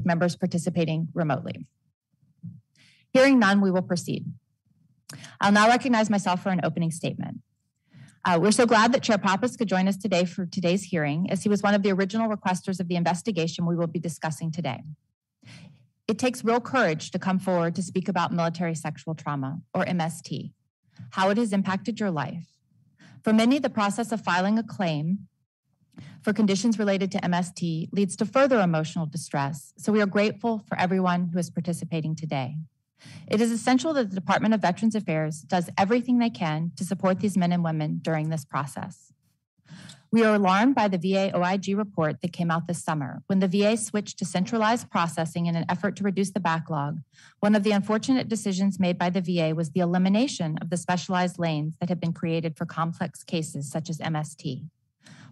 members participating remotely? Hearing none, we will proceed. I'll now recognize myself for an opening statement. We're so glad that Chair Pappas could join us today for today's hearing, as he was one of the original requesters of the investigation we will be discussing today. It takes real courage to come forward to speak about military sexual trauma, or MST, how it has impacted your life. For many, the process of filing a claim for conditions related to MST leads to further emotional distress, so we are grateful for everyone who is participating today. It is essential that the Department of Veterans Affairs does everything they can to support these men and women during this process. We are alarmed by the VA Oig report that came out this summer. When the VA switched to centralized processing in an effort to reduce the backlog, one of the unfortunate decisions made by the VA was the elimination of the specialized lanes that have been created for complex cases such as MST.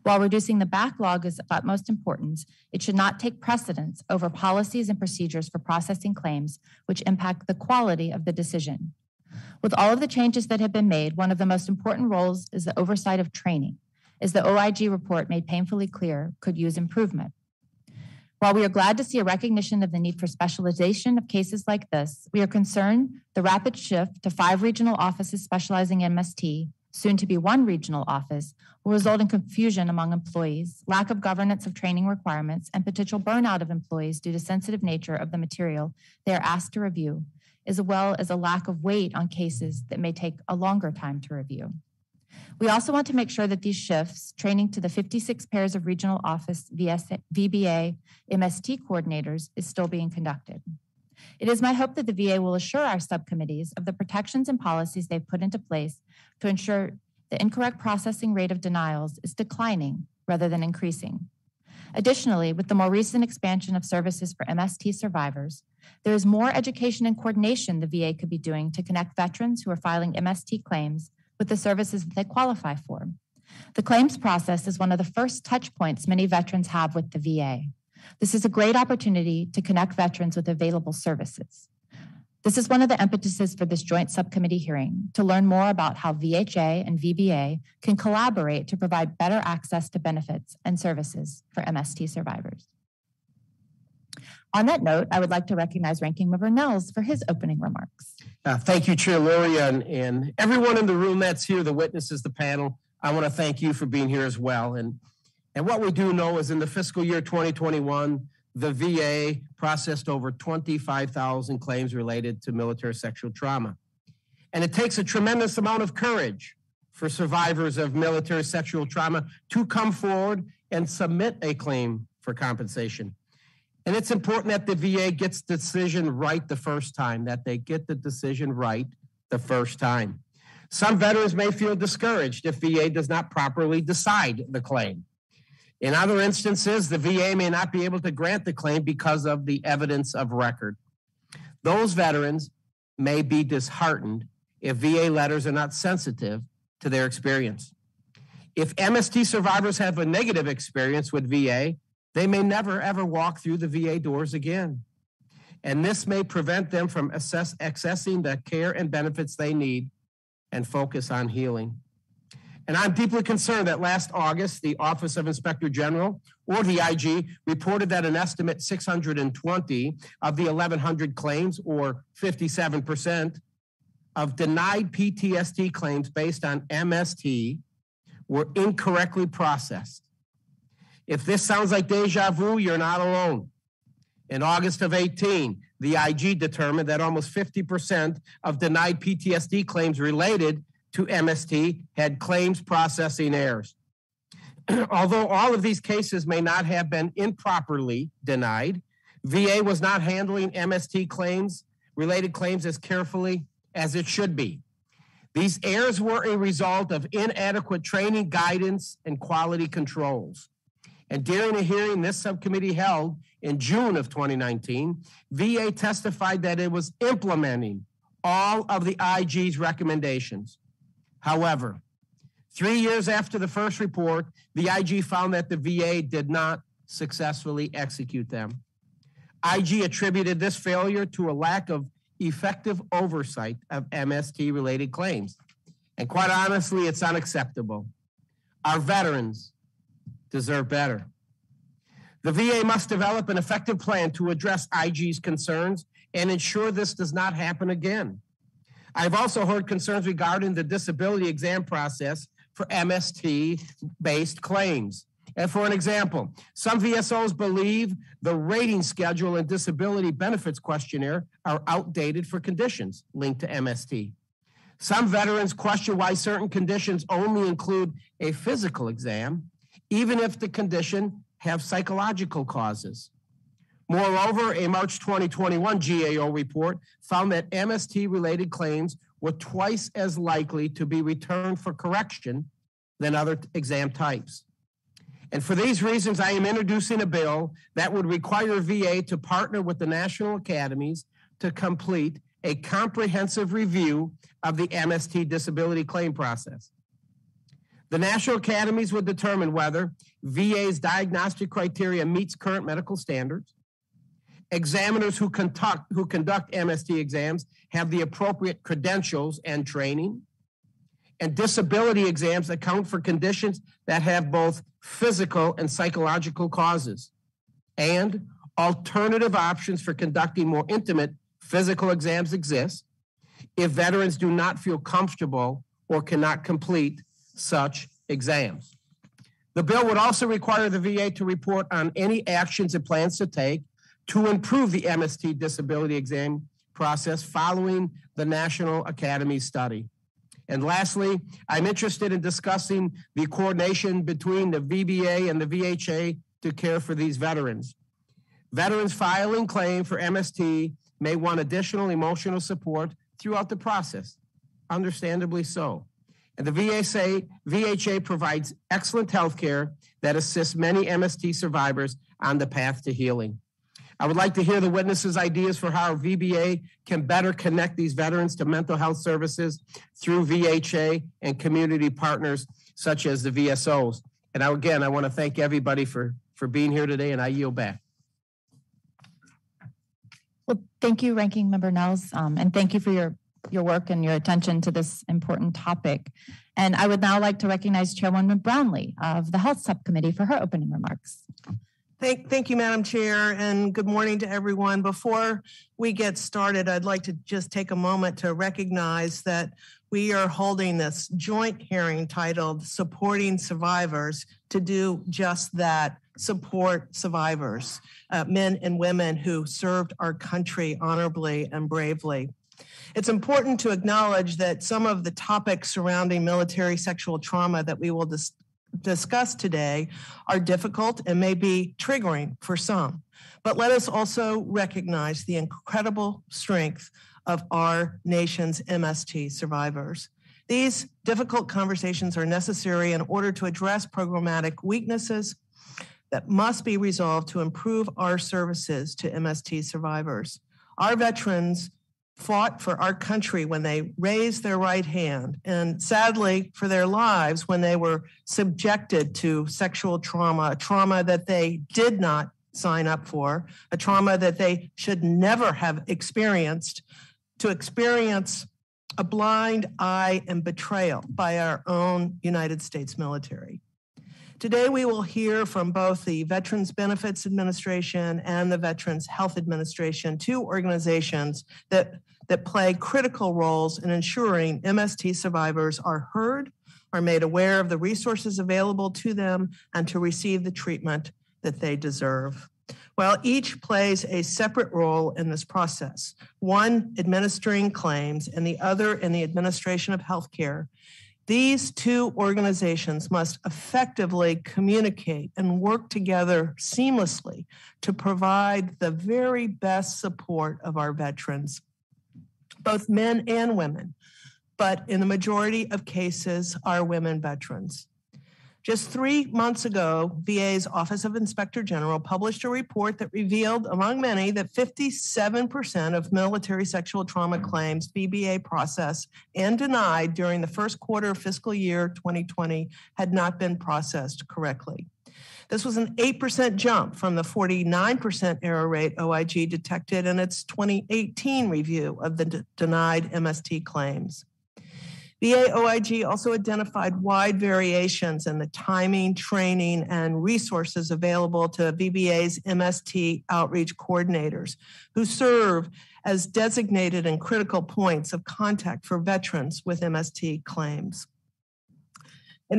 While reducing the backlog is of utmost importance, it should not take precedence over policies and procedures for processing claims which impact the quality of the decision. With all of the changes that have been made, one of the most important roles is the oversight of training, as the OIG report made painfully clear could use improvement. While we are glad to see a recognition of the need for specialization of cases like this, we are concerned the rapid shift to 5 regional offices specializing in MST, soon to be 1 regional office, will result in confusion among employees, lack of governance of training requirements, and potential burnout of employees due to sensitive nature of the material they are asked to review, as well as a lack of weight on cases that may take a longer time to review. We also want to make sure that these shifts, training to the 56 pairs of regional office VBA MST coordinators, is still being conducted. It is my hope that the VA will assure our subcommittees of the protections and policies they've put into place to ensure the incorrect processing rate of denials is declining rather than increasing. Additionally, with the more recent expansion of services for MST survivors, there is more education and coordination the VA could be doing to connect veterans who are filing MST claims with the services that they qualify for. The claims process is one of the first touch points many veterans have with the VA. This is a great opportunity to connect veterans with available services. This is one of the impetuses for this joint subcommittee hearing, to learn more about how VHA and VBA can collaborate to provide better access to benefits and services for MST survivors. On that note, I would like to recognize Ranking Member Nels for his opening remarks. Thank you, Chair Lurie, and everyone in the room that's here, the witnesses, the panel. I want to thank you for being here as well. And what we do know is in the fiscal year 2021, the VA processed over 25,000 claims related to military sexual trauma. And it takes a tremendous amount of courage for survivors of military sexual trauma to come forward and submit a claim for compensation. And it's important that the VA gets the decision right the first time, that they get the decision right the first time. Some veterans may feel discouraged if VA does not properly decide the claim. In other instances, the VA may not be able to grant the claim because of the evidence of record. Those veterans may be disheartened if VA letters are not sensitive to their experience. If MST survivors have a negative experience with VA, they may never ever walk through the VA doors again. And this may prevent them from accessing the care and benefits they need and focus on healing. And I'm deeply concerned that last August, the Office of Inspector General, or the IG, reported that an estimate 620 of the 1,100 claims, or 57%, of denied PTSD claims based on MST were incorrectly processed. If this sounds like deja vu, you're not alone. In August of 18, the IG determined that almost 50% of denied PTSD claims related to MST had claims processing errors. Although all of these cases may not have been improperly denied, VA was not handling MST claims, related claims, as carefully as it should be. These errors were a result of inadequate training, guidance, and quality controls. And during a hearing this subcommittee held in June of 2019, VA testified that it was implementing all of the IG's recommendations. However, 3 years after the first report, the IG found that the VA did not successfully execute them. IG attributed this failure to a lack of effective oversight of MST-related claims. And quite honestly, it's unacceptable. Our veterans deserve better. The VA must develop an effective plan to address IG's concerns and ensure this does not happen again. I've also heard concerns regarding the disability exam process for MST-based claims. And for an example, some VSOs believe the rating schedule and disability benefits questionnaire are outdated for conditions linked to MST. Some veterans question why certain conditions only include a physical exam, even if the condition have psychological causes. Moreover, a March 2021 GAO report found that MST-related claims were twice as likely to be returned for correction than other exam types. And for these reasons, I am introducing a bill that would require VA to partner with the National Academies to complete a comprehensive review of the MST disability claim process. The National Academies would determine whether VA's diagnostic criteria meets current medical standards. Examiners who conduct MST exams have the appropriate credentials and training. And disability exams account for conditions that have both physical and psychological causes. And alternative options for conducting more intimate physical exams exist if veterans do not feel comfortable or cannot complete such exams. The bill would also require the VA to report on any actions it plans to take to improve the MST disability exam process following the National Academy study. And lastly, I'm interested in discussing the coordination between the VBA and the VHA to care for these veterans. Veterans filing claim for MST may want additional emotional support throughout the process, understandably so. And the VHA provides excellent health care that assists many MST survivors on the path to healing. I would like to hear the witnesses' ideas for how VBA can better connect these veterans to mental health services through VHA and community partners such as the VSOs. And again, I want to thank everybody for being here today, and I yield back. Well, thank you, Ranking Member Nels, and thank you for your work and your attention to this important topic. And I would now like to recognize Chairwoman Brownlee of the Health Subcommittee for her opening remarks. Thank you, Madam Chair, and good morning to everyone. Before we get started, I'd like to just take a moment to recognize that we are holding this joint hearing titled Supporting Survivors to do just that, support survivors, men and women who served our country honorably and bravely. It's important to acknowledge that some of the topics surrounding military sexual trauma that we will discuss today are difficult and may be triggering for some. But let us also recognize the incredible strength of our nation's MST survivors. These difficult conversations are necessary in order to address programmatic weaknesses that must be resolved to improve our services to MST survivors. Our veterans fought for our country when they raised their right hand, and sadly for their lives when they were subjected to sexual trauma, a trauma that they did not sign up for, a trauma that they should never have experienced, to experience a blind eye and betrayal by our own United States military. Today, we will hear from both the Veterans Benefits Administration and the Veterans Health Administration, two organizations that play critical roles in ensuring MST survivors are heard, are made aware of the resources available to them, and to receive the treatment that they deserve. While each plays a separate role in this process, one administering claims and the other in the administration of healthcare, these two organizations must effectively communicate and work together seamlessly to provide the very best support of our veterans, both men and women, but in the majority of cases, our women veterans. Just 3 months ago, VA's Office of Inspector General published a report that revealed, among many, that 57% of military sexual trauma claims VBA processed and denied during the first quarter of fiscal year 2020 had not been processed correctly. This was an 8% jump from the 49% error rate OIG detected in its 2018 review of the denied MST claims. VA OIG also identified wide variations in the timing, training, and resources available to VBA's MST outreach coordinators, who serve as designated and critical points of contact for veterans with MST claims. In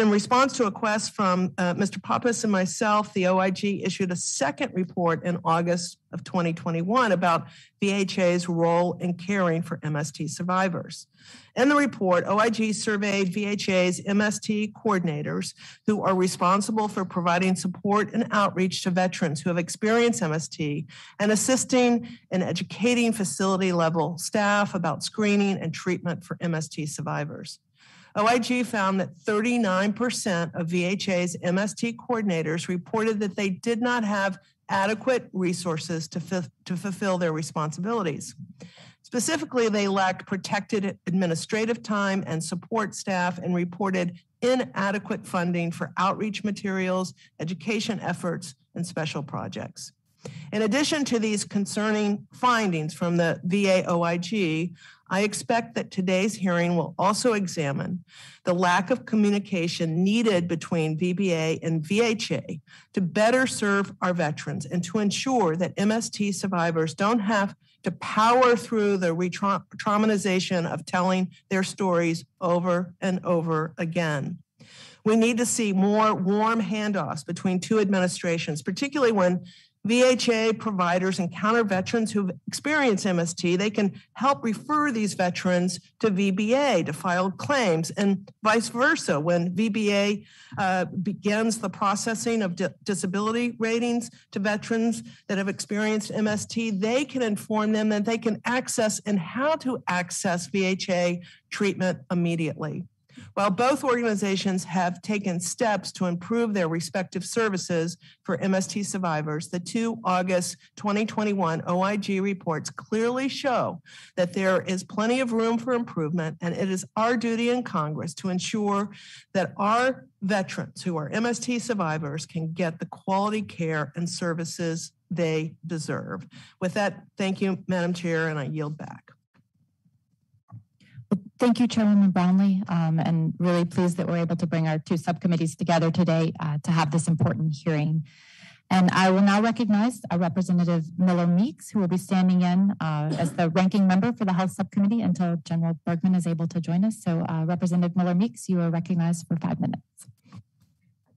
response to a request from Mr. Pappas and myself, the OIG issued a second report in August of 2021 about VHA's role in caring for MST survivors. In the report, OIG surveyed VHA's MST coordinators, who are responsible for providing support and outreach to veterans who have experienced MST and assisting in educating facility level staff about screening and treatment for MST survivors. OIG found that 39% of VHA's MST coordinators reported that they did not have adequate resources to fulfill their responsibilities. Specifically, they lacked protected administrative time and support staff and reported inadequate funding for outreach materials, education efforts, and special projects. In addition to these concerning findings from the VA OIG, I expect that today's hearing will also examine the lack of communication needed between VBA and VHA to better serve our veterans and to ensure that MST survivors don't have to power through the traumatization of telling their stories over and over again. We need to see more warm handoffs between two administrations, particularly when VHA providers encounter veterans who've experienced MST. They can help refer these veterans to VBA to file claims, and vice versa. When VBA begins the processing of disability ratings to veterans that have experienced MST, they can inform them that they can access and how to access VHA treatment immediately. While both organizations have taken steps to improve their respective services for MST survivors, the two August 2021 OIG reports clearly show that there is plenty of room for improvement, and it is our duty in Congress to ensure that our veterans who are MST survivors can get the quality care and services they deserve. With that, thank you, Madam Chair, and I yield back. Thank you, Chairwoman Brownlee, and really pleased that we're able to bring our two subcommittees together today to have this important hearing. And I will now recognize Representative Miller Meeks, who will be standing in as the ranking member for the Health Subcommittee until General Bergman is able to join us. So Representative Miller Meeks, you are recognized for 5 minutes.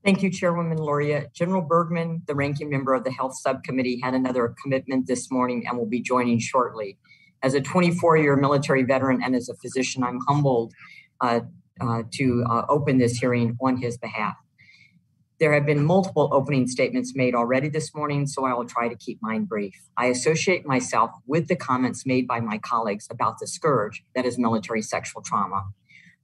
Thank you, Chairwoman Loria. General Bergman, the ranking member of the Health Subcommittee, had another commitment this morning and will be joining shortly. As a 24-year military veteran and as a physician, I'm humbled to open this hearing on his behalf. There have been multiple opening statements made already this morning, so I will try to keep mine brief. I associate myself with the comments made by my colleagues about the scourge that is military sexual trauma.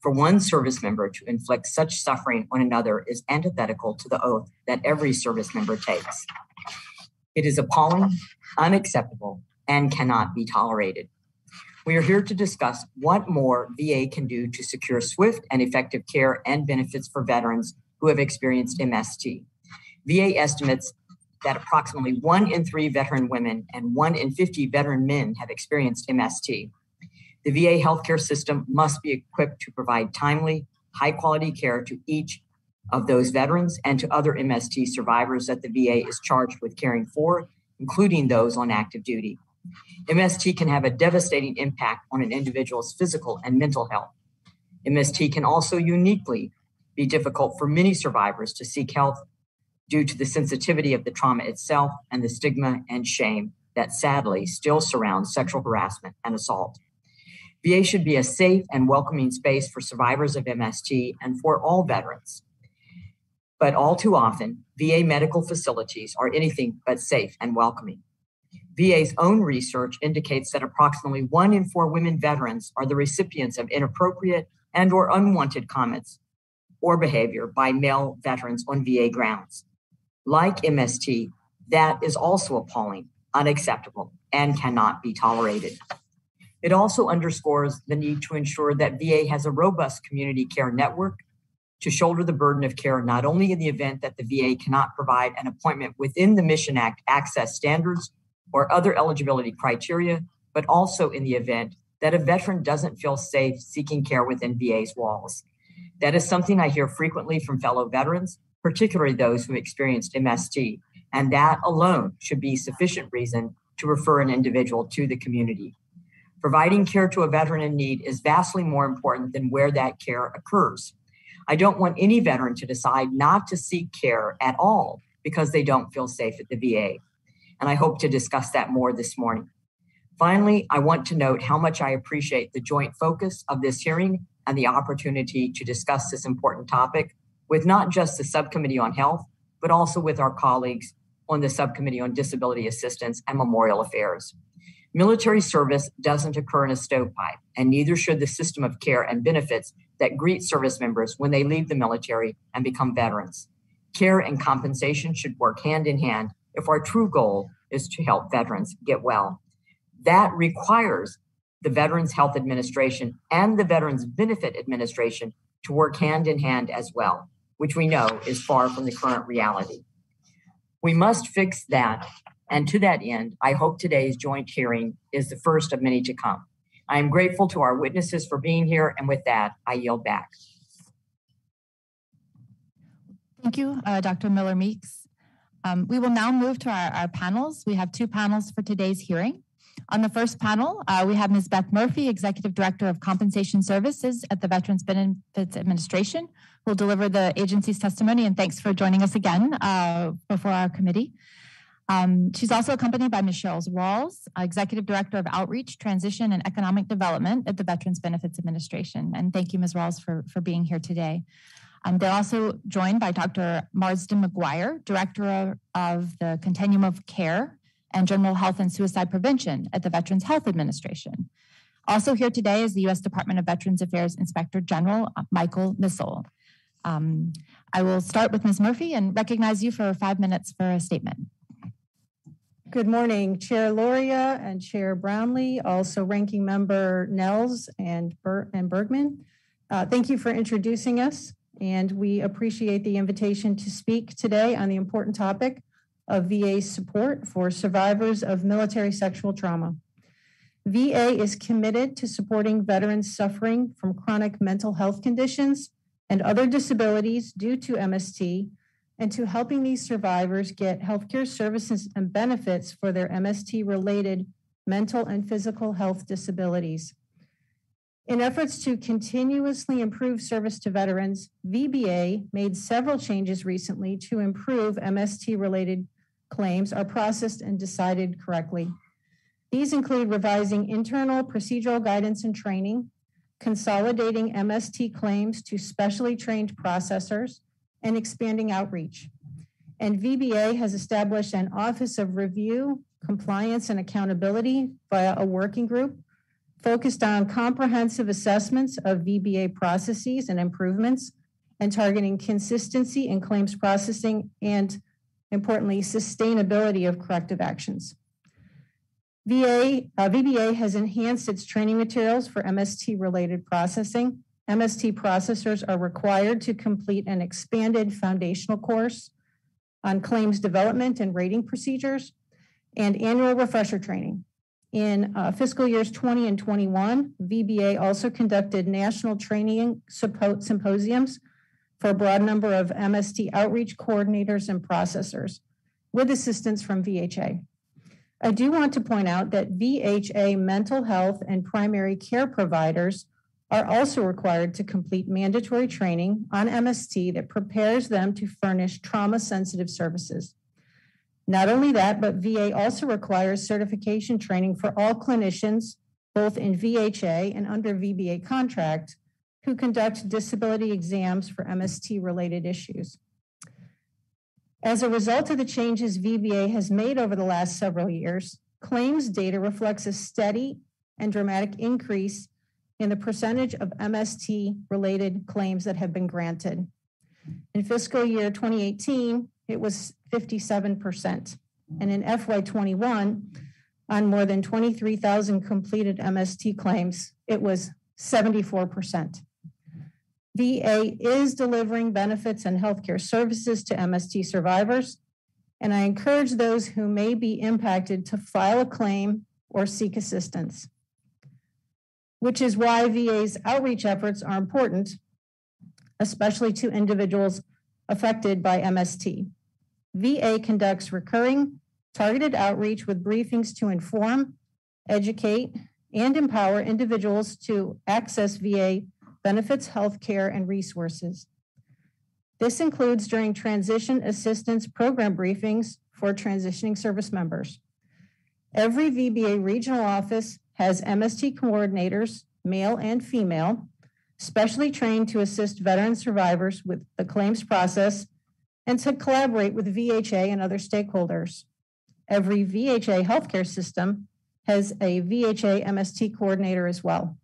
For one service member to inflict such suffering on another is antithetical to the oath that every service member takes. It is appalling, unacceptable, and cannot be tolerated. We are here to discuss what more VA can do to secure swift and effective care and benefits for veterans who have experienced MST. VA estimates that approximately 1 in 3 veteran women and 1 in 50 veteran men have experienced MST. The VA healthcare system must be equipped to provide timely, high-quality care to each of those veterans and to other MST survivors that the VA is charged with caring for, including those on active duty. MST can have a devastating impact on an individual's physical and mental health. MST can also uniquely be difficult for many survivors to seek help due to the sensitivity of the trauma itself and the stigma and shame that sadly still surrounds sexual harassment and assault. VA should be a safe and welcoming space for survivors of MST and for all veterans. But all too often, VA medical facilities are anything but safe and welcoming. VA's own research indicates that approximately 1 in 4 women veterans are the recipients of inappropriate and or unwanted comments or behavior by male veterans on VA grounds. Like MST, that is also appalling, unacceptable, and cannot be tolerated. It also underscores the need to ensure that VA has a robust community care network to shoulder the burden of care, not only in the event that the VA cannot provide an appointment within the Mission Act access standards or other eligibility criteria, but also in the event that a veteran doesn't feel safe seeking care within VA's walls. That is something I hear frequently from fellow veterans, particularly those who experienced MST, and that alone should be sufficient reason to refer an individual to the community. Providing care to a veteran in need is vastly more important than where that care occurs. I don't want any veteran to decide not to seek care at all because they don't feel safe at the VA. And I hope to discuss that more this morning. Finally, I want to note how much I appreciate the joint focus of this hearing and the opportunity to discuss this important topic with not just the Subcommittee on Health, but also with our colleagues on the Subcommittee on Disability Assistance and Memorial Affairs. Military service doesn't occur in a stovepipe, and neither should the system of care and benefits that greet service members when they leave the military and become veterans. Care and compensation should work hand in hand if our true goal is to help veterans get well. That requires the Veterans Health Administration and the Veterans Benefit Administration to work hand in hand as well, which we know is far from the current reality. We must fix that, and to that end, I hope today's joint hearing is the first of many to come. I am grateful to our witnesses for being here, and with that, I yield back. Thank you, Dr. Miller-Meeks. We will now move to our panels. We have two panels for today's hearing. On the first panel, we have Ms. Beth Murphy, Executive Director of Compensation Services at the Veterans Benefits Administration, who will deliver the agency's testimony, and thanks for joining us again before our committee. She's also accompanied by Ms. Cheryl Rawls, Executive Director of Outreach, Transition, and Economic Development at the Veterans Benefits Administration. And thank you, Ms. Rawls, for being here today. They're also joined by Dr. Marsden McGuire, Director of the Continuum of Care and General Health and Suicide Prevention at the Veterans Health Administration. Also here today is the U.S. Department of Veterans Affairs Inspector General Michael Missel. I will start with Ms. Murphy and recognize you for 5 minutes for a statement. Good morning, Chair Loria and Chair Brownlee, also Ranking Member Nels and Bergman. Thank you for introducing us, and we appreciate the invitation to speak today on the important topic of VA support for survivors of military sexual trauma. VA is committed to supporting veterans suffering from chronic mental health conditions and other disabilities due to MST, and to helping these survivors get healthcare services and benefits for their MST-related mental and physical health disabilities. In efforts to continuously improve service to veterans, VBA made several changes recently to improve MST-related claims are processed and decided correctly. These include revising internal procedural guidance and training, consolidating MST claims to specially trained processors, and expanding outreach. And VBA has established an Office of Review, Compliance, and Accountability via a working group focused on comprehensive assessments of VBA processes and improvements, and targeting consistency in claims processing and, importantly, sustainability of corrective actions. VBA has enhanced its training materials for MST-related processing. MST processors are required to complete an expanded foundational course on claims development and rating procedures and annual refresher training. In fiscal years 20 and 21, VBA also conducted national training symposiums for a broad number of MST outreach coordinators and processors with assistance from VHA. I do want to point out that VHA mental health and primary care providers are also required to complete mandatory training on MST that prepares them to furnish trauma-sensitive services. Not only that, but VA also requires certification training for all clinicians, both in VHA and under VBA contract, who conduct disability exams for MST-related issues. As a result of the changes VBA has made over the last several years, claims data reflects a steady and dramatic increase in the percentage of MST-related claims that have been granted. In fiscal year 2018, it was 57%. And in FY21, on more than 23,000 completed MST claims, it was 74%. VA is delivering benefits and healthcare services to MST survivors, and I encourage those who may be impacted to file a claim or seek assistance. which is why VA's outreach efforts are important, especially to individuals affected by MST. VA conducts recurring targeted outreach with briefings to inform, educate, and empower individuals to access VA benefits, health care, and resources. This includes during transition assistance program briefings for transitioning service members. Every VBA regional office has Mst Coordinators, male and female, specially trained to assist veteran survivors with the claims process and to collaborate with VHA and other stakeholders. Every VHA healthcare system has a VHA Mst Coordinator as well.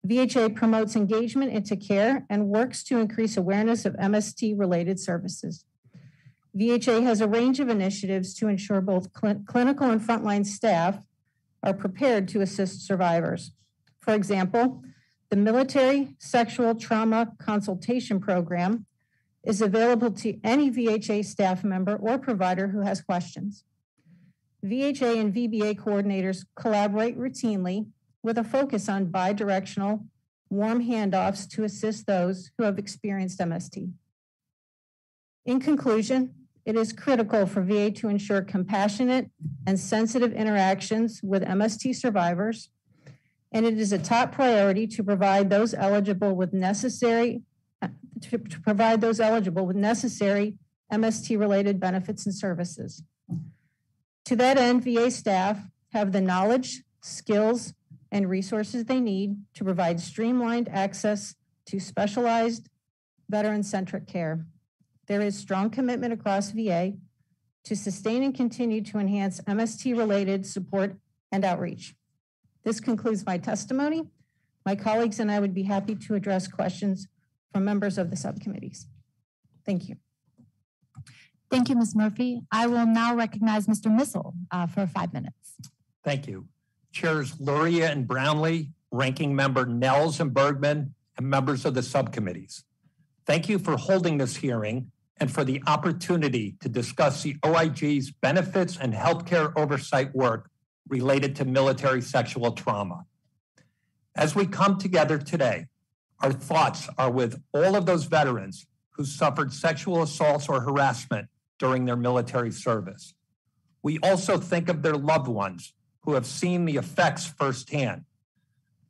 VHA promotes engagement into care and works to increase awareness of MST-related services. VHA has a range of initiatives to ensure both clinical and frontline staff are prepared to assist survivors. For example, the Military Sexual Trauma Consultation Program is available to any VHA staff member or provider who has questions. VHA and VBA coordinators collaborate routinely with a focus on bi-directional, warm handoffs to assist those who have experienced MST. In conclusion, it is critical for VA to ensure compassionate and sensitive interactions with MST survivors, and it is a top priority to provide those eligible with necessary MST-related benefits and services. To that end, VA staff have the knowledge, skills, and resources they need to provide streamlined access to specialized veteran-centric care. There is strong commitment across VA to sustain and continue to enhance MST-related support and outreach. This concludes my testimony. My colleagues and I would be happy to address questions from members of the subcommittees. Thank you. Thank you, Ms. Murphy. I will now recognize Mr. Missel for 5 minutes. Thank you. Chairs Luria and Brownlee, Ranking Member Nels and Bergman, and members of the subcommittees. Thank you for holding this hearing and for the opportunity to discuss the OIG's benefits and healthcare oversight work related to military sexual trauma. As we come together today, our thoughts are with all of those veterans who suffered sexual assaults or harassment during their military service. We also think of their loved ones who have seen the effects firsthand.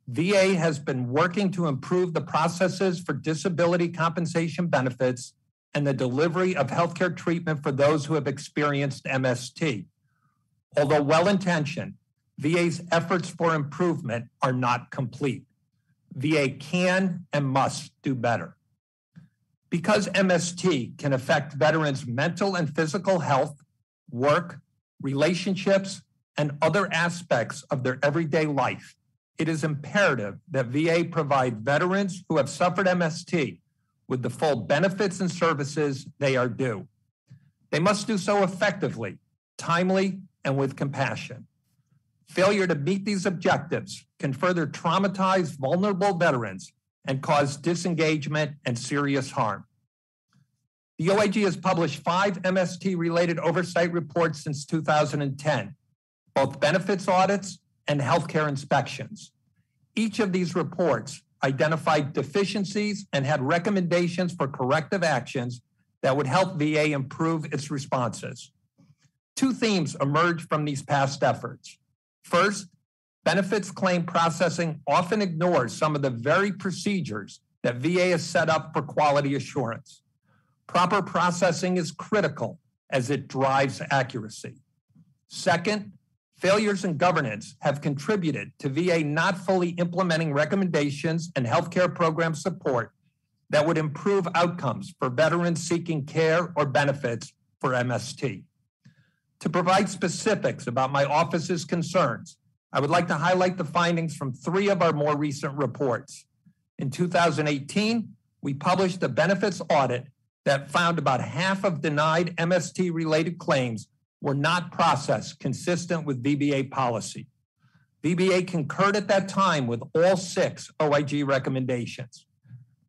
VA has been working to improve the processes for disability compensation benefits and the delivery of healthcare treatment for those who have experienced MST. Although well-intentioned, VA's efforts for improvement are not complete. VA can and must do better. Because MST can affect veterans' mental and physical health, work, relationships, and other aspects of their everyday life, it is imperative that VA provide veterans who have suffered MST with the full benefits and services they are due. They must do so effectively, timely, and with compassion. Failure to meet these objectives can further traumatize vulnerable veterans and cause disengagement and serious harm. The OIG has published 5 MST-related oversight reports since 2010, both benefits audits and healthcare inspections. Each of these reports identified deficiencies and had recommendations for corrective actions that would help VA improve its responses. 2 themes emerged from these past efforts. First, benefits claim processing often ignores some of the very procedures that VA has set up for quality assurance. Proper processing is critical as it drives accuracy. Second, failures in governance have contributed to VA not fully implementing recommendations and healthcare program support that would improve outcomes for veterans seeking care or benefits for MST. To provide specifics about my office's concerns, I would like to highlight the findings from 3 of our more recent reports. In 2018, we published a benefits audit that found about half of denied MST-related claims were not processed consistent with VBA policy. VBA concurred at that time with all 6 OIG recommendations.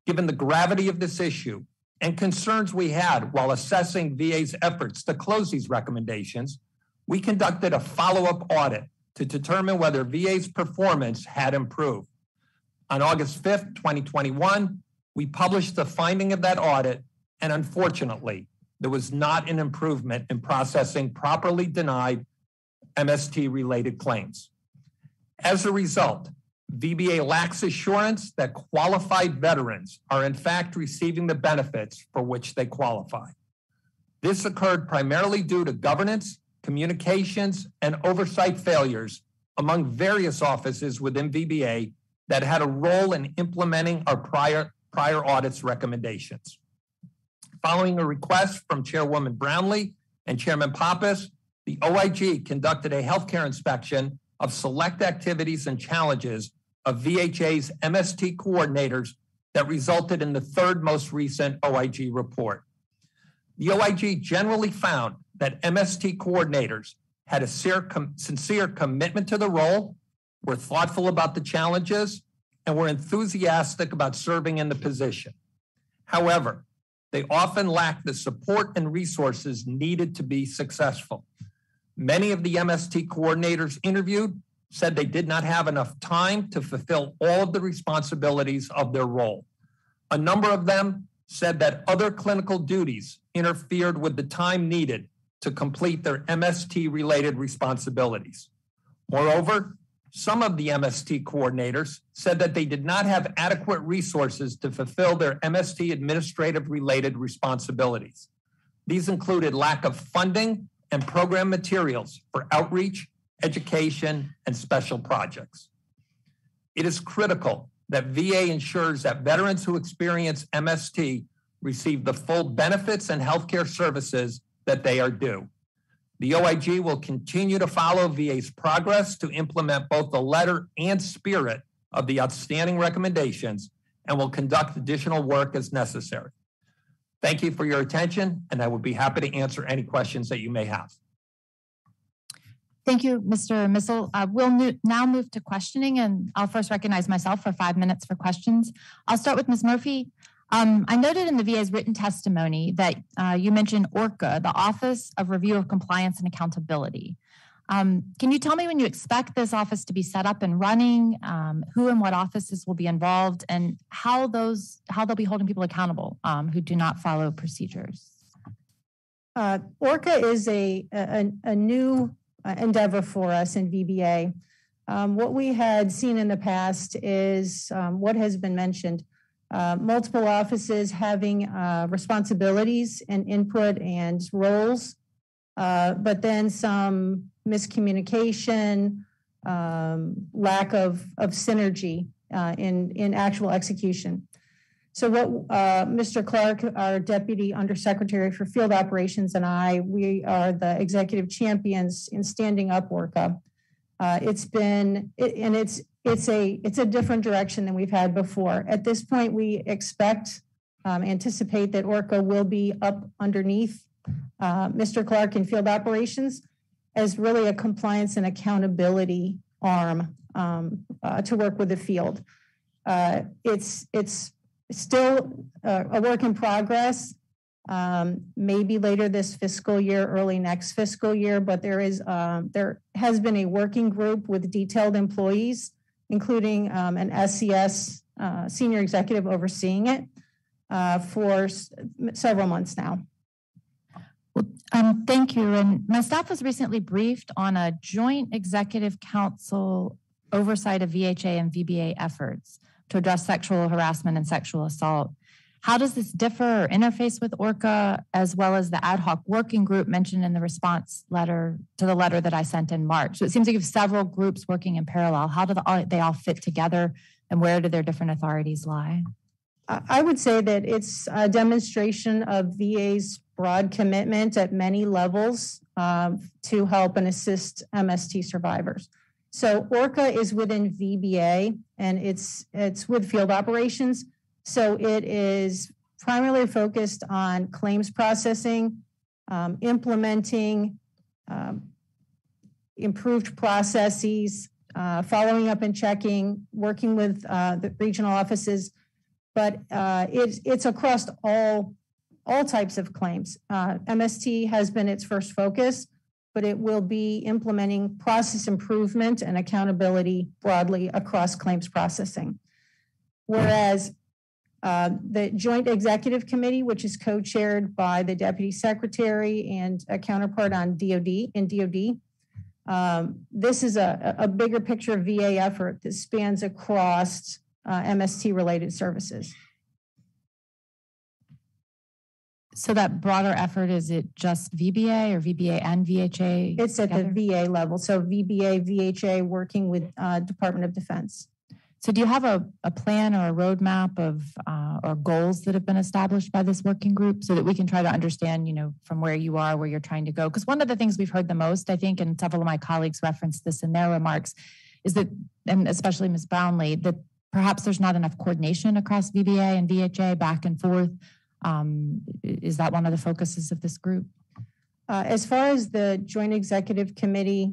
Given the gravity of this issue and concerns we had while assessing VA's efforts to close these recommendations, we conducted a follow-up audit to determine whether VA's performance had improved. On August 5th, 2021, we published the finding of that audit, and unfortunately, there was not an improvement in processing properly denied MST-related claims. As a result, VBA lacks assurance that qualified veterans are in fact receiving the benefits for which they qualify. This occurred primarily due to governance, communications, and oversight failures among various offices within VBA that had a role in implementing our prior audit's recommendations. Following a request from Chairwoman Brownlee and Chairman Pappas, the OIG conducted a healthcare inspection of select activities and challenges of VHA's MST coordinators that resulted in the third most recent OIG report. The OIG generally found that MST coordinators had a sincere commitment to the role, were thoughtful about the challenges, and were enthusiastic about serving in the position. However, they often lack the support and resources needed to be successful. Many of the MST coordinators interviewed said they did not have enough time to fulfill all of the responsibilities of their role. A number of them said that other clinical duties interfered with the time needed to complete their MST-related responsibilities. Moreover, some of the MST coordinators said that they did not have adequate resources to fulfill their MST administrative-related responsibilities. These included lack of funding and program materials for outreach, education, and special projects. It is critical that VA ensures that veterans who experience MST receive the full benefits and healthcare services that they are due. The OIG will continue to follow VA's progress to implement both the letter and spirit of the outstanding recommendations and will conduct additional work as necessary. Thank you for your attention, and I would be happy to answer any questions that you may have. Thank you, Mr. Missel. We'll now move to questioning, and I'll first recognize myself for 5 minutes for questions. I'll start with Ms. Murphy. I noted in the VA's written testimony that you mentioned ORCA, the Office of Review of Compliance and Accountability. Can you tell me when you expect this office to be set up and running, who and what offices will be involved, and how they'll be holding people accountable who do not follow procedures? ORCA is a new endeavor for us in VBA. What we had seen in the past is what has been mentioned. Multiple offices having responsibilities and input and roles, but then some miscommunication, lack of synergy in actual execution. So what Mr. Clark, our Deputy Undersecretary for Field Operations, and we are the executive champions in standing up ORCA. It's a different direction than we've had before. At this point, we anticipate that ORCA will be up underneath Mr. Clark in Field Operations as really a compliance and accountability arm to work with the field. It's still a work in progress, maybe later this fiscal year, early next fiscal year, but there has been a working group with detailed employees, including an SCS senior executive overseeing it for several months now. Well, thank you. And my staff was recently briefed on a joint executive council oversight of VHA and VBA efforts to address sexual harassment and sexual assault. How does this differ or interface with ORCA, as well as the ad hoc working group mentioned in the response letter to the letter that I sent in March? So it seems like you have several groups working in parallel. How do they all fit together, and where do their different authorities lie? I would say that it's a demonstration of VA's broad commitment at many levels to help and assist MST survivors. So ORCA is within VBA, and it's with Field Operations. So it is primarily focused on claims processing, implementing improved processes, following up and checking, working with the regional offices. But it's across all types of claims. MST has been its first focus, but it will be implementing process improvement and accountability broadly across claims processing. Whereas the Joint Executive Committee, which is co-chaired by the Deputy Secretary and a counterpart on DoD, this is a bigger picture VA effort that spans across MST-related services. So that broader effort, is it just VBA or VBA and VHA? It's at together? the VA level. So VBA, VHA working with Department of Defense. So do you have a plan or a roadmap of or goals that have been established by this working group so that we can try to understand, from where you are, where you're trying to go? Because one of the things we've heard the most, I think, and several of my colleagues referenced this in their remarks, is that, and especially Ms. Brownlee, that perhaps there's not enough coordination across VBA and VHA back and forth. Is that one of the focuses of this group? As far as the Joint Executive Committee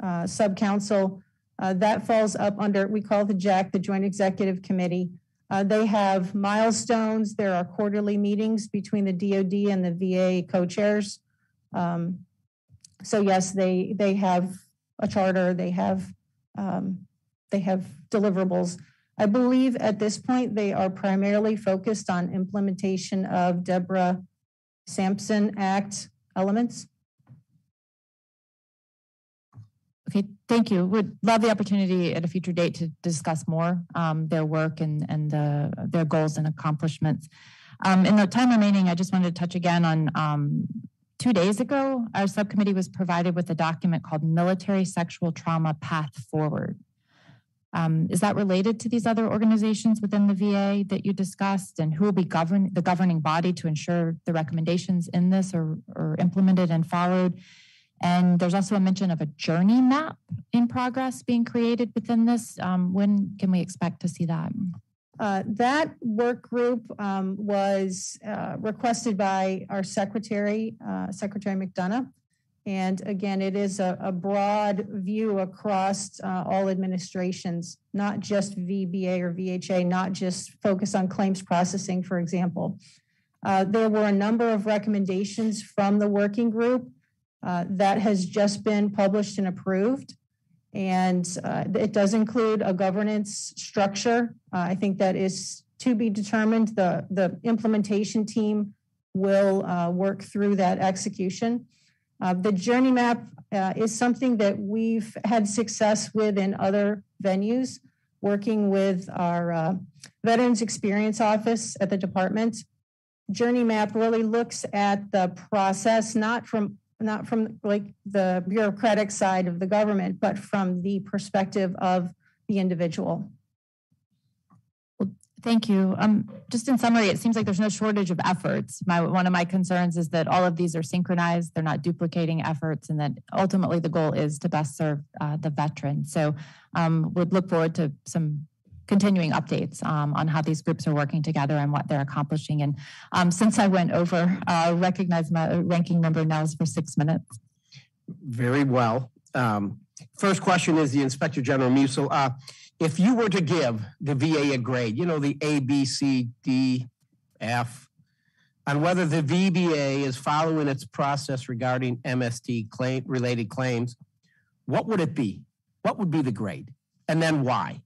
subcouncil, that falls up under, we call the JAC, the Joint Executive Committee. They have milestones. There are quarterly meetings between the DoD and the VA co-chairs. So yes, they have a charter. They have deliverables. I believe at this point they are primarily focused on implementation of Deborah Sampson Act elements. Okay, thank you. Would love the opportunity at a future date to discuss more their work and their goals and accomplishments. In the time remaining, I just wanted to touch again on 2 days ago, our subcommittee was provided with a document called Military Sexual Trauma Path Forward. Is that related to these other organizations within the VA that you discussed, and who will be the governing body to ensure the recommendations in this are implemented and followed? And there's also a mention of a journey map in progress being created within this. When can we expect to see that? That work group was requested by our secretary, Secretary McDonough. And again, it is a broad view across all administrations, not just VBA or VHA, not just focus on claims processing, for example. There were a number of recommendations from the working group that has just been published and approved. And it does include a governance structure. I think that is to be determined. The implementation team will work through that execution. The journey map is something that we've had success with in other venues, working with our Veterans Experience Office at the department. Journey map really looks at the process, not from like the bureaucratic side of the government, but from the perspective of the individual. Well, thank you. Just in summary, it seems like there's no shortage of efforts. One of my concerns is that all of these are synchronized, they're not duplicating efforts, and that ultimately the goal is to best serve the veteran. So would look forward to some continuing updates on how these groups are working together and what they're accomplishing. And since I went over, I'll recognize my ranking member Nels for 6 minutes. Very well. First question is the Inspector General Musil. If you were to give the VA a grade, the A, B, C, D, F, on whether the VBA is following its process regarding MST related claims, what would it be? What would be the grade? And then why?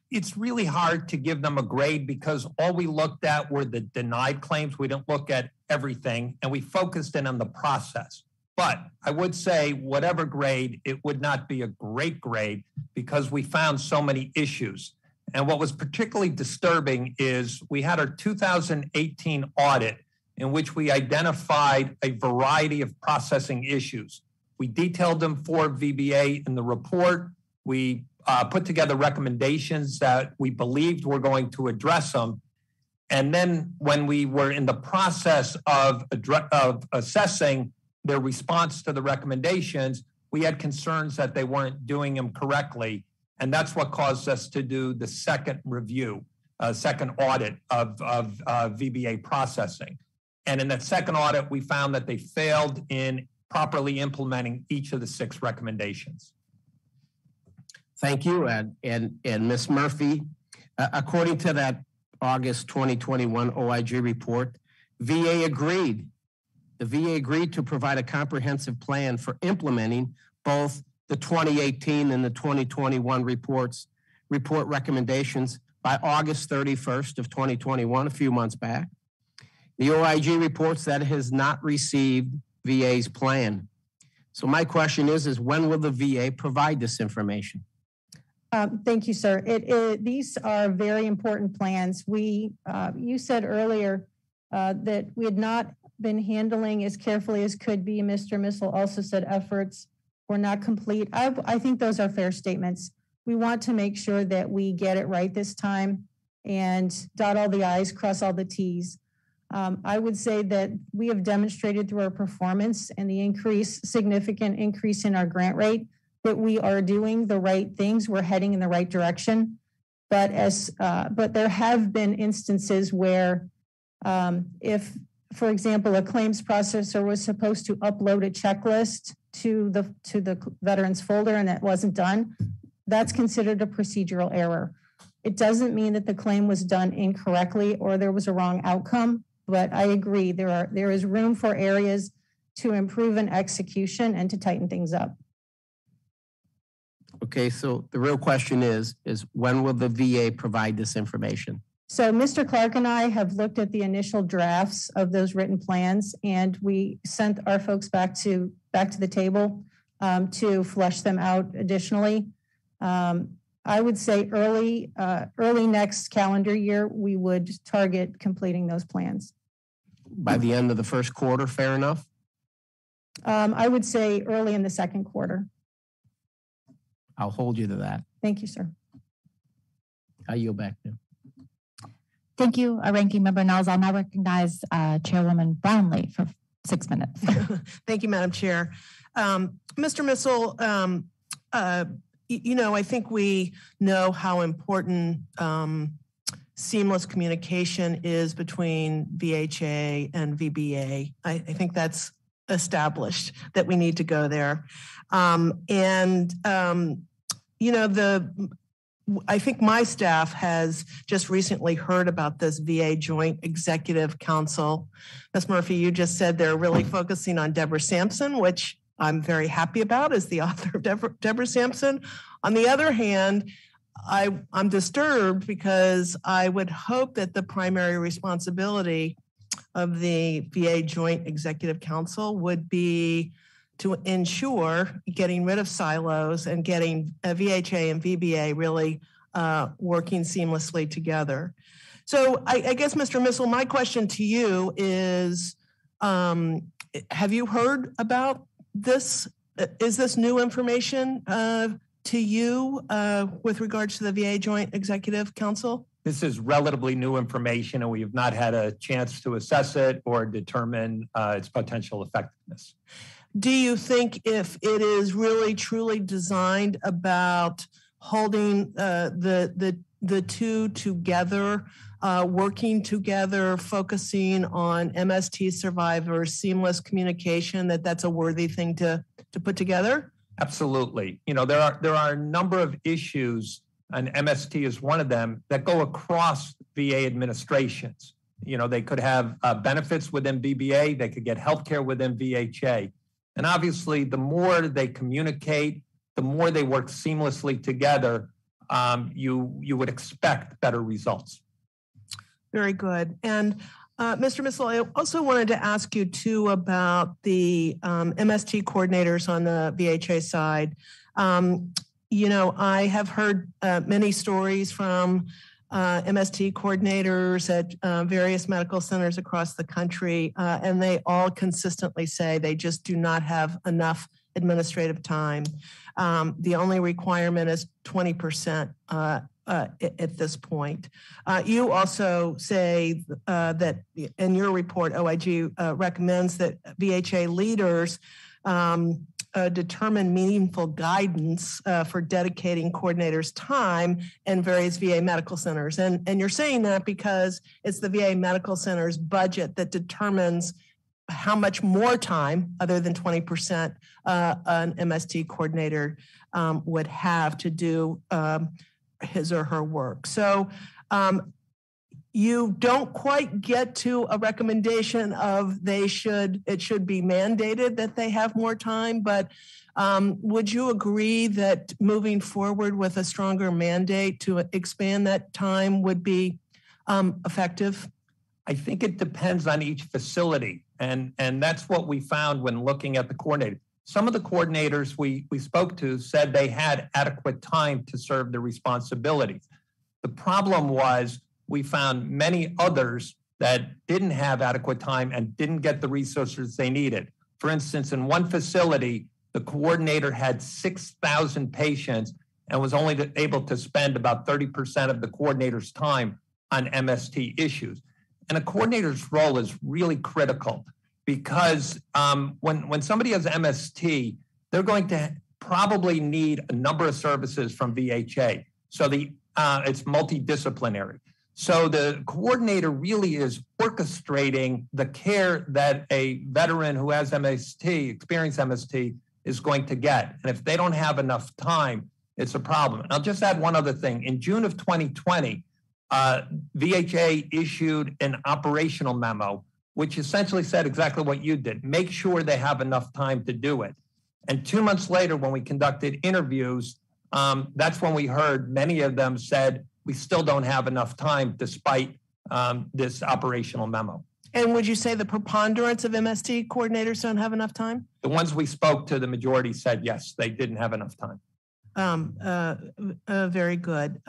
It's really hard to give them a grade because all we looked at were the denied claims. We didn't look at everything, and we focused in on the process. But I would say whatever grade, it would not be a great grade because we found so many issues. And what was particularly disturbing is we had our 2018 audit in which we identified a variety of processing issues. We detailed them for VBA in the report. We put together recommendations that we believed were going to address them. And then when we were in the process of assessing their response to the recommendations, we had concerns that they weren't doing them correctly. And that's what caused us to do the second review, second audit of VBA processing. And in that second audit, we found that they failed in properly implementing each of the 6 recommendations. Thank you. And Ms. Murphy, according to that August 2021 OIG report, VA agreed The VA agreed to provide a comprehensive plan for implementing both the 2018 and the 2021 report recommendations by August 31st of 2021, a few months back. The OIG reports that it has not received VA's plan. So my question is when will the VA provide this information? Thank you, sir. These are very important plans. You said earlier that we had not been handling as carefully as could be. Mr. Missel also said efforts were not complete. I think those are fair statements. We want to make sure that we get it right this time and dot all the I's, cross all the T's. I would say that we have demonstrated through our performance and the significant increase in our grant rate that we are doing the right things. We're heading in the right direction. But there have been instances where if, for example, a claims processor was supposed to upload a checklist to the veterans folder and that wasn't done, that's considered a procedural error. It doesn't mean that the claim was done incorrectly or there was a wrong outcome, but I agree there is room for areas to improve in execution and to tighten things up. Okay, so the real question is when will the VA provide this information? So Mr. Clark and I have looked at the initial drafts of those written plans, and we sent our folks back to the table to flesh them out additionally. I would say early next calendar year, we would target completing those plans. By the end of the first quarter, fair enough? I would say early in the second quarter. I'll hold you to that. Thank you, sir. I yield back now. Thank you, Ranking Member Nels. I'll now recognize Chairwoman Brownlee for 6 minutes. Thank you, Madam Chair. Mr. Missel, I think we know how important seamless communication is between VHA and VBA. I think that's established that we need to go there. I think my staff has just recently heard about this VA Joint Executive Council. Ms. Murphy, you just said they're really focusing on Deborah Sampson, which I'm very happy about as the author of Deborah Sampson. On the other hand, I'm disturbed because I would hope that the primary responsibility of the VA Joint Executive Council would be to ensure getting rid of silos and getting VHA and VBA really working seamlessly together. So I guess, Mr. Missel, my question to you is, have you heard about this? Is this new information to you with regards to the VA Joint Executive Council? This is relatively new information, and we have not had a chance to assess it or determine its potential effectiveness. Do you think if it is really truly designed about holding the two together, working together, focusing on MST survivors, seamless communication, that's a worthy thing to put together? Absolutely. There are a number of issues, and MST is one of them, that go across VA administrations. They could have benefits within VBA, they could get healthcare within VHA. And obviously, the more they communicate, the more they work seamlessly together, you would expect better results. Very good. And Mr. Missel, I also wanted to ask you too about the MST coordinators on the VHA side. I have heard many stories from MST coordinators at various medical centers across the country, and they all consistently say they just do not have enough administrative time. The only requirement is 20% at this point. You also say that in your report, OIG recommends that VHA leaders determine meaningful guidance for dedicating coordinators' time in various VA medical centers. And you're saying that because it's the VA medical center's budget that determines how much more time, other than 20%, an MST coordinator would have to do his or her work. So you don't quite get to a recommendation of it should be mandated that they have more time, but would you agree that moving forward with a stronger mandate to expand that time would be effective? I think it depends on each facility. And that's what we found when looking at the coordinator. Some of the coordinators we spoke to said they had adequate time to serve their responsibilities. The problem was we found many others that didn't have adequate time and didn't get the resources they needed. For instance, in one facility, the coordinator had 6,000 patients and was only able to spend about 30% of the coordinator's time on MST issues. And a coordinator's role is really critical because when somebody has MST, they're going to probably need a number of services from VHA. So it's multidisciplinary. So the coordinator really is orchestrating the care that a veteran who has experienced MST, is going to get. And if they don't have enough time, it's a problem. And I'll just add one other thing. In June of 2020, VHA issued an operational memo, which essentially said exactly what you did. Make sure they have enough time to do it. And 2 months later, when we conducted interviews, that's when we heard many of them said, we still don't have enough time despite this operational memo. And would you say the preponderance of MST coordinators don't have enough time? The ones we spoke to, the majority said, yes, they didn't have enough time. Very good.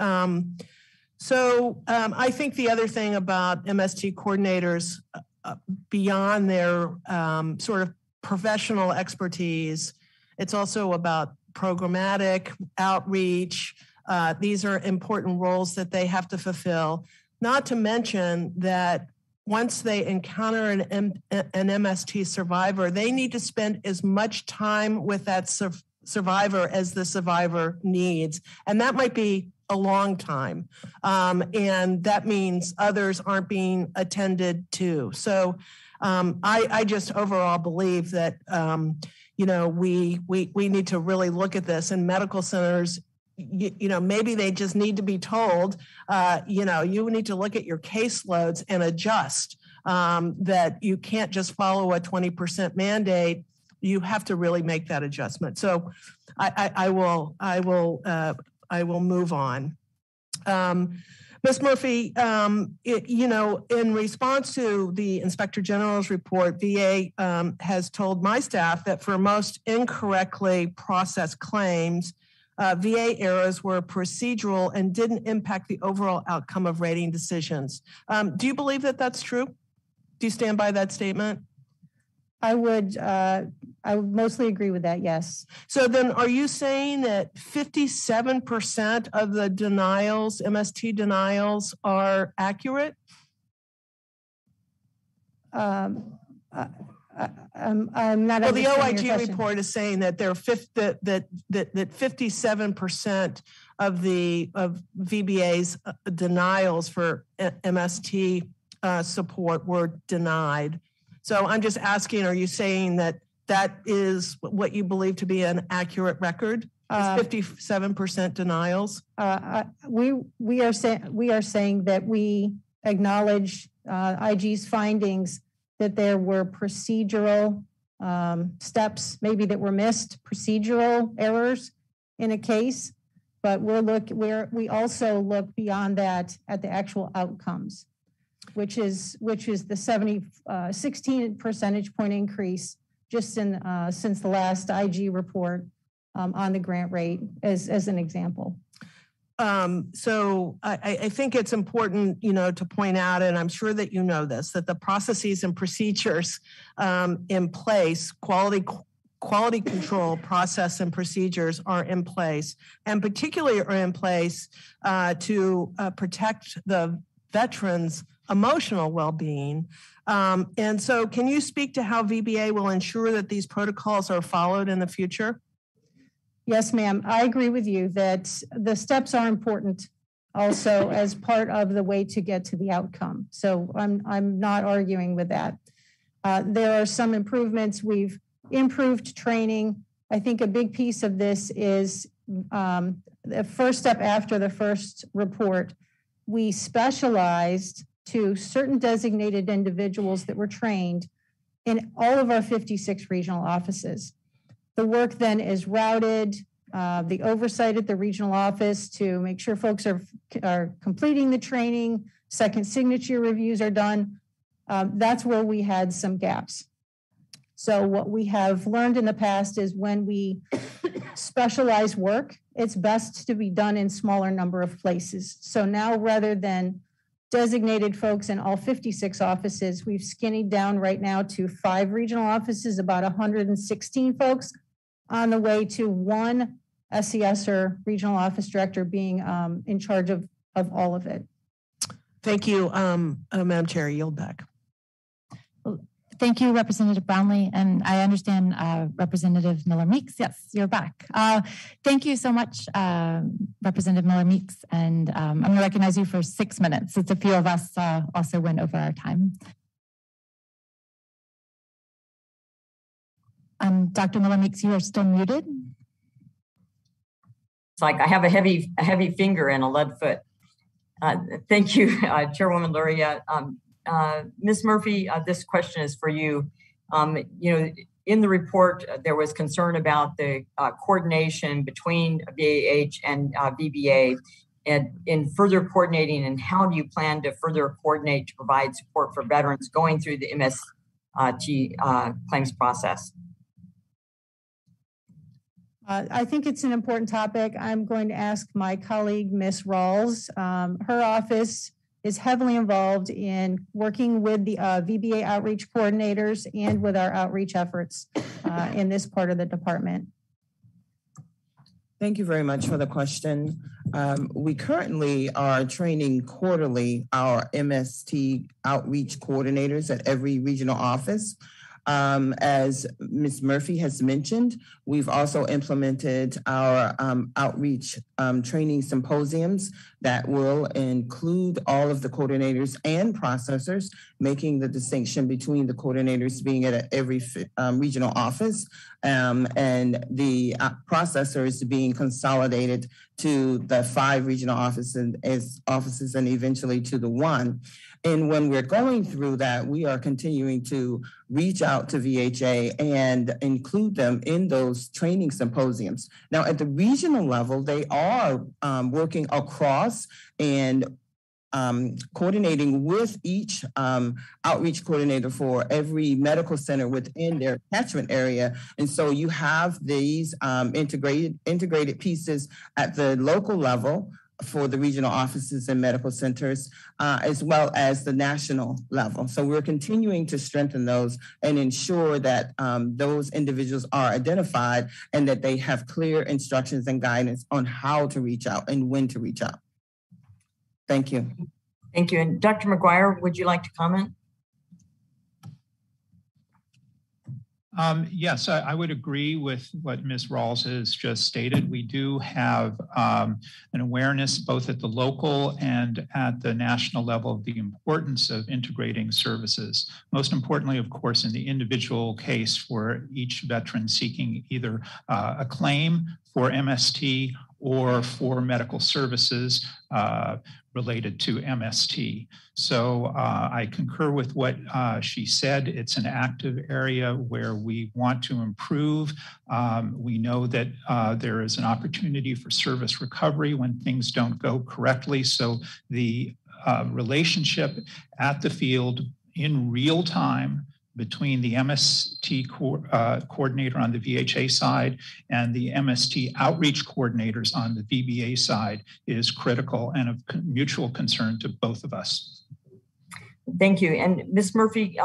So I think the other thing about MST coordinators, beyond their sort of professional expertise, it's also about programmatic outreach. These are important roles that they have to fulfill. Not to mention that once they encounter an MST survivor, they need to spend as much time with that survivor as the survivor needs. And that might be a long time. And that means others aren't being attended to. So I just overall believe that, we need to really look at this, and medical centers, maybe they just need to be told, you need to look at your caseloads and adjust, that you can't just follow a 20% mandate. You have to really make that adjustment. So I will move on. Ms. Murphy, in response to the Inspector General's report, VA has told my staff that for most incorrectly processed claims, VA errors were procedural and didn't impact the overall outcome of rating decisions. Do you believe that that's true? Do you stand by that statement? I would mostly agree with that, yes. So then are you saying that 57% of the denials, MST denials, are accurate? I'm not. Well, the Oig report is saying that that 57% of VBA's denials for MST support were denied. So I'm just asking, are you saying that is what you believe to be an accurate record? Is 57% denials? We are saying that we acknowledge IG's findings that there were procedural steps maybe that were missed, procedural errors in a case, but we also look beyond that at the actual outcomes, which is the 16 percentage point increase just since the last IG report on the grant rate as an example. So I think it's important, to point out, and I'm sure that you know this, that the processes and procedures in place, quality control process and procedures are in place, and particularly are in place to protect the veterans' emotional well-being. And so can you speak to how VBA will ensure that these protocols are followed in the future? Yes, ma'am. I agree with you that the steps are important also as part of the way to get to the outcome. So I'm not arguing with that. There are some improvements. We've improved training. I think a big piece of this is the first step after the first report. We specialized to certain designated individuals that were trained in all of our 56 regional offices. The work then is routed, the oversight at the regional office to make sure folks are completing the training, second signature reviews are done. That's where we had some gaps. So what we have learned in the past is when we specialize work, it's best to be done in smaller number of places. So now rather than designated folks in all 56 offices, we've skinnied down right now to 5 regional offices, about 116 folks, on the way to 1 SES or regional office director being in charge of all of it. Thank you, Madam Chair. I yield back. Thank you, Representative Brownlee. And I understand Representative Miller-Meeks. Yes, you're back. Thank you so much, Representative Miller-Meeks. And I'm going to recognize you for 6 minutes, since a few of us also went over our time. Dr. Miller-Meeks, you are still muted. It's like I have a heavy finger and a lead foot. Thank you, Chairwoman Luria. Ms. Murphy, this question is for you. In the report, there was concern about the coordination between VAH and VBA, and in further coordinating, and how do you plan to further coordinate to provide support for veterans going through the MST claims process? I think it's an important topic. I'm going to ask my colleague, Ms. Rawls. Her office is heavily involved in working with the VBA outreach coordinators and with our outreach efforts in this part of the department. Thank you very much for the question. We currently are training quarterly our MST outreach coordinators at every regional office. As Ms. Murphy has mentioned, we've also implemented our outreach training symposiums that will include all of the coordinators and processors, making the distinction between the coordinators being at every regional office and the processors being consolidated to the 5 regional offices and eventually to the 1. And when we're going through that, we are continuing to reach out to VHA and include them in those training symposiums. Now, at the regional level, they are working across and coordinating with each outreach coordinator for every medical center within their catchment area. And so you have these integrated pieces at the local level for the regional offices and medical centers, as well as the national level. So we're continuing to strengthen those and ensure that those individuals are identified and that they have clear instructions and guidance on how to reach out and when to reach out. Thank you. Thank you. And Dr. McGuire, would you like to comment? Yes, I would agree with what Ms. Rawls has just stated. We do have an awareness both at the local and at the national level of the importance of integrating services. Most importantly, of course, in the individual case for each veteran seeking either a claim for MST or for medical services related to MST. So I concur with what she said. It's an active area where we want to improve. We know that there is an opportunity for service recovery when things don't go correctly. So the relationship at the field in real time between the MST coordinator on the VHA side and the MST outreach coordinators on the VBA side is critical and of mutual concern to both of us. Thank you. And Ms. Murphy,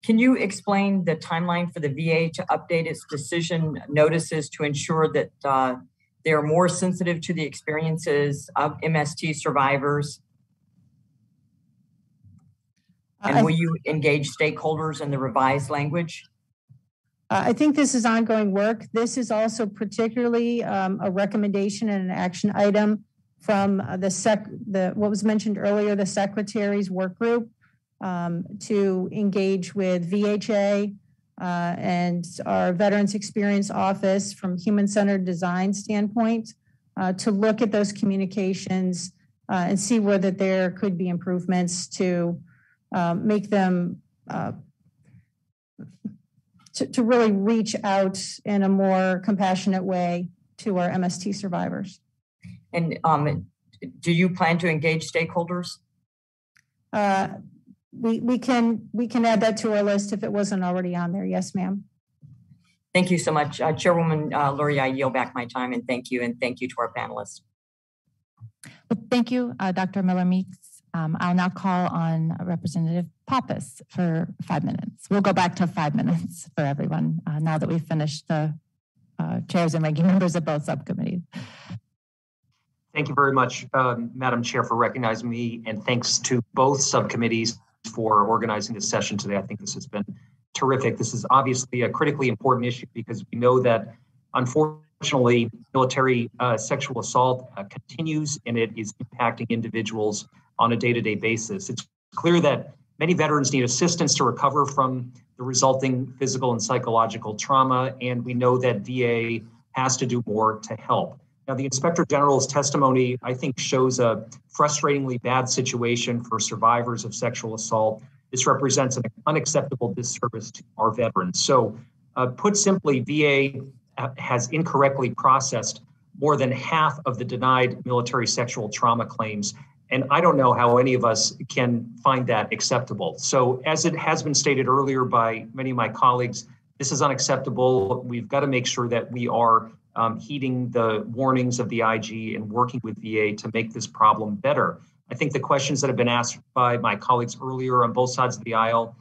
can you explain the timeline for the VA to update its decision notices to ensure that they are more sensitive to the experiences of MST survivors? And will you engage stakeholders in the revised language? I think this is ongoing work. This is also particularly a recommendation and an action item from what was mentioned earlier, the Secretary's work group to engage with VHA and our Veterans Experience Office from human-centered design standpoint to look at those communications and see whether there could be improvements to make them to really reach out in a more compassionate way to our MST survivors. And do you plan to engage stakeholders? We can add that to our list if it wasn't already on there. Yes, ma'am. Thank you so much. Chairwoman Luria, I yield back my time, and thank you to our panelists. Well, thank you, Dr. Miller-Meeks. I'll now call on Representative Pappas for 5 minutes. We'll go back to 5 minutes for everyone now that we've finished the chairs and ranking members of both subcommittees. Thank you very much, Madam Chair, for recognizing me, and thanks to both subcommittees for organizing this session today. I think this has been terrific. This is obviously a critically important issue because we know that, unfortunately, military sexual assault continues, and it is impacting individuals on a day-to-day basis. It's clear that many veterans need assistance to recover from the resulting physical and psychological trauma, and we know that VA has to do more to help. Now, the Inspector General's testimony, I think, shows a frustratingly bad situation for survivors of sexual assault. This represents an unacceptable disservice to our veterans. So, put simply, VA has incorrectly processed more than half of the denied military sexual trauma claims. And I don't know how any of us can find that acceptable. So, as it has been stated earlier by many of my colleagues, this is unacceptable. We've got to make sure that we are heeding the warnings of the IG and working with VA to make this problem better. I think the questions that have been asked by my colleagues earlier on both sides of the aisle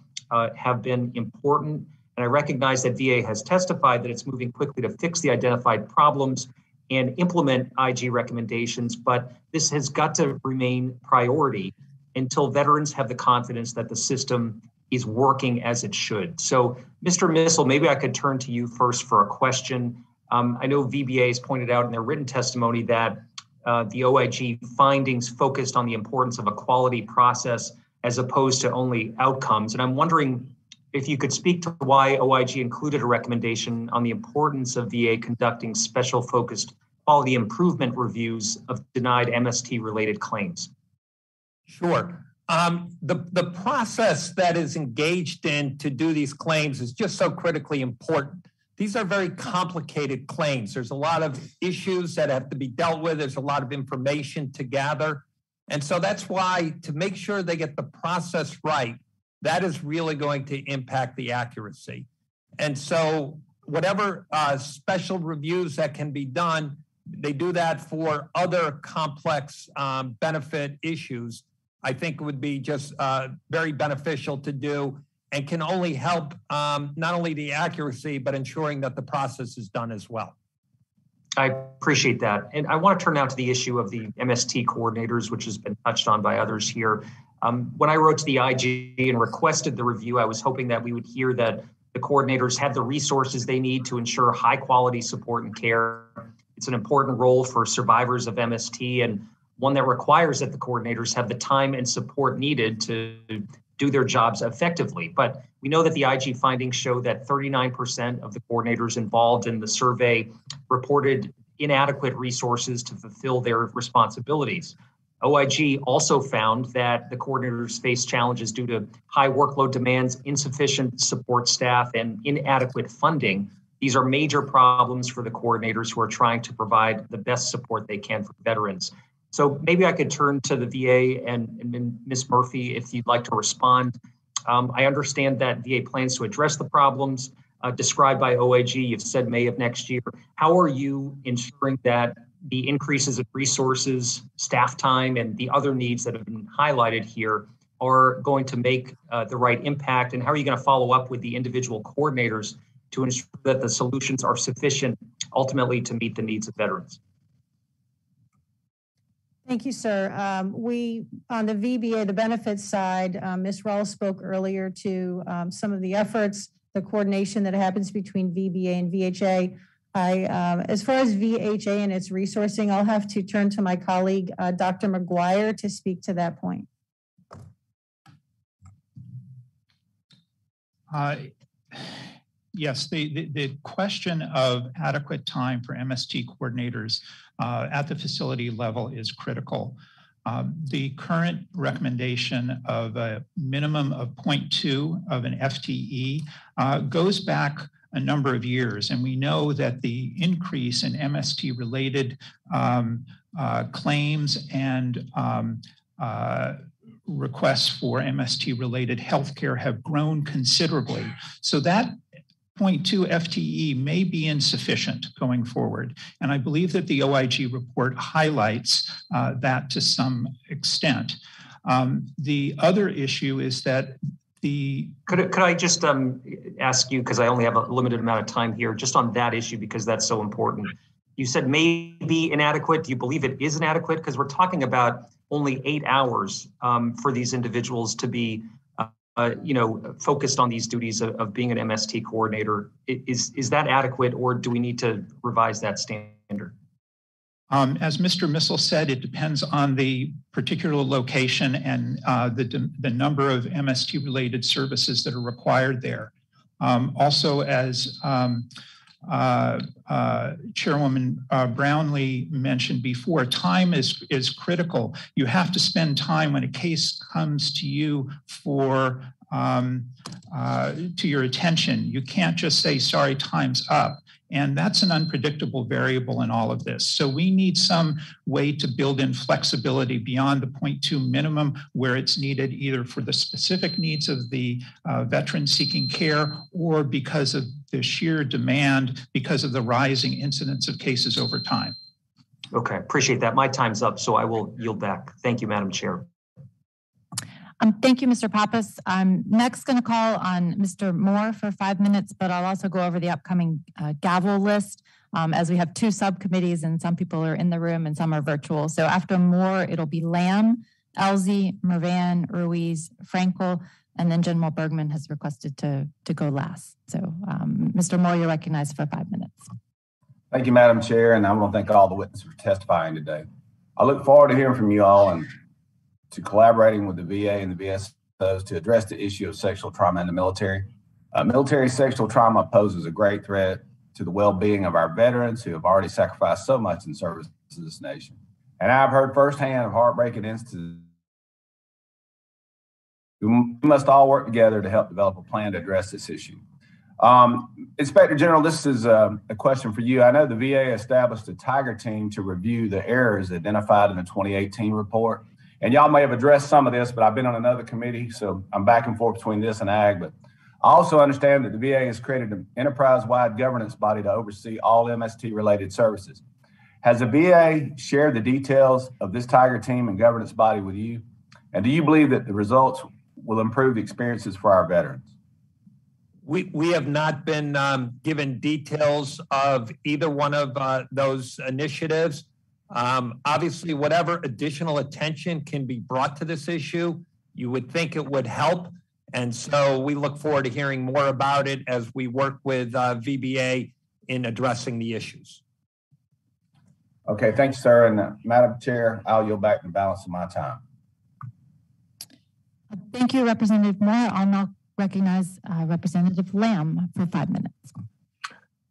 have been important. And I recognize that VA has testified that it's moving quickly to fix the identified problems and implement IG recommendations, but this has got to remain priority until veterans have the confidence that the system is working as it should. So, Mr. Missel, maybe I could turn to you first for a question. I know VBA has pointed out in their written testimony that the OIG findings focused on the importance of a quality process as opposed to only outcomes. And I'm wondering if you could speak to why OIG included a recommendation on the importance of VA conducting special focused quality improvement reviews of denied MST-related claims. Sure. The process that is engaged in to do these claims is just so critically important. These are very complicated claims. There's a lot of issues that have to be dealt with. There's a lot of information to gather. And so that's why, to make sure they get the process right, that is really going to impact the accuracy. And so whatever special reviews that can be done, they do that for other complex benefit issues. I think would be just very beneficial to do, and can only help not only the accuracy, but ensuring that the process is done as well. I appreciate that. And I want to turn now to the issue of the MST coordinators, which has been touched on by others here. When I wrote to the IG and requested the review, I was hoping that we would hear that the coordinators have the resources they need to ensure high quality support and care. It's an important role for survivors of MST, and one that requires that the coordinators have the time and support needed to do their jobs effectively. But we know that the IG findings show that 39% of the coordinators involved in the survey reported inadequate resources to fulfill their responsibilities. OIG also found that the coordinators face challenges due to high workload demands, insufficient support staff, and inadequate funding. These are major problems for the coordinators who are trying to provide the best support they can for veterans. So maybe I could turn to the VA and Ms. Murphy, if you'd like to respond. I understand that VA plans to address the problems described by OIG. You've said May of next year. How are you ensuring that the increases in resources, staff time, and the other needs that have been highlighted here are going to make the right impact? And how are you going to follow up with the individual coordinators to ensure that the solutions are sufficient ultimately to meet the needs of veterans? Thank you, sir. We, on the VBA, the benefits side, Ms. Rawls spoke earlier to some of the efforts, the coordination that happens between VBA and VHA. As far as VHA and its resourcing, I'll have to turn to my colleague, Dr. McGuire, to speak to that point. Yes, the question of adequate time for MST coordinators at the facility level is critical. The current recommendation of a minimum of 0.2 of an FTE goes back a number of years, and we know that the increase in MST-related claims and requests for MST-related healthcare have grown considerably. So that 0.2 FTE may be insufficient going forward. And I believe that the OIG report highlights that to some extent. The other issue is that Could I just ask you, because I only have a limited amount of time here, just on that issue, because that's so important. You said may be inadequate. Do you believe it is inadequate? Because we're talking about only 8 hours for these individuals to be focused on these duties of being an MST coordinator. Is that adequate, or do we need to revise that standard? As Mr. Missel said, it depends on the particular location and the number of MST-related services that are required there. Also, as Chairwoman Brownlee mentioned before, time is critical. You have to spend time when a case comes to you for to your attention. You can't just say, sorry, time's up. And that's an unpredictable variable in all of this. So we need some way to build in flexibility beyond the 0.2 minimum where it's needed, either for the specific needs of the veteran seeking care or because of the sheer demand, because of the rising incidence of cases over time. Okay, appreciate that. My time's up, so I will yield back. Thank you, Madam Chair. Thank you, Mr. Pappas. I'm next going to call on Mr. Moore for 5 minutes, but I'll also go over the upcoming gavel list as we have 2 subcommittees and some people are in the room and some are virtual. So after Moore, it'll be Lamb, Elsie, Mervan, Ruiz, Frankel, and then General Bergman has requested to go last. So Mr. Moore, you're recognized for 5 minutes. Thank you, Madam Chair, and I want to thank all the witnesses for testifying today. I look forward to hearing from you all and to collaborating with the VA and the VSOs to address the issue of sexual trauma in the military. Military sexual trauma poses a great threat to the well-being of our veterans who have already sacrificed so much in service to this nation. And I've heard firsthand of heartbreaking instances. We must all work together to help develop a plan to address this issue. Inspector General, this is a question for you. I know the VA established a Tiger team to review the errors identified in the 2018 report. And y'all may have addressed some of this, but I've been on another committee, so I'm back and forth between this and AG. But I also understand that the VA has created an enterprise-wide governance body to oversee all MST-related services. Has the VA shared the details of this Tiger team and governance body with you? And do you believe that the results will improve the experiences for our veterans? We have not been given details of either one of those initiatives. Obviously, whatever additional attention can be brought to this issue, you would think it would help. And so we look forward to hearing more about it as we work with VBA in addressing the issues. Okay, thank you, sir. And Madam Chair, I'll yield back the balance of my time. Thank you, Representative Moore. I'll now recognize Representative Lamb for 5 minutes.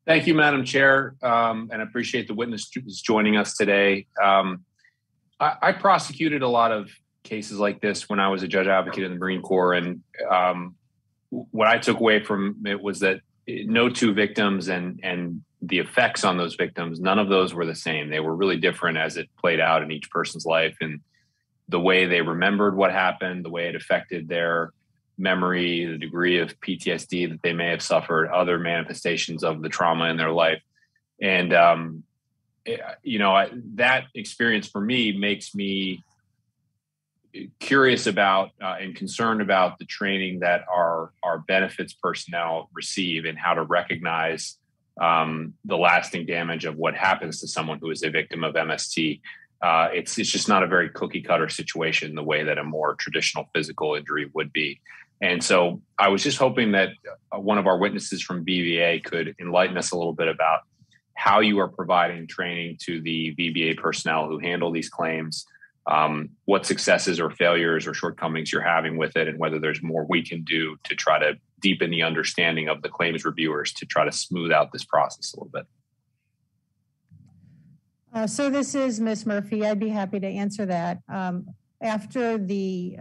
Thank you, Madam Chair, and I appreciate the witnesses joining us today. I prosecuted a lot of cases like this when I was a judge advocate in the Marine Corps, and what I took away from it was that no 2 victims and the effects on those victims, none of those were the same. They were really different as it played out in each person's life, and the way they remembered what happened, the way it affected their memory, the degree of PTSD that they may have suffered, other manifestations of the trauma in their life. And, that experience for me makes me curious about and concerned about the training that our benefits personnel receive and how to recognize the lasting damage of what happens to someone who is a victim of MST. It's just not a very cookie cutter situation the way that a more traditional physical injury would be. And so I was just hoping that one of our witnesses from VBA could enlighten us a little bit about how you are providing training to the VBA personnel who handle these claims, what successes or failures or shortcomings you're having with it, and whether there's more we can do to try to deepen the understanding of the claims reviewers to try to smooth out this process a little bit. So this is Ms. Murphy. I'd be happy to answer that. After the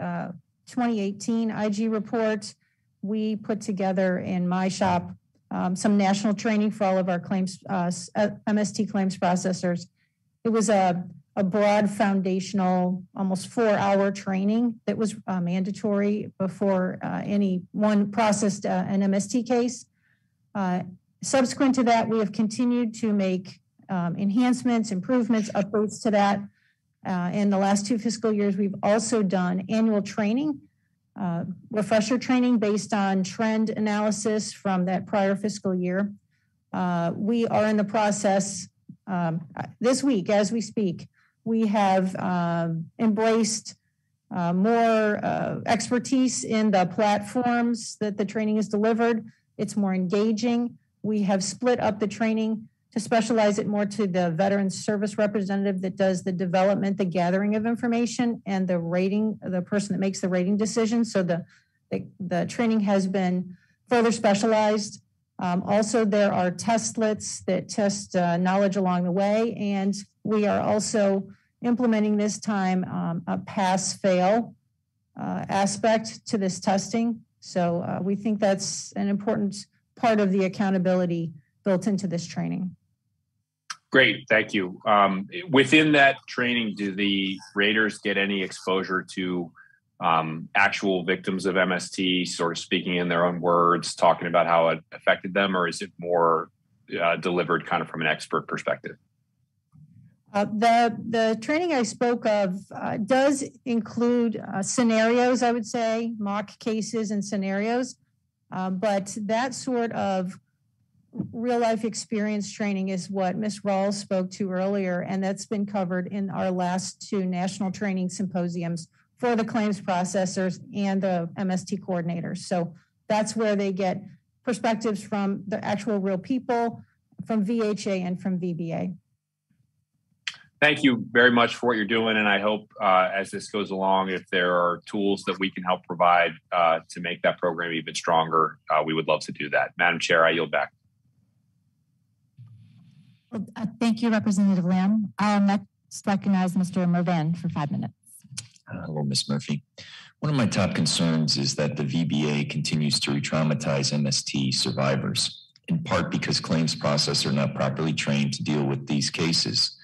2018 IG report, we put together in my shop some national training for all of our claims, MST claims processors. It was a broad foundational, almost 4-hour training that was mandatory before anyone processed an MST case. Subsequent to that, we have continued to make enhancements, improvements, updates to that. In the last 2 fiscal years, we've also done annual training, refresher training based on trend analysis from that prior fiscal year. We are in the process this week, as we speak, we have embraced more expertise in the platforms that the training is delivered. It's more engaging. We have split up the training to specialize it more to the veteran service representative that does the development, the gathering of information, and the rating, the person that makes the rating decision. So the training has been further specialized. Also, there are testlets that test knowledge along the way, and we are also implementing this time a pass-fail aspect to this testing. So we think that's an important part of the accountability built into this training. Great, thank you. Within that training, do the raters get any exposure to actual victims of MST, sort of speaking in their own words, talking about how it affected them, or is it more delivered kind of from an expert perspective? The training I spoke of does include scenarios, I would say, mock cases and scenarios, but that sort of real life experience training is what Ms. Rawls spoke to earlier, and that's been covered in our last 2 national training symposiums for the claims processors and the MST coordinators. So that's where they get perspectives from the actual real people, from VHA and from VBA. Thank you very much for what you're doing, and I hope as this goes along, if there are tools that we can help provide to make that program even stronger, we would love to do that. Madam Chair, I yield back. Well, thank you, Representative Lamb. I'll next recognize Mr. Mervan for 5 minutes. Hello, Ms. Murphy. One of my top concerns is that the VBA continues to re-traumatize MST survivors, in part because claims processors are not properly trained to deal with these cases.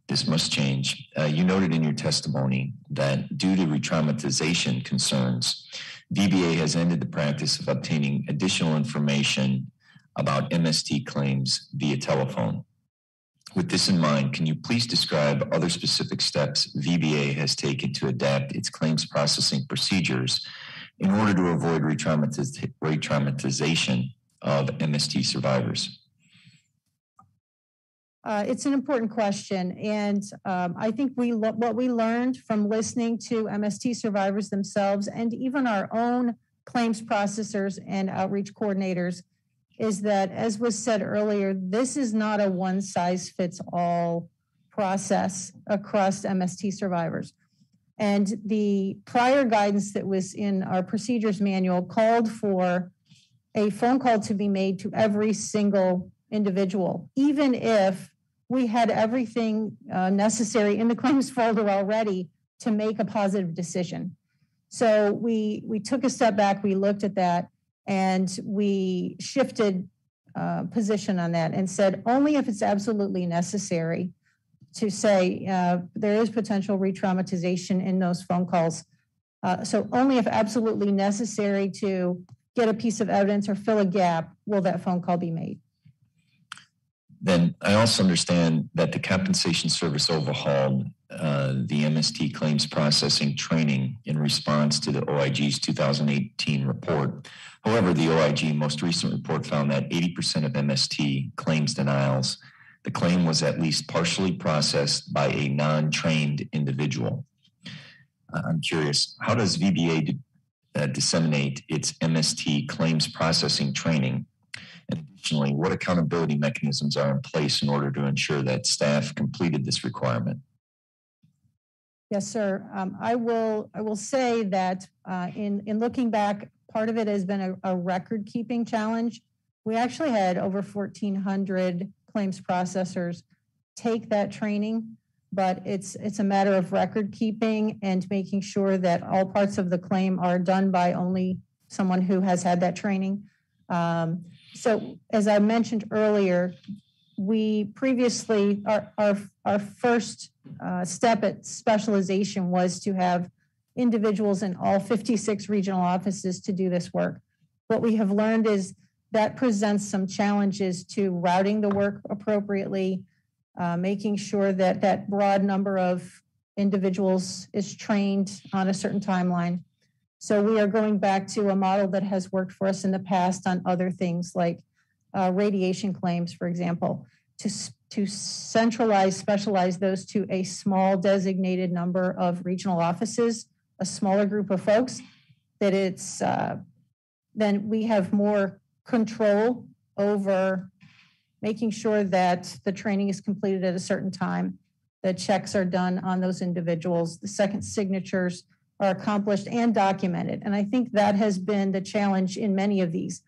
This must change. You noted in your testimony that due to re-traumatization concerns, VBA has ended the practice of obtaining additional information about MST claims via telephone. With this in mind, can you please describe other specific steps VBA has taken to adapt its claims processing procedures in order to avoid re-traumatization of MST survivors? It's an important question, and I think what we learned from listening to MST survivors themselves and even our own claims processors and outreach coordinators is that, as was said earlier, this is not a one-size-fits-all process across MST survivors. And the prior guidance that was in our procedures manual called for a phone call to be made to every single individual, even if we had everything necessary in the claims folder already to make a positive decision. So we took a step back, we looked at that, and we shifted position on that and said only if it's absolutely necessary to say there is potential re-traumatization in those phone calls. So only if absolutely necessary to get a piece of evidence or fill a gap will that phone call be made. Then I also understand that the compensation service overhauled the MST claims processing training in response to the OIG's 2018 report. However, the OIG most recent report found that 80% of MST claims denials, the claim was at least partially processed by a non-trained individual. I'm curious, how does VBA disseminate its MST claims processing training? And additionally, what accountability mechanisms are in place in order to ensure that staff completed this requirement? Yes, sir. I will say that in looking back, part of it has been a record-keeping challenge. We actually had over 1,400 claims processors take that training, but it's a matter of record keeping and making sure that all parts of the claim are done by only someone who has had that training. So as I mentioned earlier, we previously, our first step at specialization was to have individuals in all 56 regional offices to do this work. What we have learned is that presents some challenges to routing the work appropriately, making sure that that broad number of individuals is trained on a certain timeline. So we are going back to a model that has worked for us in the past on other things like radiation claims, for example, to centralize, specialize those to a small designated number of regional offices, a smaller group of folks, that it's, then we have more control over making sure that the training is completed at a certain time, the checks are done on those individuals, the second signatures are accomplished and documented. And I think that has been the challenge in many of these.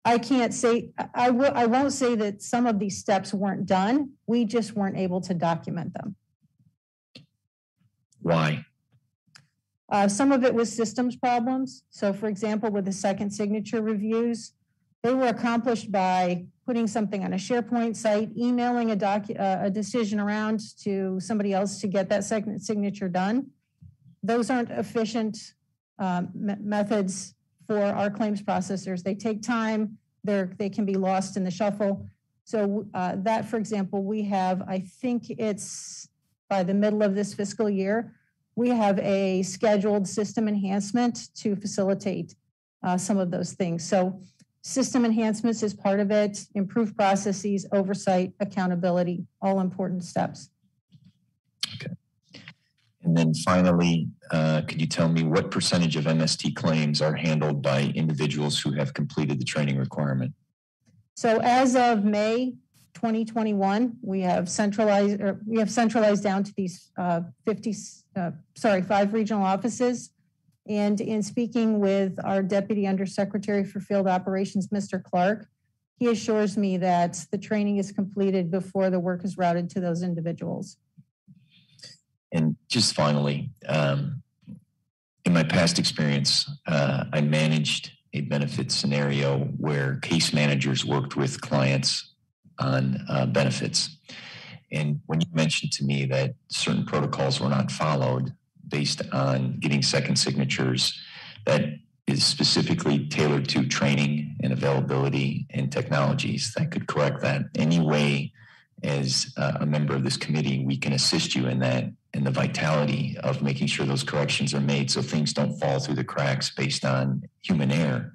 I can't say, I won't say that some of these steps weren't done. We just weren't able to document them. Why? Some of it was systems problems. So for example, with the second signature reviews, they were accomplished by putting something on a SharePoint site, emailing a decision around to somebody else to get that second signature done. Those aren't efficient methods for our claims processors. They take time, they can be lost in the shuffle. So that, for example, we have, I think it's by the middle of this fiscal year, we have a scheduled system enhancement to facilitate some of those things. So system enhancements is part of it, improved processes, oversight, accountability, all important steps. Okay. And then finally, could you tell me what percentage of MST claims are handled by individuals who have completed the training requirement? So as of May 2021, we have centralized down to these 5 regional offices. And in speaking with our Deputy Undersecretary for Field Operations, Mr. Clark, he assures me that the training is completed before the work is routed to those individuals. And just finally, in my past experience, I managed a benefit scenario where case managers worked with clients on benefits. And when you mentioned to me that certain protocols were not followed based on getting second signatures, that is specifically tailored to training and availability and technologies that could correct that. Any way as a member of this committee, we can assist you in that, and the vitality of making sure those corrections are made so things don't fall through the cracks based on human error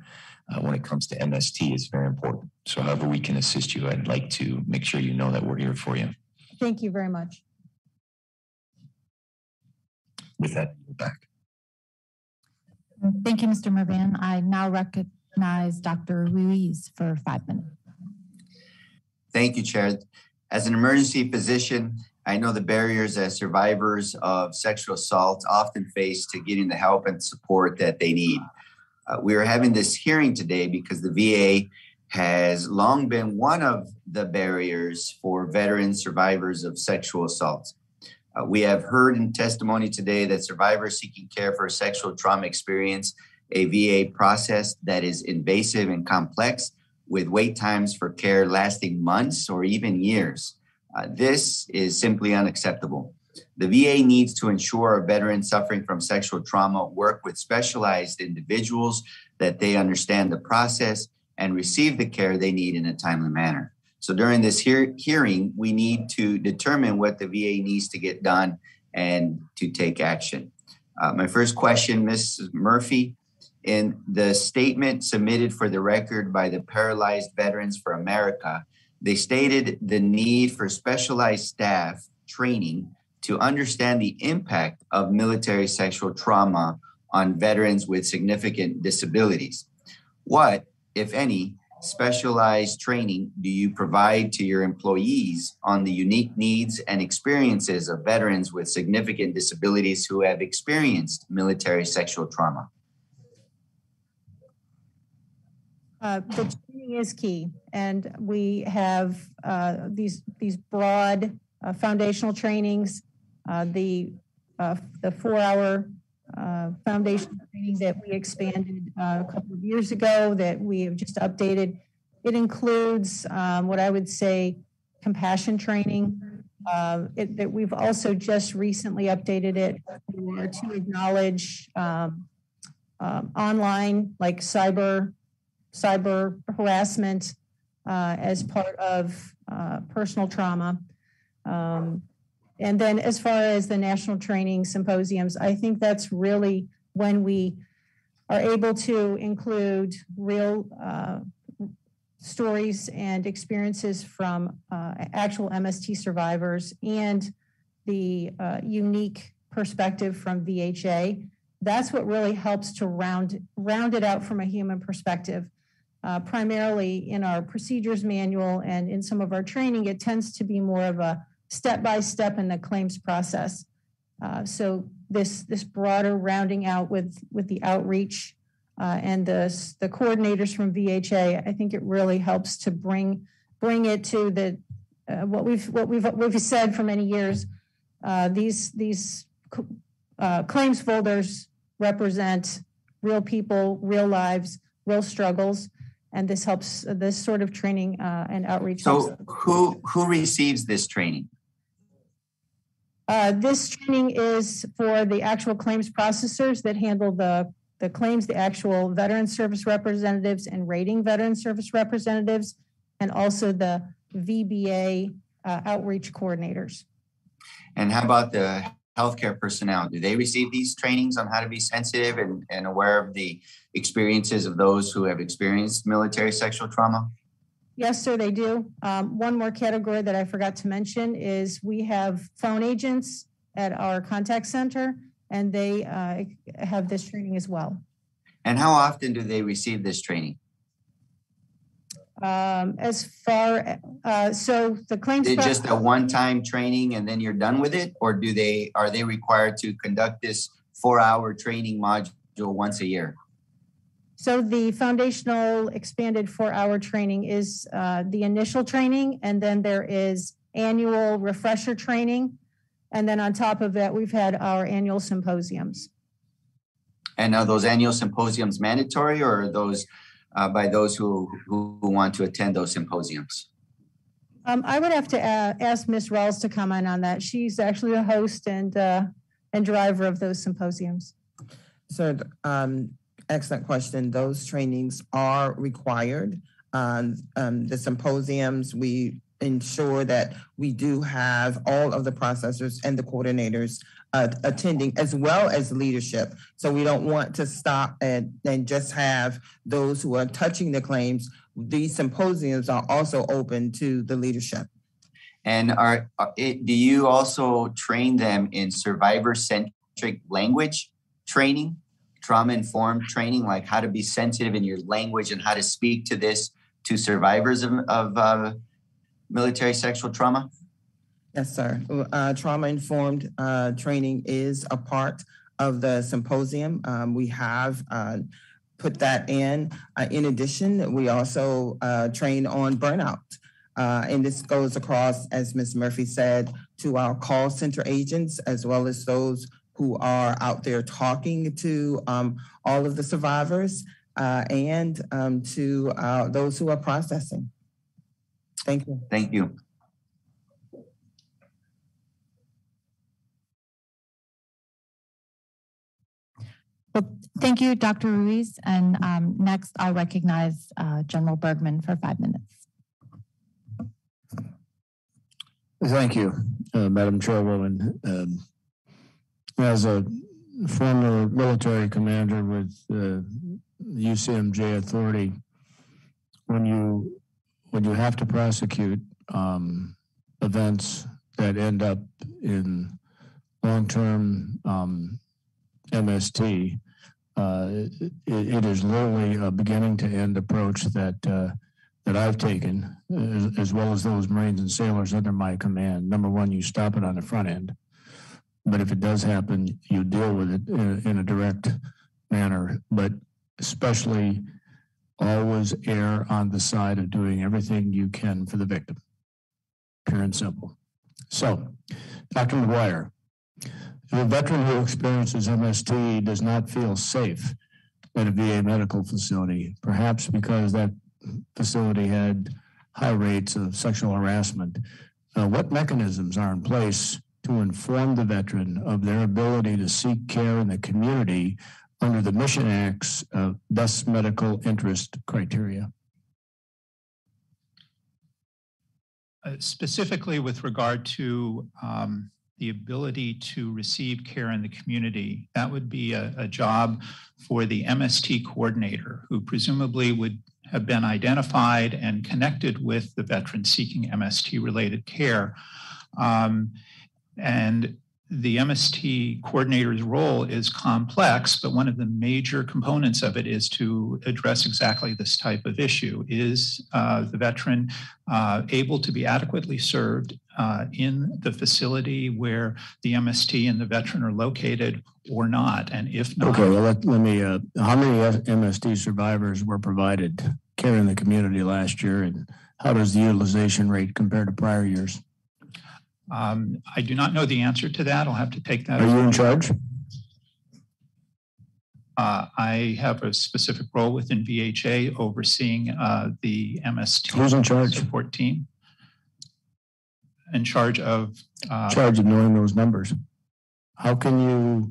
when it comes to MST is very important. So however we can assist you, I'd like to make sure you know that we're here for you. Thank you very much. With that, we're back. Thank you, Mr. Mervan. I now recognize Dr. Ruiz for 5 minutes. Thank you, Chair. As an emergency physician, I know the barriers that survivors of sexual assault often face to getting the help and support that they need. We are having this hearing today because the VA has long been one of the barriers for veteran survivors of sexual assault. We have heard in testimony today that survivors seeking care for a sexual trauma experience a VA process that is invasive and complex, with wait times for care lasting months or even years. This is simply unacceptable. The VA needs to ensure veterans suffering from sexual trauma work with specialized individuals, that they understand the process and receive the care they need in a timely manner. So during this hearing, we need to determine what the VA needs to get done and to take action. My first question, Mrs. Murphy, in the statement submitted for the record by the Paralyzed Veterans for America, they stated the need for specialized staff training to understand the impact of military sexual trauma on veterans with significant disabilities. What, if any, specialized training do you provide to your employees on the unique needs and experiences of veterans with significant disabilities who have experienced military sexual trauma? The training is key, and we have these broad foundational trainings, the 4-hour foundational training that we expanded a couple of years ago that we have just updated. It includes what I would say compassion training. That we've also just recently updated it to acknowledge online, like cyber harassment as part of personal trauma. And then as far as the national training symposiums, I think that's really when we are able to include real stories and experiences from actual MST survivors and the unique perspective from VHA. That's what really helps to round it out from a human perspective. Primarily in our procedures manual and in some of our training, it tends to be more of a step-by-step in the claims process. So this broader rounding out with the outreach and the coordinators from VHA, I think it really helps to bring it to the what we've said for many years. These claims folders represent real people, real lives, real struggles, and this helps. This sort of training and outreach. So, who receives this training? This training is for the actual claims processors that handle the claims, the actual veteran service representatives and rating veteran service representatives, and also the VBA outreach coordinators. And how about the healthcare personnel? Do they receive these trainings on how to be sensitive and aware of the experiences of those who have experienced military sexual trauma? Yes, sir, they do. One more category that I forgot to mention is we have phone agents at our contact center, and they have this training as well. And how often do they receive this training? As far so the claims. Is it just a one-time training and then you're done with it, or are they required to conduct this 4-hour training module once a year? So the foundational expanded 4-hour training is the initial training, and then there is annual refresher training. And then on top of that, we've had our annual symposiums. And are those annual symposiums mandatory, or are those by those who want to attend those symposiums? I would have to ask Ms. Rawls to comment on that. She's actually the host and driver of those symposiums. So, excellent question. Those trainings are required. The symposiums, we ensure that we do have all of the processors and the coordinators attending, as well as leadership. So we don't want to stop and just have those who are touching the claims. These symposiums are also open to the leadership. And do you also train them in survivor-centric language training, trauma-informed training, like how to be sensitive in your language and how to speak to this to survivors of military sexual trauma? Yes, sir. Trauma-informed training is a part of the symposium. We have put that in. In addition, we also train on burnout. And this goes across, as Ms. Murphy said, to our call center agents, as well as those who are out there talking to all of the survivors and to those who are processing. Thank you. Thank you. Well, thank you, Dr. Ruiz. And next, I'll recognize General Bergman for 5 minutes. Thank you, Madam Chairwoman. As a former military commander with UCMJ authority, when you have to prosecute events that end up in long-term MST, it is literally a beginning to end approach that I've taken, as well as those Marines and sailors under my command. Number one, you stop it on the front end. But if it does happen, you deal with it in a direct manner. But especially always err on the side of doing everything you can for the victim. Pure and simple. So, Dr. McGuire, if a veteran who experiences MST does not feel safe at a VA medical facility, perhaps because that facility had high rates of sexual harassment, what mechanisms are in place to inform the veteran of their ability to seek care in the community under the Mission Act's best medical interest criteria? Specifically with regard to the ability to receive care in the community, that would be a job for the Mst Coordinator, who presumably would have been identified and connected with the veteran seeking MST-related care. And the Mst Coordinator's role is complex, but one of the major components of it is to address exactly this type of issue. Is the veteran able to be adequately served in the facility where the MST and the veteran are located or not? And if not— Okay, well, let me, how many MST survivors were provided care in the community last year, and how does the utilization rate compare to prior years? I do not know the answer to that. I'll have to take that. Are you in charge? I have a specific role within VHA overseeing the MST Who's in charge? Support team. In charge of knowing those numbers. How can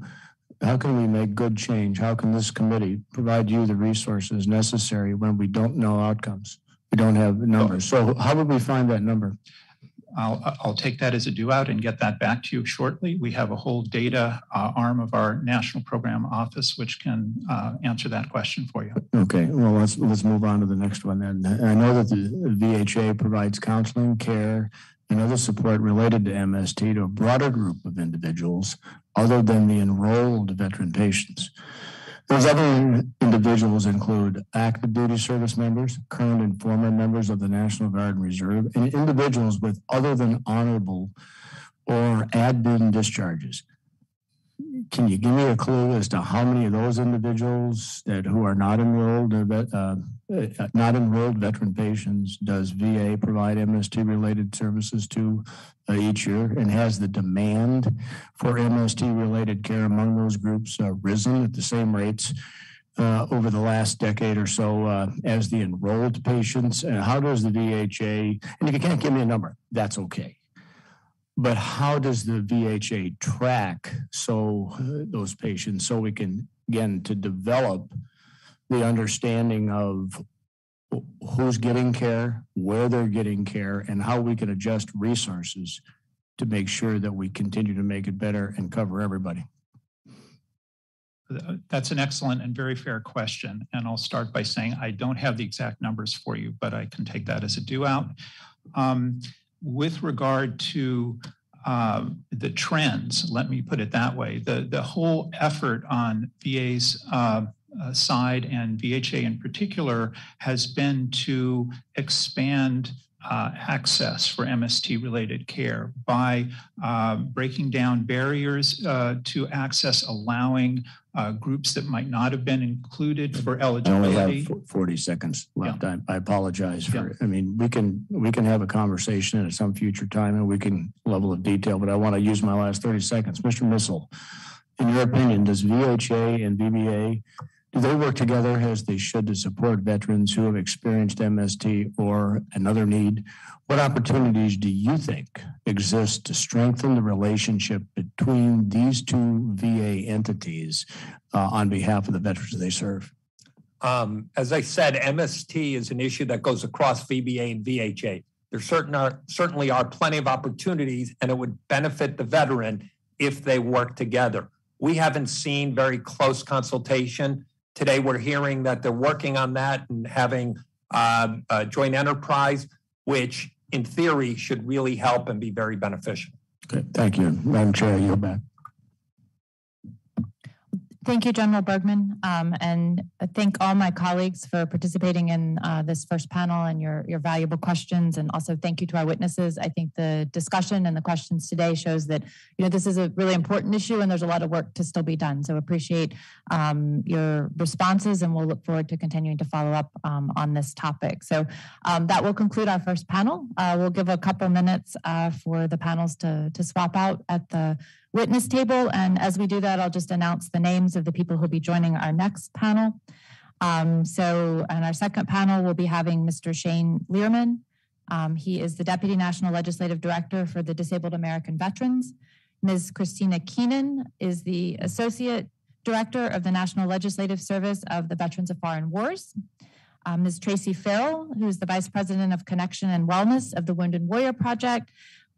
we make good change? How can this committee provide you the resources necessary when we don't know outcomes? We don't have numbers. So how would we find that number? I'll take that as a due out and get that back to you shortly. We have a whole data arm of our National Program Office which can answer that question for you. Okay, well, let's move on to the next one then. I know that the VHA provides counseling, care, and other support related to MST to a broader group of individuals other than the enrolled veteran patients. Those other individuals include active duty service members, current and former members of the National Guard and Reserve, and individuals with other than honorable or admin discharges. Can you give me a clue as to how many of those individuals who are not enrolled veteran patients does VA provide MST-related services to each year? And has the demand for MST-related care among those groups risen at the same rates over the last decade or so as the enrolled patients? How does the VHA, and if you can't give me a number, that's okay. But how does the VHA track those patients so we can, again, to develop the understanding of who's getting care, where they're getting care, and how we can adjust resources to make sure that we continue to make it better and cover everybody? That's an excellent and very fair question. And I'll start by saying I don't have the exact numbers for you, but I can take that as a due out. With regard to the trends, let me put it that way, the whole effort on VA's side and VHA in particular has been to expand access for MST-related care by breaking down barriers to access, allowing groups that might not have been included for eligibility. I only have 40 seconds left. Yeah. I apologize for it. I mean, we can have a conversation at some future time and we can level of detail, but I want to use my last 30 seconds. Mr. Missel, in your opinion, does VHA and VBA, do they work together as they should to support veterans who have experienced MST or another need? What opportunities do you think exist to strengthen the relationship between these two VA entities on behalf of the veterans they serve? As I said, MST is an issue that goes across VBA and VHA. There certainly are plenty of opportunities, and it would benefit the veteran if they work together. We haven't seen very close consultation. Today, we're hearing that they're working on that and having a joint enterprise, which in theory should really help and be very beneficial. Okay, thank you. Madam Chair, you're back. Thank you, General Bergman, and thank all my colleagues for participating in this first panel and your valuable questions. And also thank you to our witnesses. I think the discussion and the questions today shows that this is a really important issue and there's a lot of work to still be done. So appreciate your responses, and we'll look forward to continuing to follow up on this topic. So that will conclude our first panel. We'll give a couple minutes for the panels to swap out at the witness table. And as we do that, I'll just announce the names of the people who'll be joining our next panel. So on our second panel, we'll be having Mr. Shane Learman. He is the Deputy National Legislative Director for the Disabled American Veterans. Ms. Christina Keenan is the Associate Director of the National Legislative Service of the Veterans of Foreign Wars. Ms. Tracy Farrell, who is the Vice President of Connection and Wellness of the Wounded Warrior Project,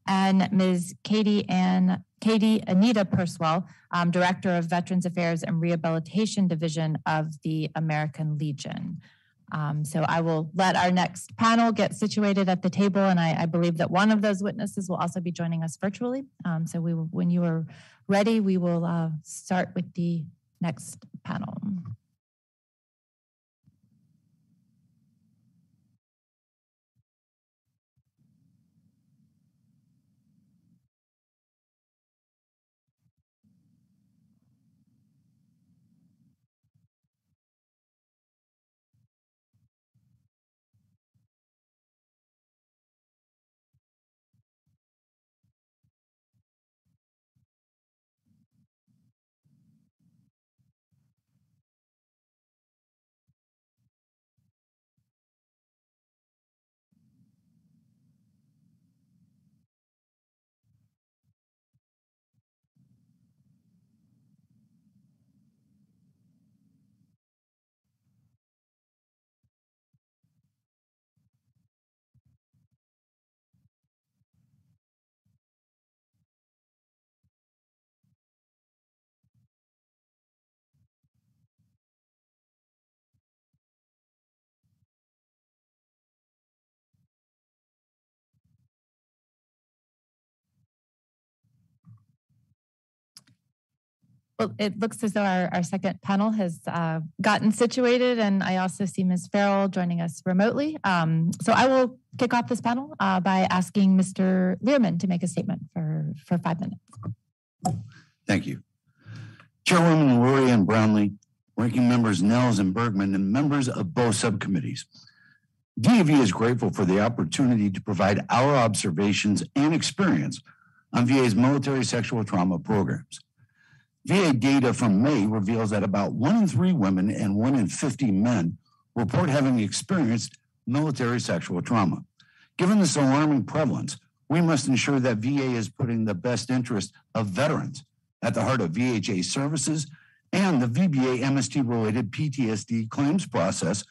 and Ms. Katie Anita Purswell, Director of Veterans Affairs and Rehabilitation Division of the American Legion. So I will let our next panel get situated at the table, and I believe that one of those witnesses will also be joining us virtually. So when you are ready, we will start with the next panel. Well, it looks as though our second panel has gotten situated, and I also see Ms. Farrell joining us remotely. So I will kick off this panel by asking Mr. Learman to make a statement for 5 minutes. Thank you. Chairwoman Luria and Brownlee, ranking members Nels and Bergman, and members of both subcommittees. DAV is grateful for the opportunity to provide our observations and experience on VA's military sexual trauma programs. VA data from May reveals that about 1 in 3 women and 1 in 50 men report having experienced military sexual trauma. Given this alarming prevalence, we must ensure that VA is putting the best interest of veterans at the heart of VHA services and the VBA MST-related PTSD claims process,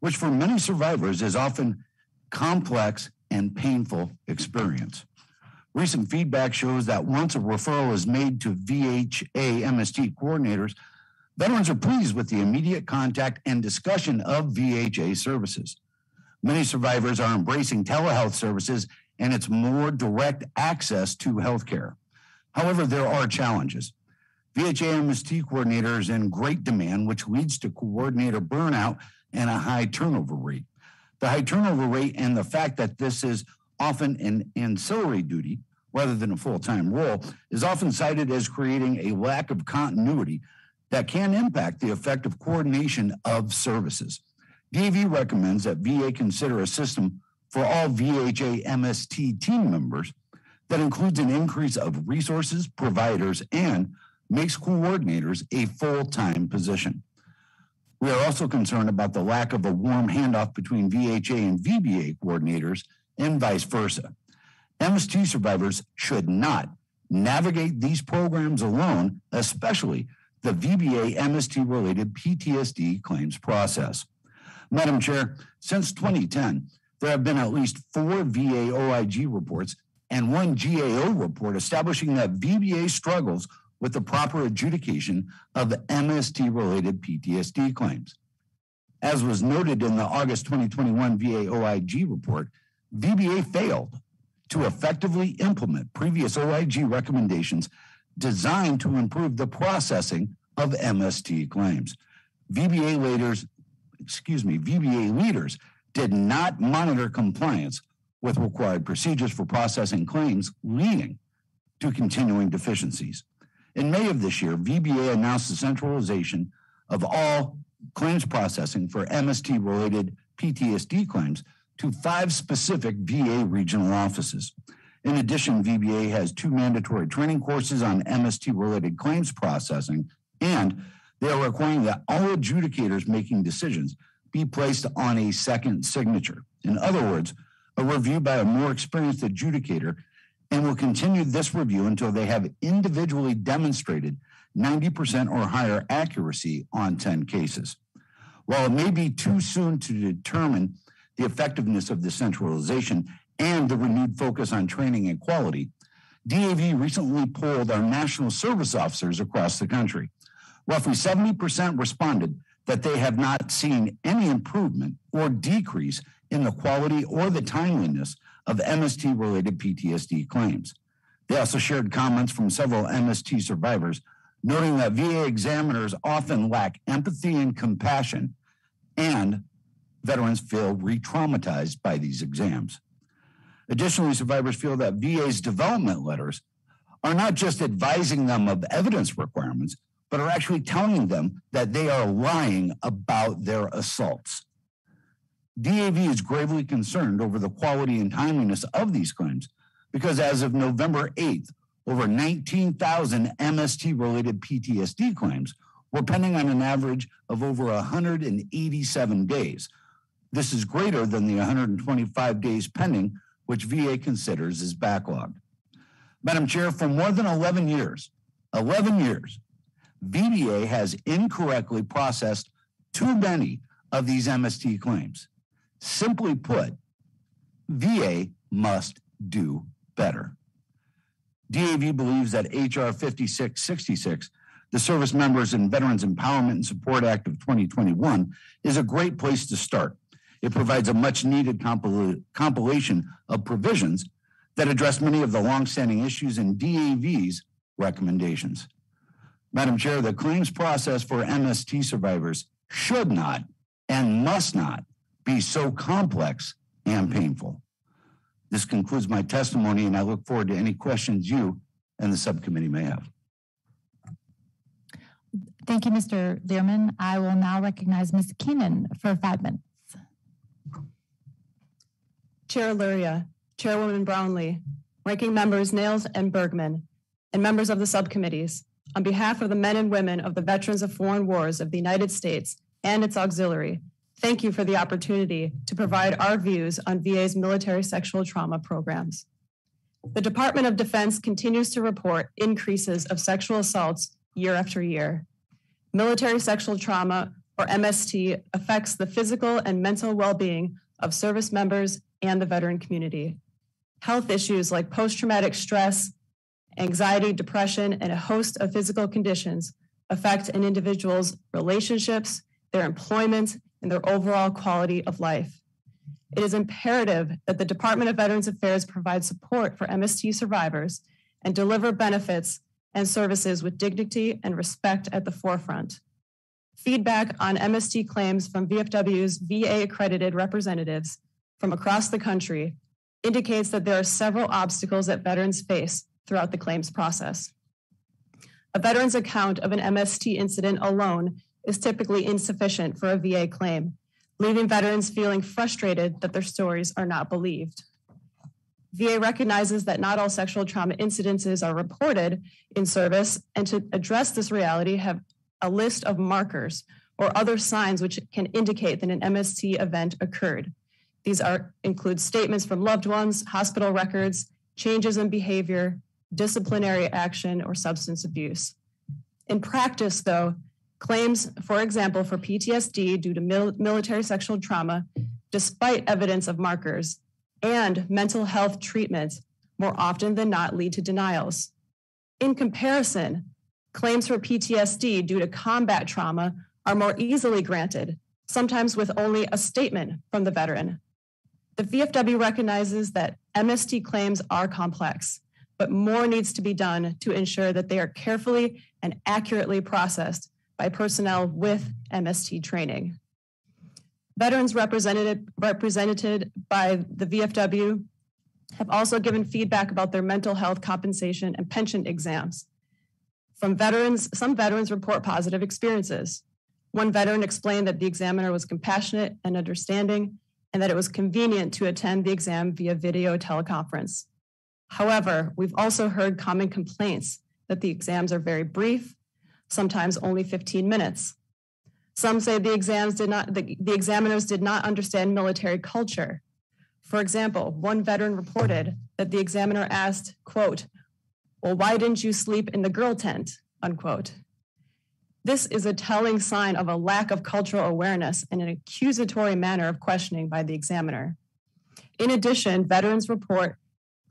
which for many survivors is often complex and painful experience. Recent feedback shows that once a referral is made to VHA Mst Coordinators, veterans are pleased with the immediate contact and discussion of VHA services. Many survivors are embracing telehealth services and its more direct access to healthcare. However, there are challenges. VHA Mst Coordinator is in great demand, which leads to coordinator burnout and a high turnover rate. The high turnover rate and the fact that this is often an ancillary duty rather than a full-time role is often cited as creating a lack of continuity that can impact the effective coordination of services. DAV recommends that VA consider a system for all VHA MST team members that includes an increase of resources, providers, and makes coordinators a full-time position. We are also concerned about the lack of a warm handoff between VHA and VBA coordinators and vice versa. MST survivors should not navigate these programs alone, especially the VBA MST-related PTSD claims process. Madam Chair, since 2010, there have been at least 4 VA OIG reports and 1 GAO report establishing that VBA struggles with the proper adjudication of MST-related PTSD claims. As was noted in the August 2021 VA OIG report, VBA failed to effectively implement previous OIG recommendations designed to improve the processing of MST claims. VBA leaders did not monitor compliance with required procedures for processing claims, leading to continuing deficiencies. In May of this year, VBA announced the centralization of all claims processing for MST-related PTSD claims to 5 specific VA regional offices. In addition, VBA has 2 mandatory training courses on MST-related claims processing, and they are requiring that all adjudicators making decisions be placed on a second signature. In other words, a review by a more experienced adjudicator, and will continue this review until they have individually demonstrated 90% or higher accuracy on 10 cases. While it may be too soon to determine the effectiveness of the centralization and the renewed focus on training and quality, DAV recently polled our national service officers across the country. Roughly 70% responded that they have not seen any improvement or decrease in the quality or the timeliness of MST-related PTSD claims. They also shared comments from several MST survivors, noting that VA examiners often lack empathy and compassion, and veterans feel re-traumatized by these exams. Additionally, survivors feel that VA's development letters are not just advising them of evidence requirements, but are actually telling them that they are lying about their assaults. DAV is gravely concerned over the quality and timeliness of these claims because as of November 8th, over 19,000 MST-related PTSD claims were pending on an average of over 187 days. This is greater than the 125 days pending, which VA considers as backlogged. Madam Chair, for more than 11 years, VBA has incorrectly processed too many of these MST claims. Simply put, VA must do better. DAV believes that HR 5666, the Service Members and Veterans Empowerment and Support Act of 2021, is a great place to start. It provides a much needed compilation of provisions that address many of the longstanding issues in DAV's recommendations. Madam Chair, the claims process for MST survivors should not and must not be so complex and painful. This concludes my testimony, and I look forward to any questions you and the subcommittee may have. Thank you, Mr. Learman. I will now recognize Ms. Keenan for 5 minutes. Chair Luria, Chairwoman Brownlee, Ranking Members Nails and Bergman, and members of the subcommittees, on behalf of the men and women of the Veterans of Foreign Wars of the United States and its auxiliary, thank you for the opportunity to provide our views on VA's military sexual trauma programs. The Department of Defense continues to report increases of sexual assaults year after year. Military sexual trauma, or MST, affects the physical and mental well-being of service members and the veteran community. Health issues like post-traumatic stress, anxiety, depression, and a host of physical conditions affect an individual's relationships, their employment, and their overall quality of life. It is imperative that the Department of Veterans Affairs provide support for MST survivors and deliver benefits and services with dignity and respect at the forefront. Feedback on MST claims from VFW's VA-accredited representatives from across the country indicates that there are several obstacles that veterans face throughout the claims process. A veteran's account of an MST incident alone is typically insufficient for a VA claim, leaving veterans feeling frustrated that their stories are not believed. VA recognizes that not all sexual trauma incidences are reported in service, and to address this reality have a list of markers or other signs which can indicate that an MST event occurred. These include statements from loved ones, hospital records, changes in behavior, disciplinary action, or substance abuse. In practice, though, claims, for example, for PTSD due to military sexual trauma, despite evidence of markers, and mental health treatment more often than not lead to denials. In comparison, claims for PTSD due to combat trauma are more easily granted, sometimes with only a statement from the veteran. The VFW recognizes that MST claims are complex, but more needs to be done to ensure that they are carefully and accurately processed by personnel with MST training. Veterans represented by the VFW have also given feedback about their mental health compensation and pension exams. From veterans, some veterans report positive experiences. One veteran explained that the examiner was compassionate and understanding, and that it was convenient to attend the exam via video teleconference. However, we've also heard common complaints that the exams are very brief, sometimes only 15 minutes. Some say the examiners did not understand military culture. For example, one veteran reported that the examiner asked, quote, "Well, why didn't you sleep in the girl tent?" unquote. This is a telling sign of a lack of cultural awareness and an accusatory manner of questioning by the examiner. In addition, veterans report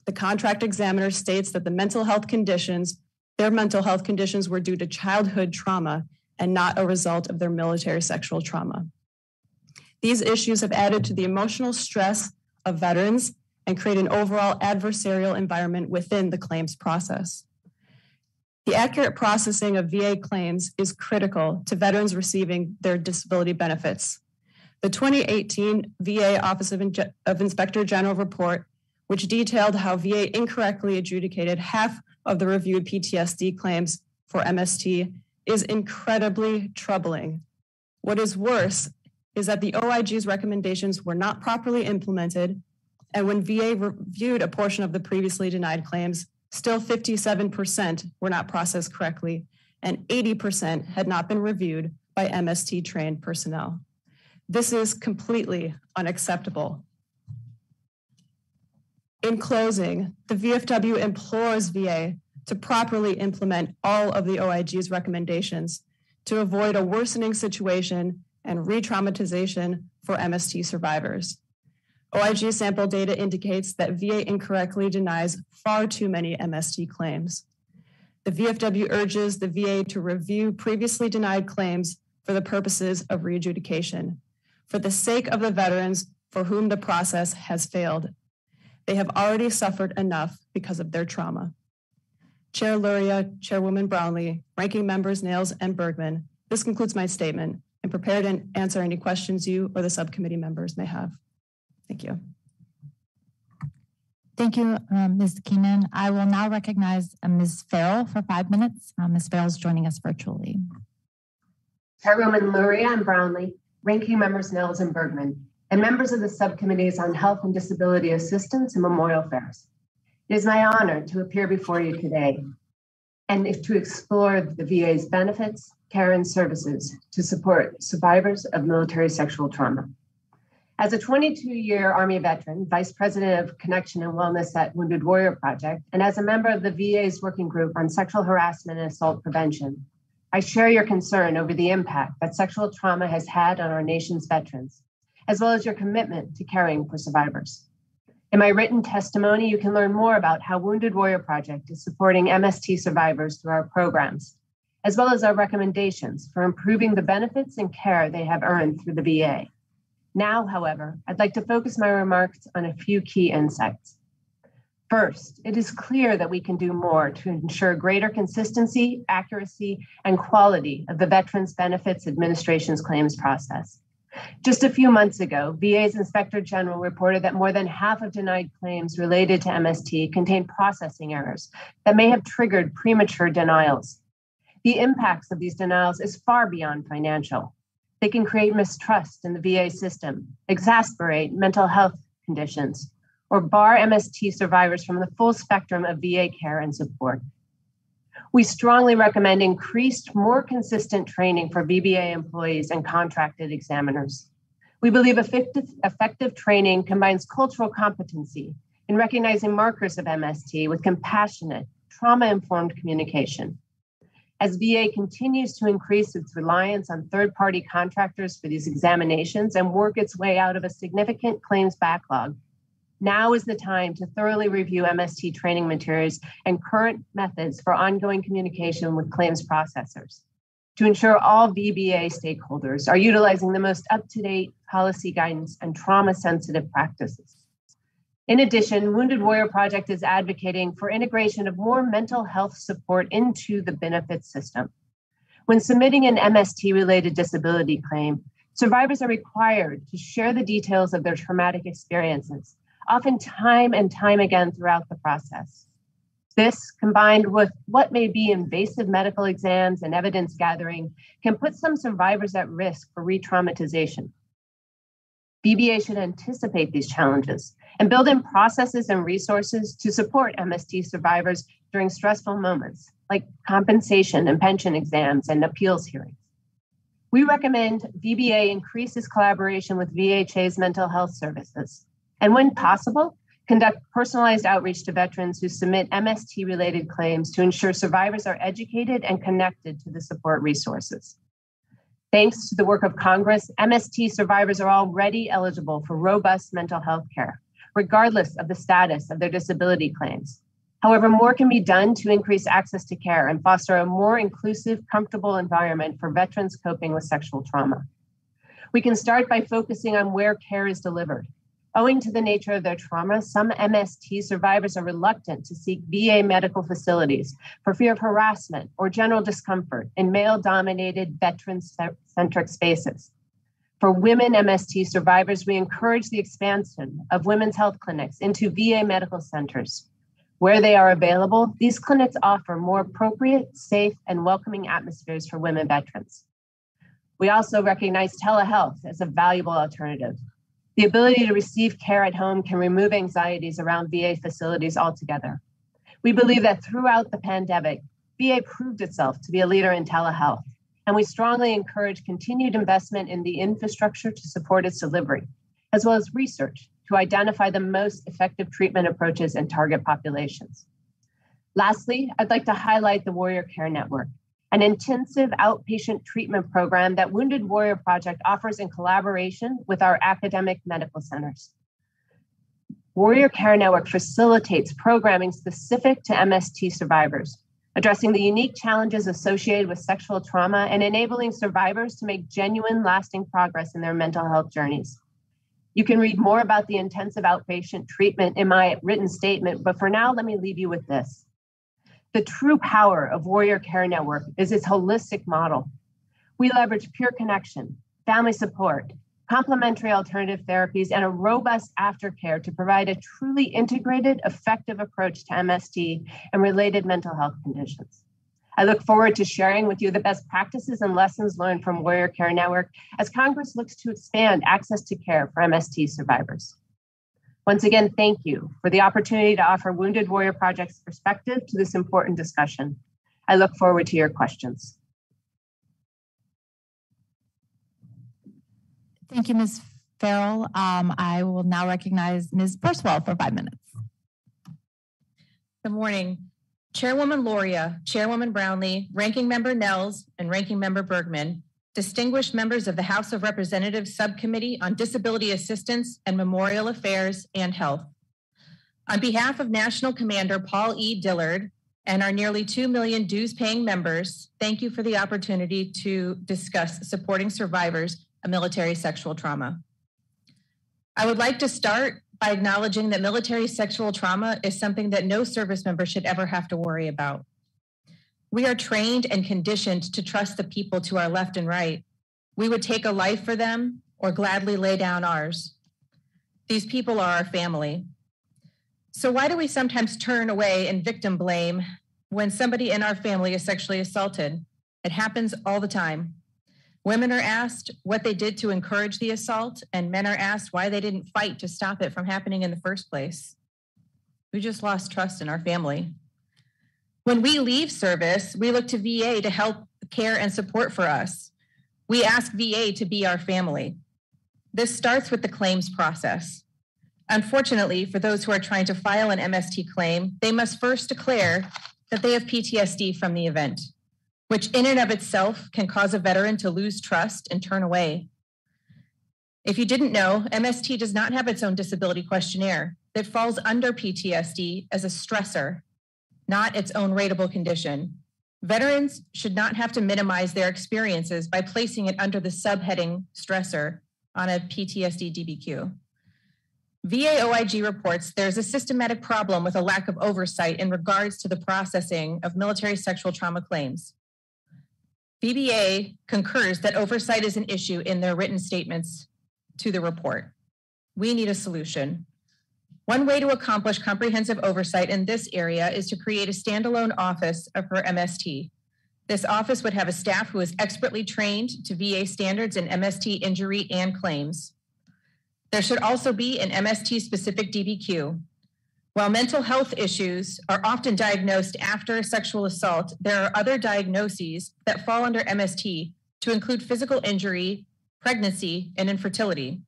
the contract examiner states that their mental health conditions were due to childhood trauma and not a result of their military sexual trauma. These issues have added to the emotional stress of veterans and create an overall adversarial environment within the claims process. The accurate processing of VA claims is critical to veterans receiving their disability benefits. The 2018 VA Office of Inspector General report, which detailed how VA incorrectly adjudicated half of the reviewed PTSD claims for MST, is incredibly troubling. What is worse is that the OIG's recommendations were not properly implemented, and when VA reviewed a portion of the previously denied claims, still 57% were not processed correctly, and 80% had not been reviewed by MST-trained personnel. This is completely unacceptable. In closing, the VFW implores VA to properly implement all of the OIG's recommendations to avoid a worsening situation and re-traumatization for MST survivors. OIG sample data indicates that VA incorrectly denies far too many MST claims. The VFW urges the VA to review previously denied claims for the purposes of re-adjudication, for the sake of the veterans for whom the process has failed. They have already suffered enough because of their trauma. Chair Luria, Chairwoman Brownlee, Ranking Members Nails and Bergman, this concludes my statement. I'm prepared to answer any questions you or the subcommittee members may have. Thank you. Thank you, Ms. Keenan. I will now recognize Ms. Farrell for 5 minutes. Ms. Farrell is joining us virtually. Chairwoman Luria and Brownlee, Ranking Members Nails and Bergman, and members of the Subcommittees on Health and Disability Assistance and Memorial Affairs. It is my honor to appear before you today and to explore the VA's benefits, care, and services to support survivors of military sexual trauma. As a 22-year Army veteran, Vice President of Connection and Wellness at Wounded Warrior Project, and as a member of the VA's Working Group on Sexual Harassment and Assault Prevention, I share your concern over the impact that sexual trauma has had on our nation's veterans, as well as your commitment to caring for survivors. In my written testimony, you can learn more about how Wounded Warrior Project is supporting MST survivors through our programs, as well as our recommendations for improving the benefits and care they have earned through the VA. Now, however, I'd like to focus my remarks on a few key insights. First, it is clear that we can do more to ensure greater consistency, accuracy, and quality of the Veterans Benefits Administration's claims process. Just a few months ago, VA's Inspector General reported that more than half of denied claims related to MST contained processing errors that may have triggered premature denials. The impacts of these denials is far beyond financial. They can create mistrust in the VA system, exacerbate mental health conditions, or bar MST survivors from the full spectrum of VA care and support. We strongly recommend increased, more consistent training for VBA employees and contracted examiners. We believe effective training combines cultural competency in recognizing markers of MST with compassionate, trauma-informed communication. As VA continues to increase its reliance on third-party contractors for these examinations and work its way out of a significant claims backlog, now is the time to thoroughly review MST training materials and current methods for ongoing communication with claims processors to ensure all VBA stakeholders are utilizing the most up-to-date policy guidance and trauma-sensitive practices. In addition, Wounded Warrior Project is advocating for integration of more mental health support into the benefits system. When submitting an MST-related disability claim, survivors are required to share the details of their traumatic experiences, often time and time again throughout the process. This, combined with what may be invasive medical exams and evidence gathering, can put some survivors at risk for re-traumatization. VBA should anticipate these challenges and build in processes and resources to support MST survivors during stressful moments, like compensation and pension exams and appeals hearings. We recommend VBA increases collaboration with VHA's mental health services, and when possible, conduct personalized outreach to veterans who submit MST-related claims to ensure survivors are educated and connected to the support resources. Thanks to the work of Congress, MST survivors are already eligible for robust mental health care, regardless of the status of their disability claims. However, more can be done to increase access to care and foster a more inclusive, comfortable environment for veterans coping with sexual trauma. We can start by focusing on where care is delivered. Owing to the nature of their trauma, some MST survivors are reluctant to seek VA medical facilities for fear of harassment or general discomfort in male-dominated, veteran-centric spaces. For women MST survivors, we encourage the expansion of women's health clinics into VA medical centers. Where they are available, these clinics offer more appropriate, safe, and welcoming atmospheres for women veterans. We also recognize telehealth as a valuable alternative. The ability to receive care at home can remove anxieties around VA facilities altogether. We believe that throughout the pandemic, VA proved itself to be a leader in telehealth, and we strongly encourage continued investment in the infrastructure to support its delivery, as well as research to identify the most effective treatment approaches and target populations. Lastly, I'd like to highlight the Warrior Care Network, an intensive outpatient treatment program that Wounded Warrior Project offers in collaboration with our academic medical centers. Warrior Care Network facilitates programming specific to MST survivors, addressing the unique challenges associated with sexual trauma and enabling survivors to make genuine, lasting progress in their mental health journeys. You can read more about the intensive outpatient treatment in my written statement, but for now, let me leave you with this. The true power of Warrior Care Network is its holistic model. We leverage peer connection, family support, complementary alternative therapies, and a robust aftercare to provide a truly integrated, effective approach to MST and related mental health conditions. I look forward to sharing with you the best practices and lessons learned from Warrior Care Network as Congress looks to expand access to care for MST survivors. Once again, thank you for the opportunity to offer Wounded Warrior Project's perspective to this important discussion. I look forward to your questions. Thank you, Ms. Farrell. I will now recognize Ms. Burswell for 5 minutes. Good morning. Chairwoman Loria, Chairwoman Brownlee, Ranking Member Nels, and Ranking Member Bergman, distinguished members of the House of Representatives Subcommittee on Disability Assistance and Memorial Affairs and Health. On behalf of National Commander Paul E. Dillard and our nearly 2 million dues-paying members, thank you for the opportunity to discuss supporting survivors of military sexual trauma. I would like to start by acknowledging that military sexual trauma is something that no service member should ever have to worry about. We are trained and conditioned to trust the people to our left and right. We would take a life for them or gladly lay down ours. These people are our family. So why do we sometimes turn away and victim blame when somebody in our family is sexually assaulted? It happens all the time. Women are asked what they did to encourage the assault, and men are asked why they didn't fight to stop it from happening in the first place. We just lost trust in our family. When we leave service, we look to VA to help care and support for us. We ask VA to be our family. This starts with the claims process. Unfortunately, for those who are trying to file an MST claim, they must first declare that they have PTSD from the event, which in and of itself can cause a veteran to lose trust and turn away. If you didn't know, MST does not have its own disability questionnaire that falls under PTSD as a stressor, not its own rateable condition. Veterans should not have to minimize their experiences by placing it under the subheading stressor on a PTSD DBQ. VA OIG reports there's a systematic problem with a lack of oversight in regards to the processing of military sexual trauma claims. VBA concurs that oversight is an issue in their written statements to the report. We need a solution. One way to accomplish comprehensive oversight in this area is to create a standalone office for MST. This office would have a staff who is expertly trained to VA standards in MST injury and claims. There should also be an MST-specific DBQ. While mental health issues are often diagnosed after sexual assault, there are other diagnoses that fall under MST to include physical injury, pregnancy, and infertility.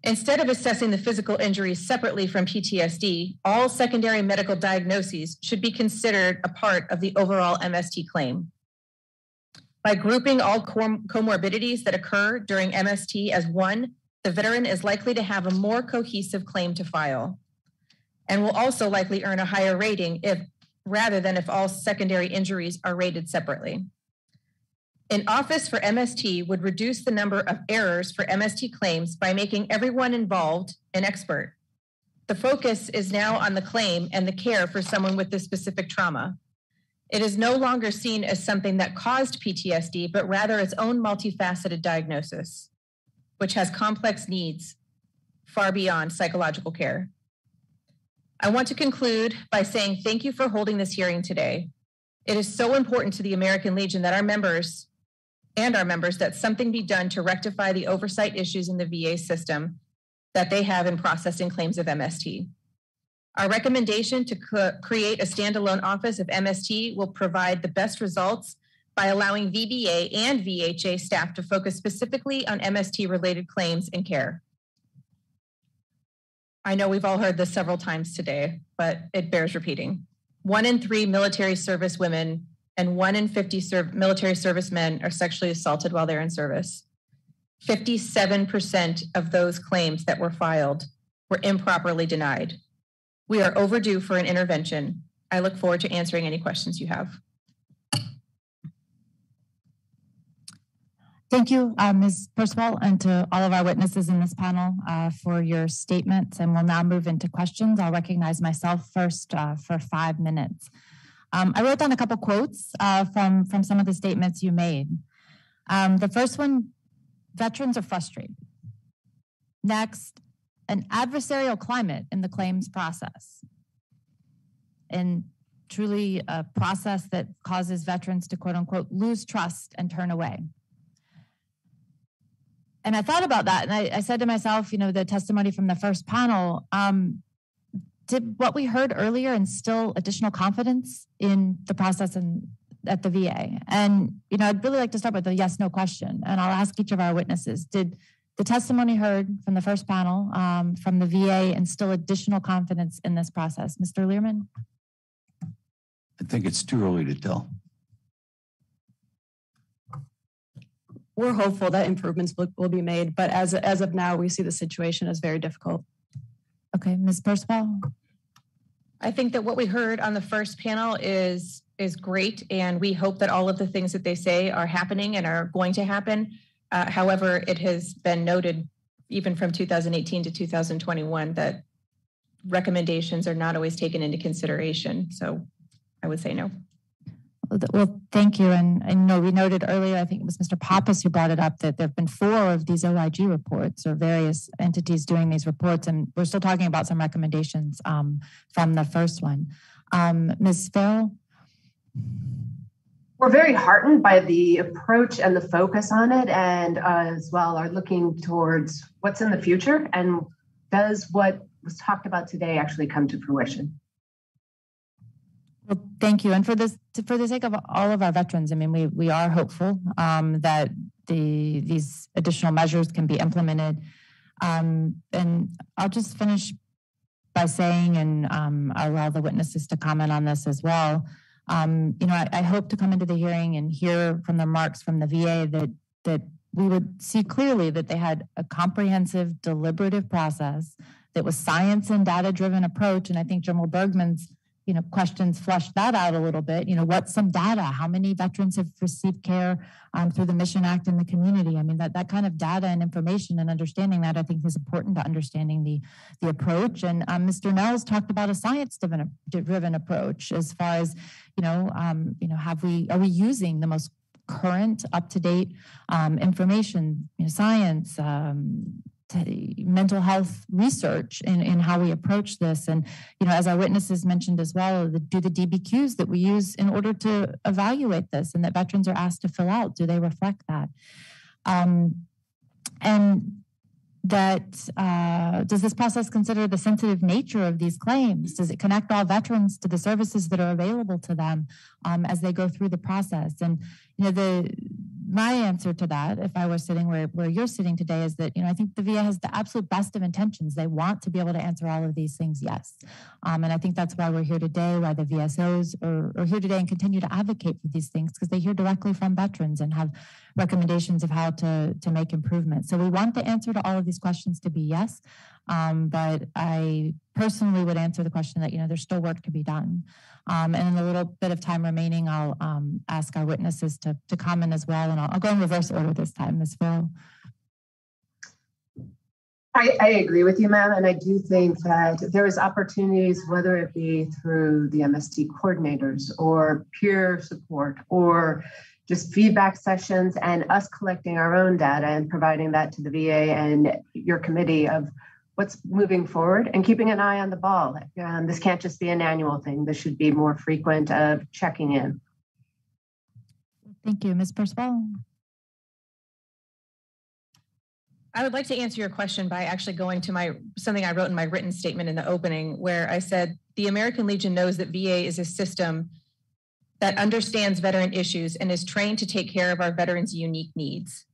Instead of assessing the physical injuries separately from PTSD, all secondary medical diagnoses should be considered a part of the overall MST claim. By grouping all comorbidities that occur during MST as one, the veteran is likely to have a more cohesive claim to file and will also likely earn a higher rating rather than if all secondary injuries are rated separately. An office for MST would reduce the number of errors for MST claims by making everyone involved an expert. The focus is now on the claim and the care for someone with this specific trauma. It is no longer seen as something that caused PTSD, but rather its own multifaceted diagnosis, which has complex needs far beyond psychological care. I want to conclude by saying thank you for holding this hearing today. It is so important to the American Legion that our members that something be done to rectify the oversight issues in the VA system that they have in processing claims of MST. Our recommendation to create a standalone office of MST will provide the best results by allowing VBA and VHA staff to focus specifically on MST-related claims and care. I know we've all heard this several times today, but it bears repeating. 1 in 3 military service women and 1 in 50 military service men are sexually assaulted while they're in service. 57% of those claims that were filed were improperly denied. We are overdue for an intervention. I look forward to answering any questions you have. Thank you, Ms. Percival, and to all of our witnesses in this panel for your statements. And we'll now move into questions. I'll recognize myself first for 5 minutes. I wrote down a couple quotes from some of the statements you made. The first one, veterans are frustrated. Next, an adversarial climate in the claims process. And truly a process that causes veterans to quote unquote lose trust and turn away. And I thought about that and I said to myself, you know, the testimony from the first panel, did what we heard earlier instill additional confidence in the process and at the VA? And, you know, I'd really like to start with a yes/no question. And I'll ask each of our witnesses, did the testimony heard from the first panel from the VA instill additional confidence in this process? Mr. Learman? I think it's too early to tell. We're hopeful that improvements will be made, but as of now, we see the situation as very difficult. Okay, Ms. Percival? I think that what we heard on the first panel is great, and we hope that all of the things that they say are happening and are going to happen. However, it has been noted even from 2018 to 2021 that recommendations are not always taken into consideration. So I would say no. Well, thank you. And I know we noted earlier, I think it was Mr. Pappas who brought it up, that there have been 4 of these OIG reports or various entities doing these reports. And we're still talking about some recommendations from the first one. Ms. Farrell? We're very heartened by the approach and the focus on it, and as well are looking towards what's in the future and does what was talked about today actually come to fruition. Well, thank you. And for the sake of all of our veterans, I mean, we are hopeful that these additional measures can be implemented. And I'll just finish by saying, and I'll allow the witnesses to comment on this as well. You know, I hope to come into the hearing and hear from the remarks from the VA that we would see clearly that they had a comprehensive, deliberative process that was science and data-driven approach. And I think General Bergman's questions flushed that out a little bit. What's some data? How many veterans have received care through the Mission Act in the community? I mean, that kind of data and information and understanding that, I think, is important to understanding the approach. And Mr. Nels talked about a science-driven approach as far as, are we using the most current, up-to-date information, science, mental health research in how we approach this. And, as our witnesses mentioned as well, do the DBQs that we use in order to evaluate this and that veterans are asked to fill out, do they reflect that? And that does this process consider the sensitive nature of these claims? Does it connect all veterans to the services that are available to them as they go through the process? And my answer to that, if I were sitting where you're sitting today, is that I think the VA has the absolute best of intentions. They want to be able to answer all of these things, yes. And I think that's why we're here today, why the VSOs are here today and continue to advocate for these things, because they hear directly from veterans and have recommendations of how to make improvements. So we want the answer to all of these questions to be yes, but I personally would answer the question that there's still work to be done. And in the little bit of time remaining, I'll ask our witnesses to comment as well, and I'll go in reverse order this time, Ms. Farrell. I agree with you, ma'am, and I do think that there is opportunities, whether it be through the Mst coordinators or peer support or just feedback sessions and us collecting our own data and providing that to the VA and your committee of what's moving forward and keeping an eye on the ball. This can't just be an annual thing. This should be more frequent of checking in. Thank you. Ms. Percival. I would like to answer your question by actually going to something I wrote in my written statement in the opening, where I said, the American Legion knows that VA is a system that understands veteran issues and is trained to take care of our veterans' unique needs.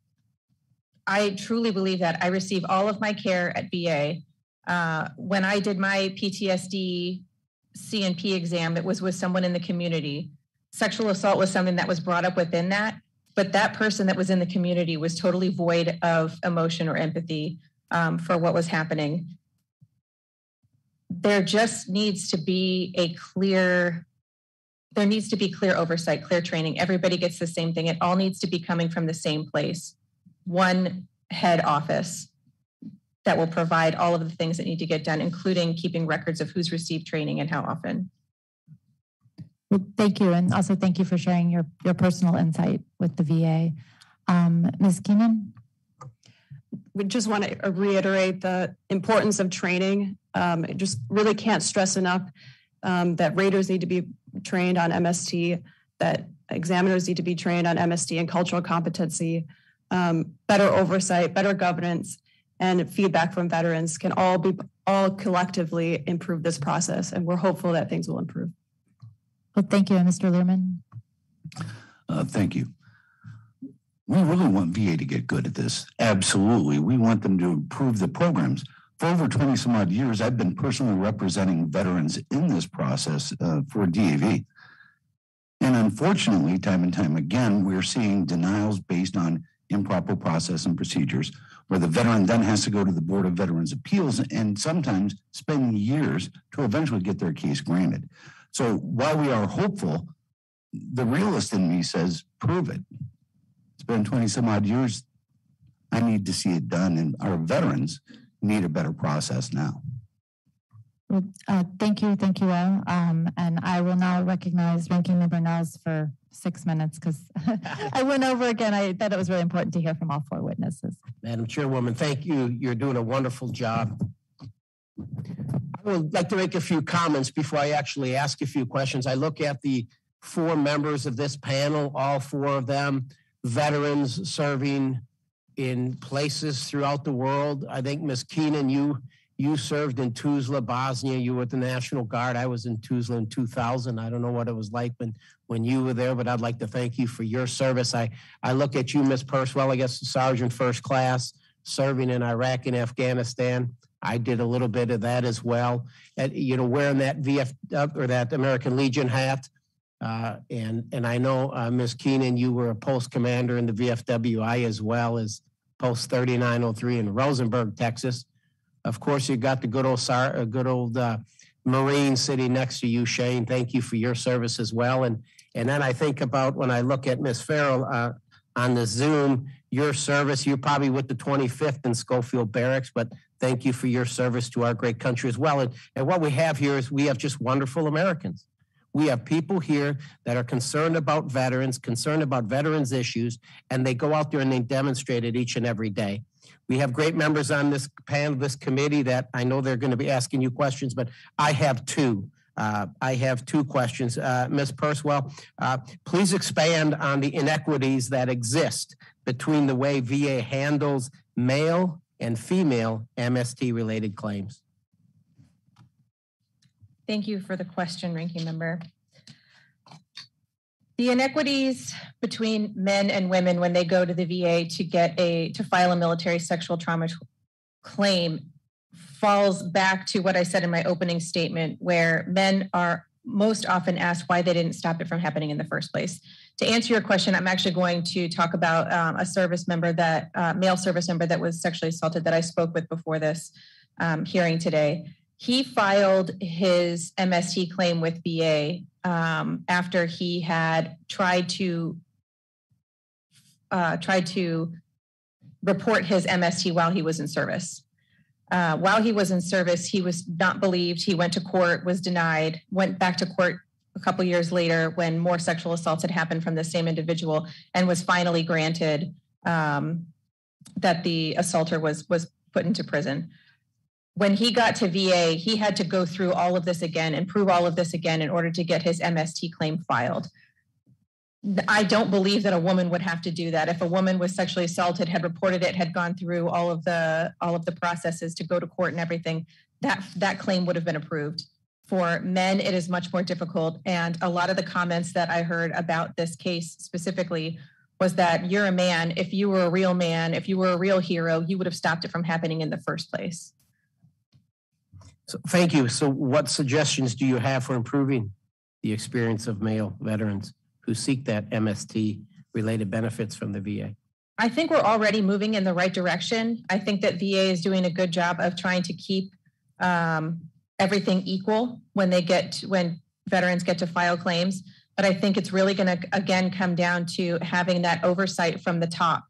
I truly believe that. I receive all of my care at VA. When I did my PTSD C&P exam, it was with someone in the community. Sexual assault was something that was brought up within that, but that person that was in the community was totally void of emotion or empathy for what was happening. There just needs to be clear oversight, clear training. Everybody gets the same thing. It all needs to be coming from the same place. One head office that will provide all of the things that need to get done, including keeping records of who's received training and how often. Well, thank you. And also thank you for sharing your personal insight with the VA. Ms. Keenan? We just want to reiterate the importance of training. Just really can't stress enough that raters need to be trained on MST, that examiners need to be trained on MST and cultural competency. Better oversight, better governance, and feedback from veterans can all collectively improve this process. And we're hopeful that things will improve. Well, thank you. And Mr. Learman? Thank you. We really want VA to get good at this. Absolutely. We want them to improve the programs. For over 20 some odd years, I've been personally representing veterans in this process for DAV. And unfortunately, time and time again, we're seeing denials based on improper process and procedures, where the veteran then has to go to the Board of Veterans Appeals and sometimes spend years to eventually get their case granted. So while we are hopeful, the realist in me says, prove it. It's been 20 some odd years. I need to see it done, and our veterans need a better process now. Well, thank you all. And I will now recognize Ranking Member Nels for 6 minutes, because I went over again. I thought it was really important to hear from all four witnesses. Madam Chairwoman, thank you. You're doing a wonderful job. I would like to make a few comments before I actually ask a few questions. I look at the four members of this panel, all four of them veterans serving in places throughout the world. I think, Ms. Keenan, you served in Tuzla, Bosnia. You were with the National Guard. I was in Tuzla in 2000. I don't know what it was like when you were there, but I'd like to thank you for your service. I look at you, Ms. Purswell, I guess Sergeant First Class, serving in Iraq and Afghanistan. I did a little bit of that as well. And, wearing that or that American Legion hat. And I know, Ms. Keenan, you were a post commander in the VFWI as well as post 3903 in Rosenberg, Texas. Of course, you got the good old Marine sitting next to you, Shane. Thank you for your service as well. And then I think about when I look at Ms. Farrell on the Zoom, your service, you're probably with the 25th in Schofield Barracks, but thank you for your service to our great country as well. And what we have here is we have just wonderful Americans. We have people here that are concerned about veterans issues, and they go out there and they demonstrate it each and every day. We have great members on this panel, this committee, that I know they're going to be asking you questions, but I have two. Questions. Ms. Purswell, please expand on the inequities that exist between the way VA handles male and female MST-related claims. Thank you for the question, Ranking Member. The inequities between men and women when they go to the VA to file a military sexual trauma claim falls back to what I said in my opening statement, where men are most often asked why they didn't stop it from happening in the first place. To answer your question, I'm actually going to talk about a service member male service member that was sexually assaulted that I spoke with before this hearing today. He filed his MST claim with VA after he had tried to report his MST while he was in service. While he was in service, he was not believed. He went to court, was denied, went back to court a couple years later when more sexual assaults had happened from the same individual, and was finally granted that the assaulter was put into prison. When he got to VA, he had to go through all of this again and prove all of this again in order to get his MST claim filed. I don't believe that a woman would have to do that. If a woman was sexually assaulted, had reported it, had gone through all of the processes to go to court and everything, that claim would have been approved. For men, it is much more difficult. And a lot of the comments that I heard about this case specifically was that you're a man. If you were a real man, if you were a real hero, you would have stopped it from happening in the first place. So, thank you. So what suggestions do you have for improving the experience of male veterans who seek that MST-related benefits from the VA? I think we're already moving in the right direction. I think that VA is doing a good job of trying to keep everything equal when veterans get to file claims. But I think it's really going to, again, come down to having that oversight from the top,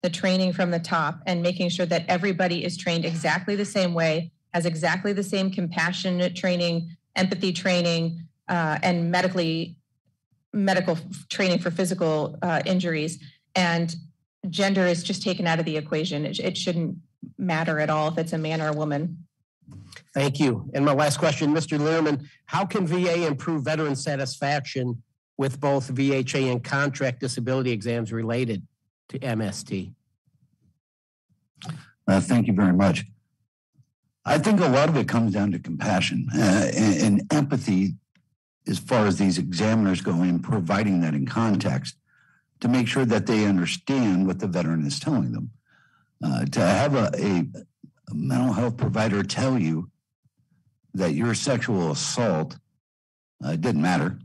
the training from the top, and making sure that everybody is trained exactly the same way, has exactly the same compassionate training, empathy training, and medical training for physical injuries. And gender is just taken out of the equation. It shouldn't matter at all if it's a man or a woman. Thank you. And my last question, Mr. Lehrman, how can VA improve veteran satisfaction with both VHA and contract disability exams related to MST? Thank you very much. I think a lot of it comes down to compassion and empathy as far as these examiners go in providing that in context to make sure that they understand what the veteran is telling them. To have a mental health provider tell you that your sexual assault didn't matter,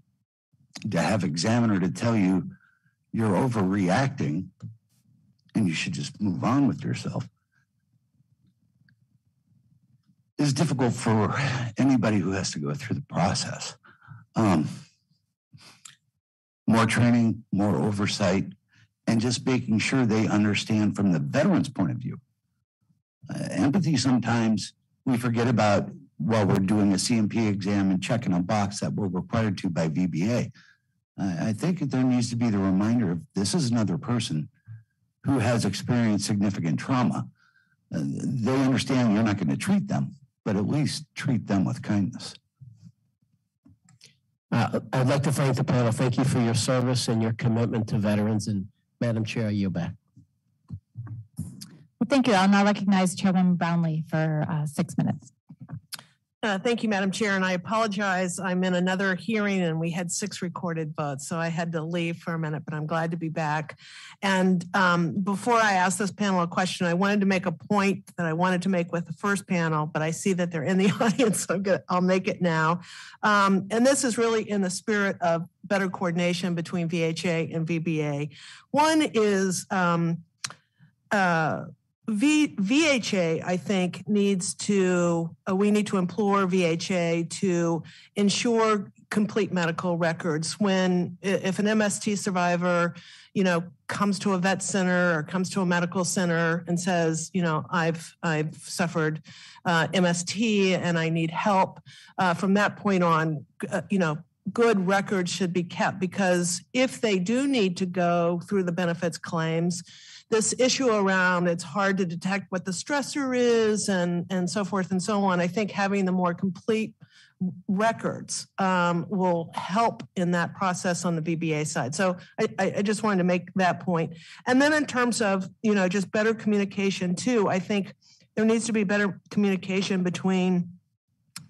to have examiner to tell you you're overreacting and you should just move on with yourself, is difficult for anybody who has to go through the process. More training, more oversight, and just making sure they understand from the veteran's point of view. Empathy, sometimes we forget about while we're doing a CMP exam and checking a box that we're required to by VBA. I think there needs to be the reminder of this is another person who has experienced significant trauma. They understand you're not going to treat them, but at least treat them with kindness. I'd like to thank the panel. Thank you for your service and your commitment to veterans. And Madam Chair, I yield back. Well, thank you. I'll now recognize Chairwoman Brownlee for 6 minutes. Thank you, Madam Chair, and I apologize. I'm in another hearing and we had 6 recorded votes, so I had to leave for a minute, but I'm glad to be back. And before I ask this panel a question, I wanted to make a point that I wanted to make with the first panel, but I see that they're in the audience, so I'll make it now. And this is really in the spirit of better coordination between VHA and VBA. One is VHA, I think, needs to, we need to implore VHA to ensure complete medical records when, if an MST survivor, comes to a vet center or comes to a medical center and says, I've suffered MST and I need help. From that point on, good records should be kept, because if they do need to go through the benefits claims, this issue around it's hard to detect what the stressor is and so forth and so on, I think having the more complete records will help in that process on the VBA side. So I just wanted to make that point. And then in terms of, just better communication too, I think there needs to be better communication between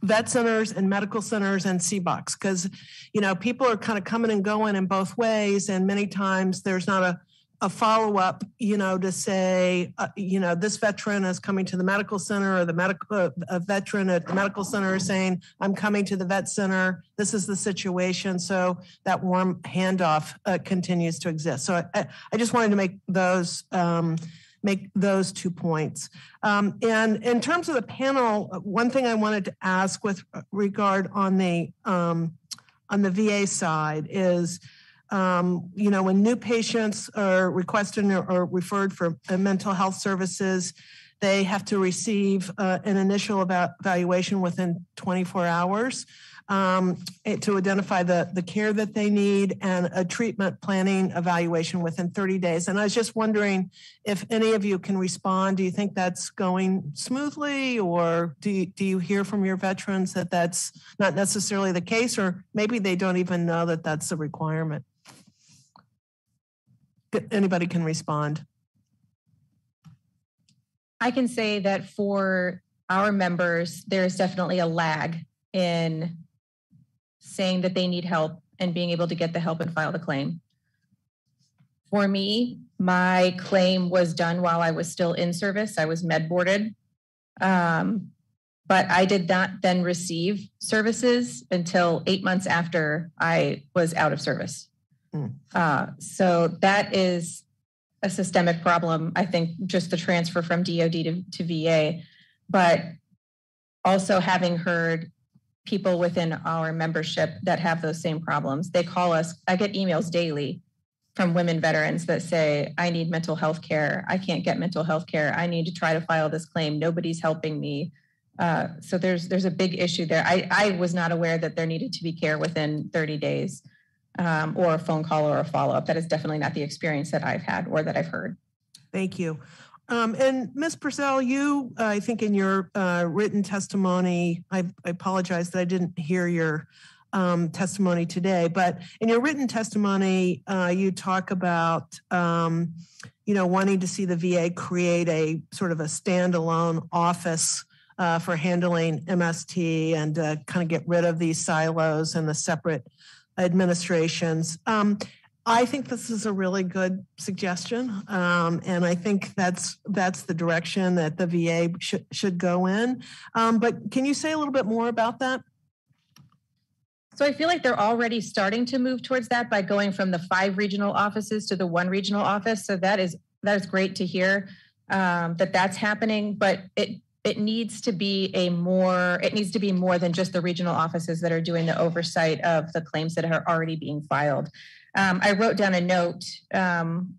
vet centers and medical centers and CBOCs, because, people are kind of coming and going in both ways. And many times there's not a follow-up, to say, this veteran is coming to the medical center, or a veteran at the medical center is saying, I'm coming to the vet center. This is the situation. So that warm handoff continues to exist. So I just wanted to make those 2 points. And in terms of the panel, one thing I wanted to ask with regard on the VA side is, when new patients are requested or referred for mental health services, they have to receive an initial evaluation within 24 hours to identify the care that they need, and a treatment planning evaluation within 30 days. And I was just wondering if any of you can respond. Do you think that's going smoothly, or do you hear from your veterans that that's not necessarily the case, or maybe they don't even know that that's a requirement? Anybody can respond. I can say that for our members, there's definitely a lag in saying that they need help and being able to get the help and file the claim. For me, my claim was done while I was still in service. I was med boarded, but I did not then receive services until 8 months after I was out of service. So that is a systemic problem. I think just the transfer from DOD to VA, but also having heard people within our membership that have those same problems. They call us. I get emails daily from women veterans that say, I need mental health care. I can't get mental health care. I need to try to file this claim. Nobody's helping me. So there's a big issue there. I was not aware that there needed to be care within 30 days. Or a phone call or a follow-up. That is definitely not the experience that I've had or that I've heard. Thank you. And Ms. Purcell, you, I think in your written testimony, I apologize that I didn't hear your testimony today, but in your written testimony, you talk about, wanting to see the VA create a sort of a standalone office for handling MST and kind of get rid of these silos and the separate administrations. I think this is a really good suggestion, and I think that's the direction that the VA should go in. But can you say a little bit more about that? So I feel like they're already starting to move towards that by going from the 5 regional offices to the 1 regional office. So that is great to hear that that's happening, but it needs to be more than just the regional offices that are doing the oversight of the claims that are already being filed. I wrote down a note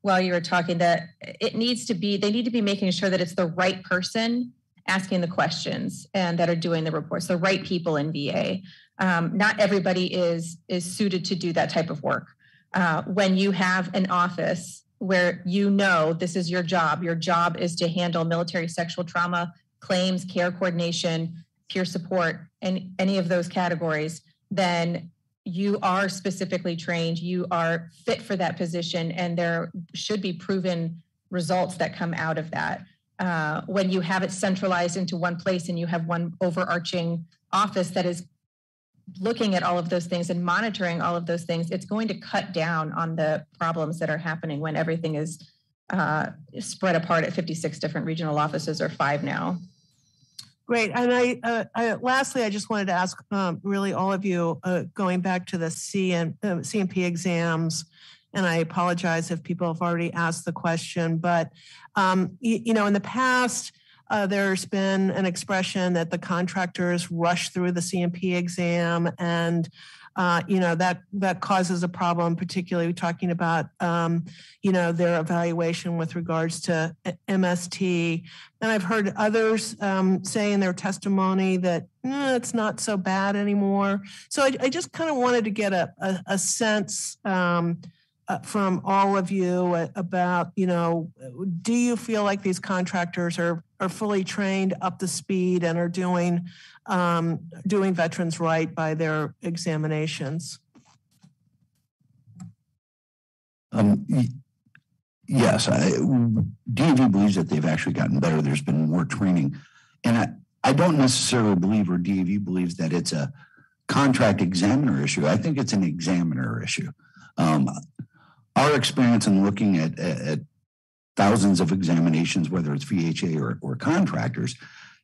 while you were talking that they need to be making sure that it's the right person asking the questions and that are doing the reports, the right people in VA. Not everybody is suited to do that type of work. When you have an office where this is your job is to handle military sexual trauma claims, care coordination, peer support, and any of those categories, then you are specifically trained, you are fit for that position, and there should be proven results that come out of that. When you have it centralized into one place and you have one overarching office that is looking at all of those things and monitoring all of those things, it's going to cut down on the problems that are happening when everything is spread apart at 56 different regional offices, or 5 now. Great. And lastly, I just wanted to ask really all of you, going back to the CMP exams and I apologize if people have already asked the question, but in the past, there's been an expression that the contractors rush through the CMP exam, and that causes a problem, particularly talking about their evaluation with regards to MST. And I've heard others say in their testimony that it's not so bad anymore. So I just kind of wanted to get a sense from all of you about, do you feel like these contractors are fully trained, up to speed, and are doing veterans right by their examinations? Yes, DV believes that they've actually gotten better. There's been more training. And I don't necessarily believe, or DV believes, that it's a contract examiner issue. I think it's an examiner issue. Our experience in looking at thousands of examinations, whether it's VHA or contractors,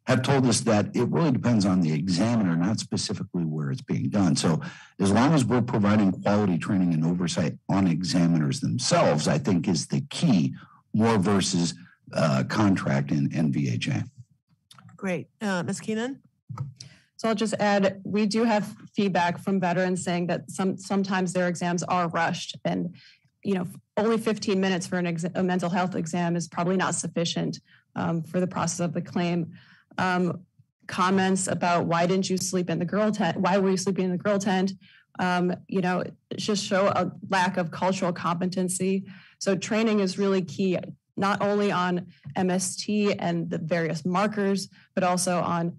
have told us that it really depends on the examiner, not specifically where it's being done. So as long as we're providing quality training and oversight on examiners themselves, I think is the key, more versus contract and VHA. Great. Ms. Keenan? So I'll just add, we do have feedback from veterans saying that sometimes their exams are rushed, and only 15 minutes for a mental health exam is probably not sufficient for the process of the claim. Comments about why didn't you sleep in the girl tent? Why were you sleeping in the girl tent? Just show a lack of cultural competency. So training is really key, not only on MST and the various markers, but also on,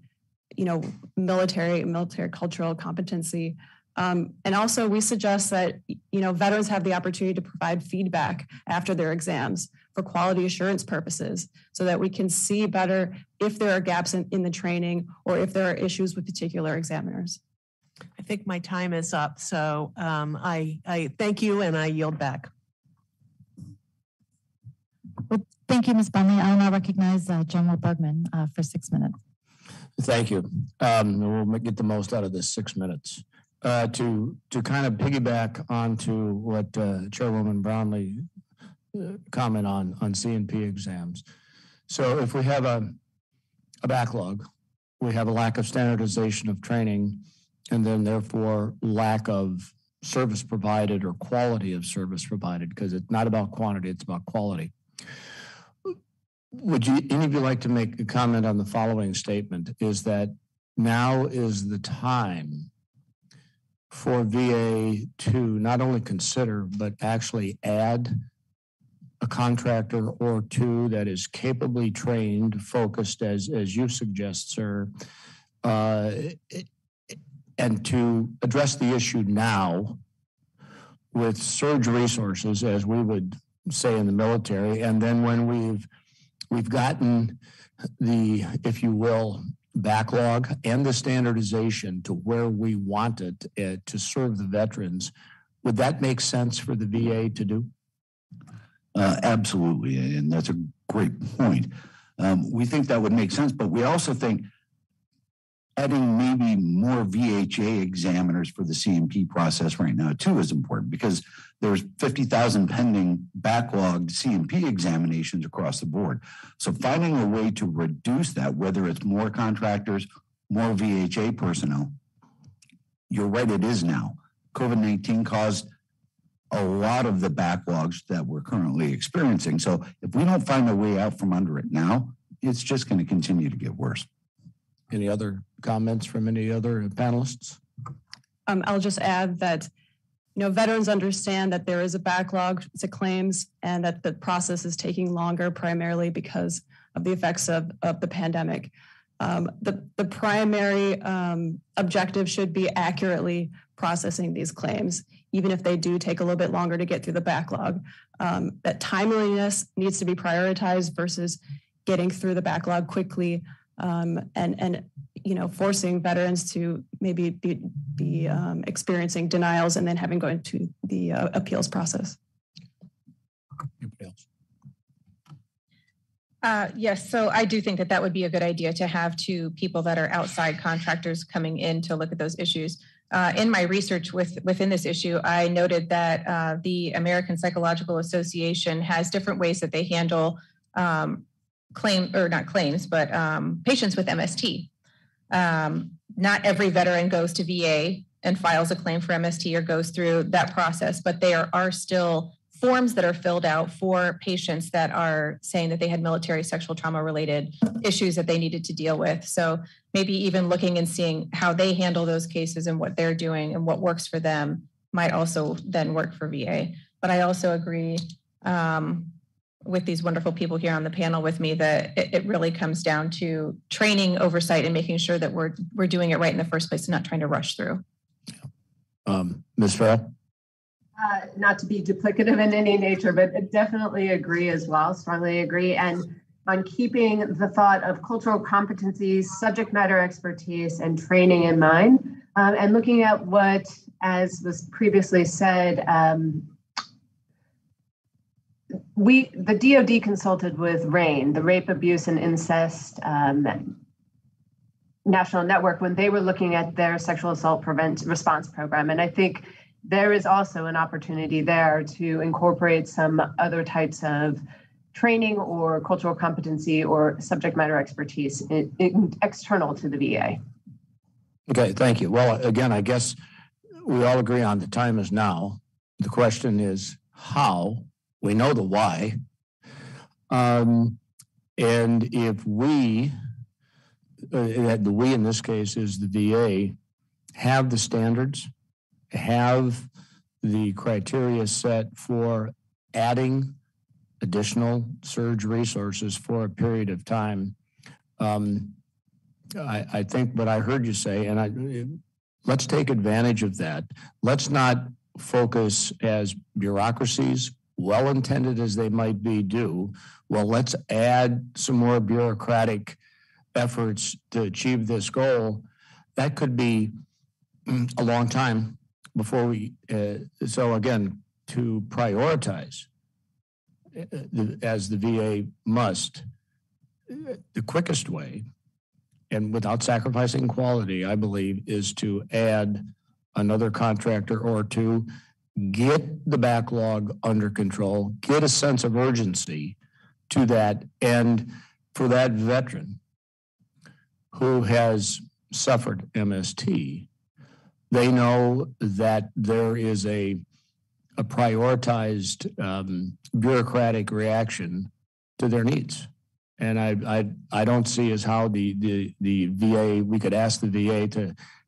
military cultural competency. And also we suggest that, veterans have the opportunity to provide feedback after their exams for quality assurance purposes, so that we can see better if there are gaps in the training or if there are issues with particular examiners. I think my time is up. So I thank you and I yield back. Well, thank you, Ms. Bunley. I'll now recognize General Bergman for 6 minutes. Thank you. We'll get the most out of this 6 minutes. To kind of piggyback onto what Chairwoman Brownlee comment on CNP exams. So if we have a backlog, we have a lack of standardization of training, and then therefore lack of service provided or quality of service provided, because it's not about quantity, it's about quality. Would any of you like to make a comment on the following statement, is that now is the time for VA to not only consider, but actually add a contractor or two that is capably trained, focused, as you suggest, sir, and to address the issue now with surge resources, as we would say in the military, and then when we've gotten the, if you will, backlog and the standardization to where we want it to serve the veterans, would that make sense for the VA to do? Absolutely, and that's a great point. We think that would make sense, but we also think adding maybe more VHA examiners for the CMP process right now too is important, because there's 50,000 pending backlogged CMP examinations across the board. So finding a way to reduce that, whether it's more contractors, more VHA personnel, you're right, it is now. COVID-19 caused a lot of the backlogs that we're currently experiencing. So if we don't find a way out from under it now, it's just going to continue to get worse. Any other comments from any other panelists? I'll just add that, veterans understand that there is a backlog to claims and that the process is taking longer, primarily because of the effects of the pandemic. The primary objective should be accurately processing these claims, even if they do take a little bit longer to get through the backlog. That timeliness needs to be prioritized versus getting through the backlog quickly, and forcing veterans to maybe be experiencing denials and then having going to the appeals process. Yes, so I do think that would be a good idea to have two people that are outside contractors coming in to look at those issues. in my research within this issue, I noted that the American Psychological Association has different ways that they handle patients with MST. Not every veteran goes to VA and files a claim for MST or goes through that process, but there are still forms that are filled out for patients that are saying that they had military sexual trauma related issues that they needed to deal with. So maybe even looking and seeing how they handle those cases and what they're doing and what works for them might also then work for VA. But I also agree with these wonderful people here on the panel with me that it really comes down to training, oversight, and making sure that we're doing it right in the first place and not trying to rush through. Ms. Farrell? Not to be duplicative in any nature, but definitely agree as well, strongly agree. And on keeping the thought of cultural competencies, subject matter expertise, and training in mind, and looking at what, as was previously said, the DoD consulted with RAIN, the Rape, Abuse, and Incest National Network, when they were looking at their sexual assault response program. And I think there is also an opportunity there to incorporate some other types of training or cultural competency or subject matter expertise external to the VA. Okay, thank you. Well, again, I guess we all agree on the time is now. The question is how. We know the why. And if we, the we in this case is the VA, have the standards, have the criteria set for adding additional surge resources for a period of time, I think what I heard you say, and let's take advantage of that. Let's not focus as bureaucracies, well-intended as they might be, let's add some more bureaucratic efforts to achieve this goal. That could be a long time before we, so again, to prioritize, as the VA must, the quickest way, and without sacrificing quality, I believe, is to add another contractor or two, get the backlog under control, get a sense of urgency to that. And for that veteran who has suffered MST, they know that there is a prioritized bureaucratic reaction to their needs. And I don't see as how the VA, we could ask the VA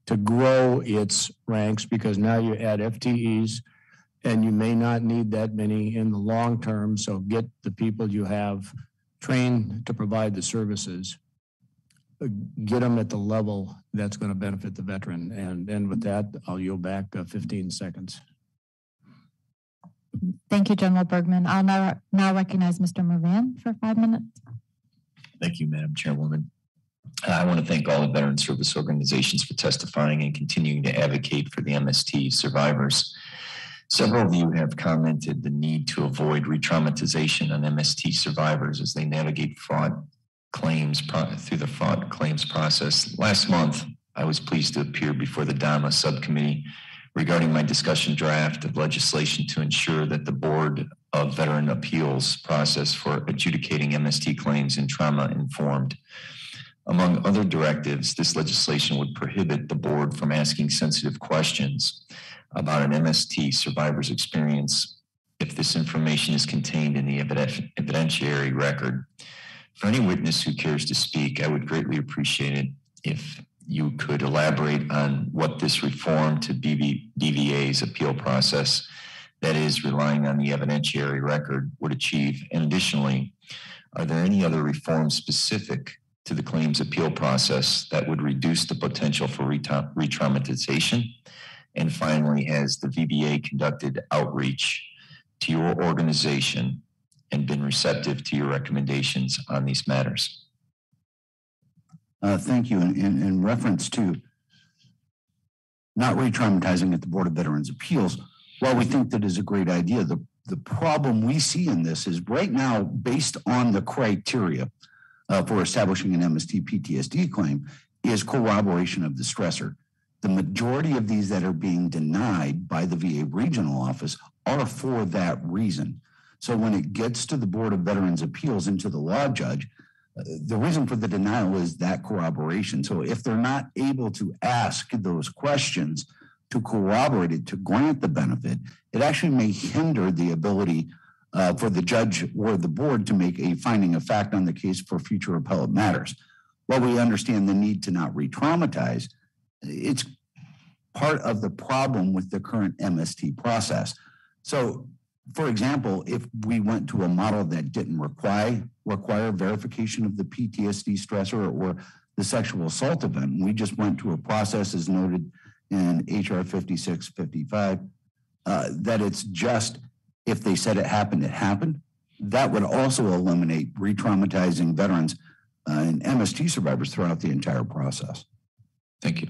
to grow its ranks, because now you add FTEs, and you may not need that many in the long term. So get the people you have trained to provide the services, get them at the level that's going to benefit the veteran. And with that, I'll yield back 15 seconds. Thank you, General Bergman. I'll now recognize Mr. Moran for 5 minutes. Thank you, Madam Chairwoman. I want to thank all the veteran service organizations for testifying and continuing to advocate for the MST survivors. Several of you have commented the need to avoid re-traumatization on MST survivors as they navigate fraud claims through the fraud claims process. Last month, I was pleased to appear before the DAMA subcommittee regarding my discussion draft of legislation to ensure that the Board of Veteran Appeals process for adjudicating MST claims in trauma-informed. Among other directives, this legislation would prohibit the board from asking sensitive questions about an MST survivor's experience if this information is contained in the evidentiary record. For any witness who cares to speak, I would greatly appreciate it if you could elaborate on what this reform to BVA's appeal process, that is relying on the evidentiary record, would achieve. And additionally, are there any other reforms specific to the claims appeal process that would reduce the potential for re-traumatization? And finally, has the VBA conducted outreach to your organization and been receptive to your recommendations on these matters? Thank you. In reference to not re-traumatizing at the Board of Veterans Appeals, while we think that is a great idea, the problem we see in this is right now, based on the criteria for establishing an MST PTSD claim, is corroboration of the stressor. The majority of these that are being denied by the VA regional office are for that reason. So when it gets to the Board of Veterans Appeals and to the law judge, the reason for the denial is that corroboration. So if they're not able to ask those questions to corroborate it, to grant the benefit, it actually may hinder the ability for the judge or the board to make a finding of fact on the case for future appellate matters. While we understand the need to not re-traumatize, it's part of the problem with the current MST process. So, for example, if we went to a model that didn't require verification of the PTSD stressor or the sexual assault event, we just went to a process as noted in HR 5655, that it's just if they said it happened, that would also eliminate re-traumatizing veterans and MST survivors throughout the entire process. Thank you.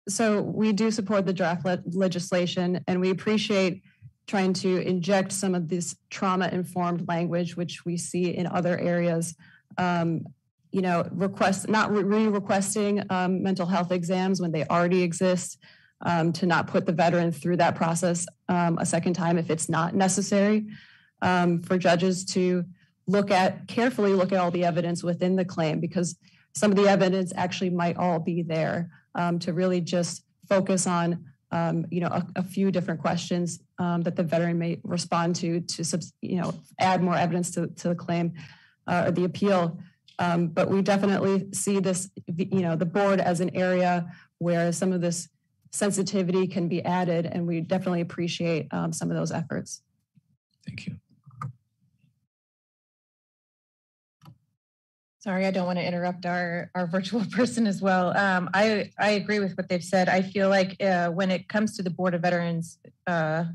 So we do support the draft legislation, and we appreciate trying to inject some of this trauma-informed language, which we see in other areas. Not re-requesting mental health exams when they already exist, to not put the veteran through that process a second time if it's not necessary, for judges to carefully look at all the evidence within the claim, because some of the evidence actually might all be there, to really just focus on a few different questions that the veteran may respond to add more evidence to the claim or the appeal. But we definitely see this, the board as an area where some of this sensitivity can be added, and we definitely appreciate some of those efforts. Thank you. Sorry, I don't want to interrupt our virtual person as well. I agree with what they've said. I feel like when it comes to the Board of Veterans, the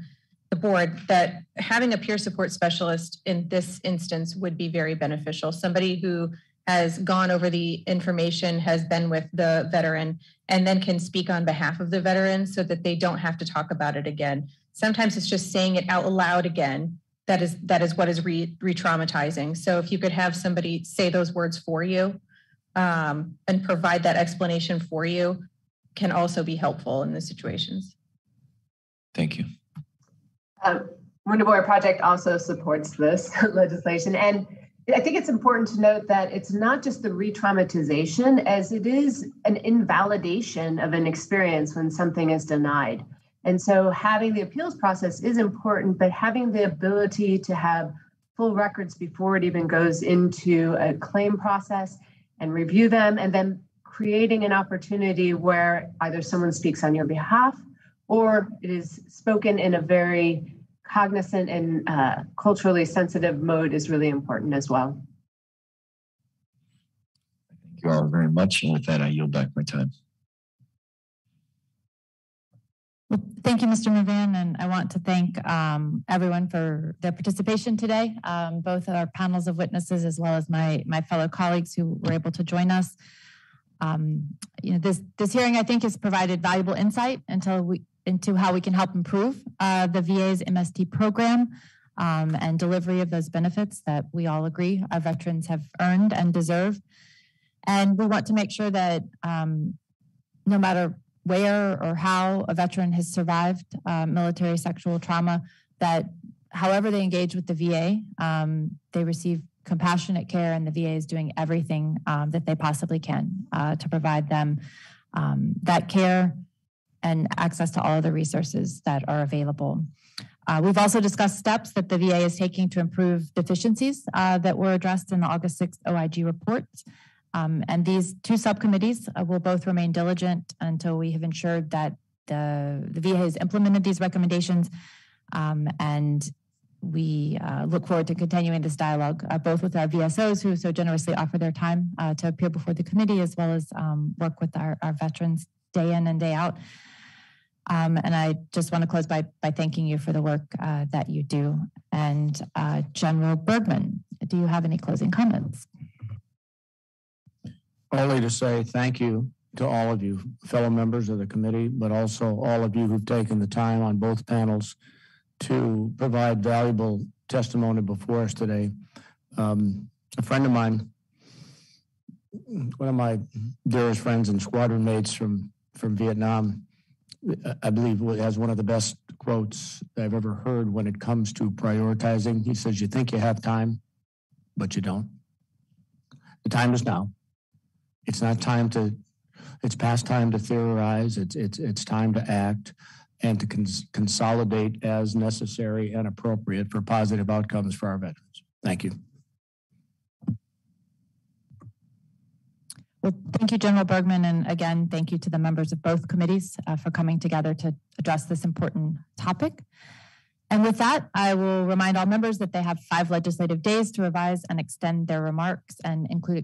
board, that having a peer support specialist in this instance would be very beneficial. Somebody who has gone over the information, has been with the veteran, and then can speak on behalf of the veteran so that they don't have to talk about it again. Sometimes it's just saying it out loud again that is what is re-traumatizing. So if you could have somebody say those words for you and provide that explanation for you, can also be helpful in these situations. Thank you. Wounded Warrior Project also supports this legislation. And I think it's important to note that it's not just the re-traumatization, as it is an invalidation of an experience when something is denied. And so having the appeals process is important, but having the ability to have full records before it even goes into a claim process and review them, and then creating an opportunity where either someone speaks on your behalf or it is spoken in a very cognizant and culturally sensitive mode is really important as well. Thank you all very much. And with that, I yield back my time. Well, thank you, Mr. Movan, and I want to thank everyone for their participation today, both our panels of witnesses as well as my fellow colleagues who were able to join us. This hearing, I think, has provided valuable insight into how we can help improve the VA's MST program and delivery of those benefits that we all agree our veterans have earned and deserve. And we want to make sure that no matter where or how a veteran has survived military sexual trauma, that however they engage with the VA, they receive compassionate care, and the VA is doing everything that they possibly can to provide them that care and access to all of the resources that are available. We've also discussed steps that the VA is taking to improve deficiencies that were addressed in the August 6th OIG report. And these two subcommittees will both remain diligent until we have ensured that the VA has implemented these recommendations. And we look forward to continuing this dialogue, both with our VSOs who so generously offer their time to appear before the committee, as well as work with our veterans day in and day out. And I just want to close by thanking you for the work that you do. And General Bergman, do you have any closing comments? Only to say thank you to all of you, fellow members of the committee, but also all of you who've taken the time on both panels to provide valuable testimony before us today. A friend of mine one of my dearest friends and squadron mates from Vietnam, I believe has one of the best quotes I've ever heard when it comes to prioritizing. He says, "You think you have time, but you don't. The time is now. It's not time to, it's past time to theorize. It's time to act and to consolidate as necessary and appropriate for positive outcomes for our veterans." Thank you. Well, thank you, General Bergman. And again, thank you to the members of both committees for coming together to address this important topic. And with that, I will remind all members that they have 5 legislative days to revise and extend their remarks and include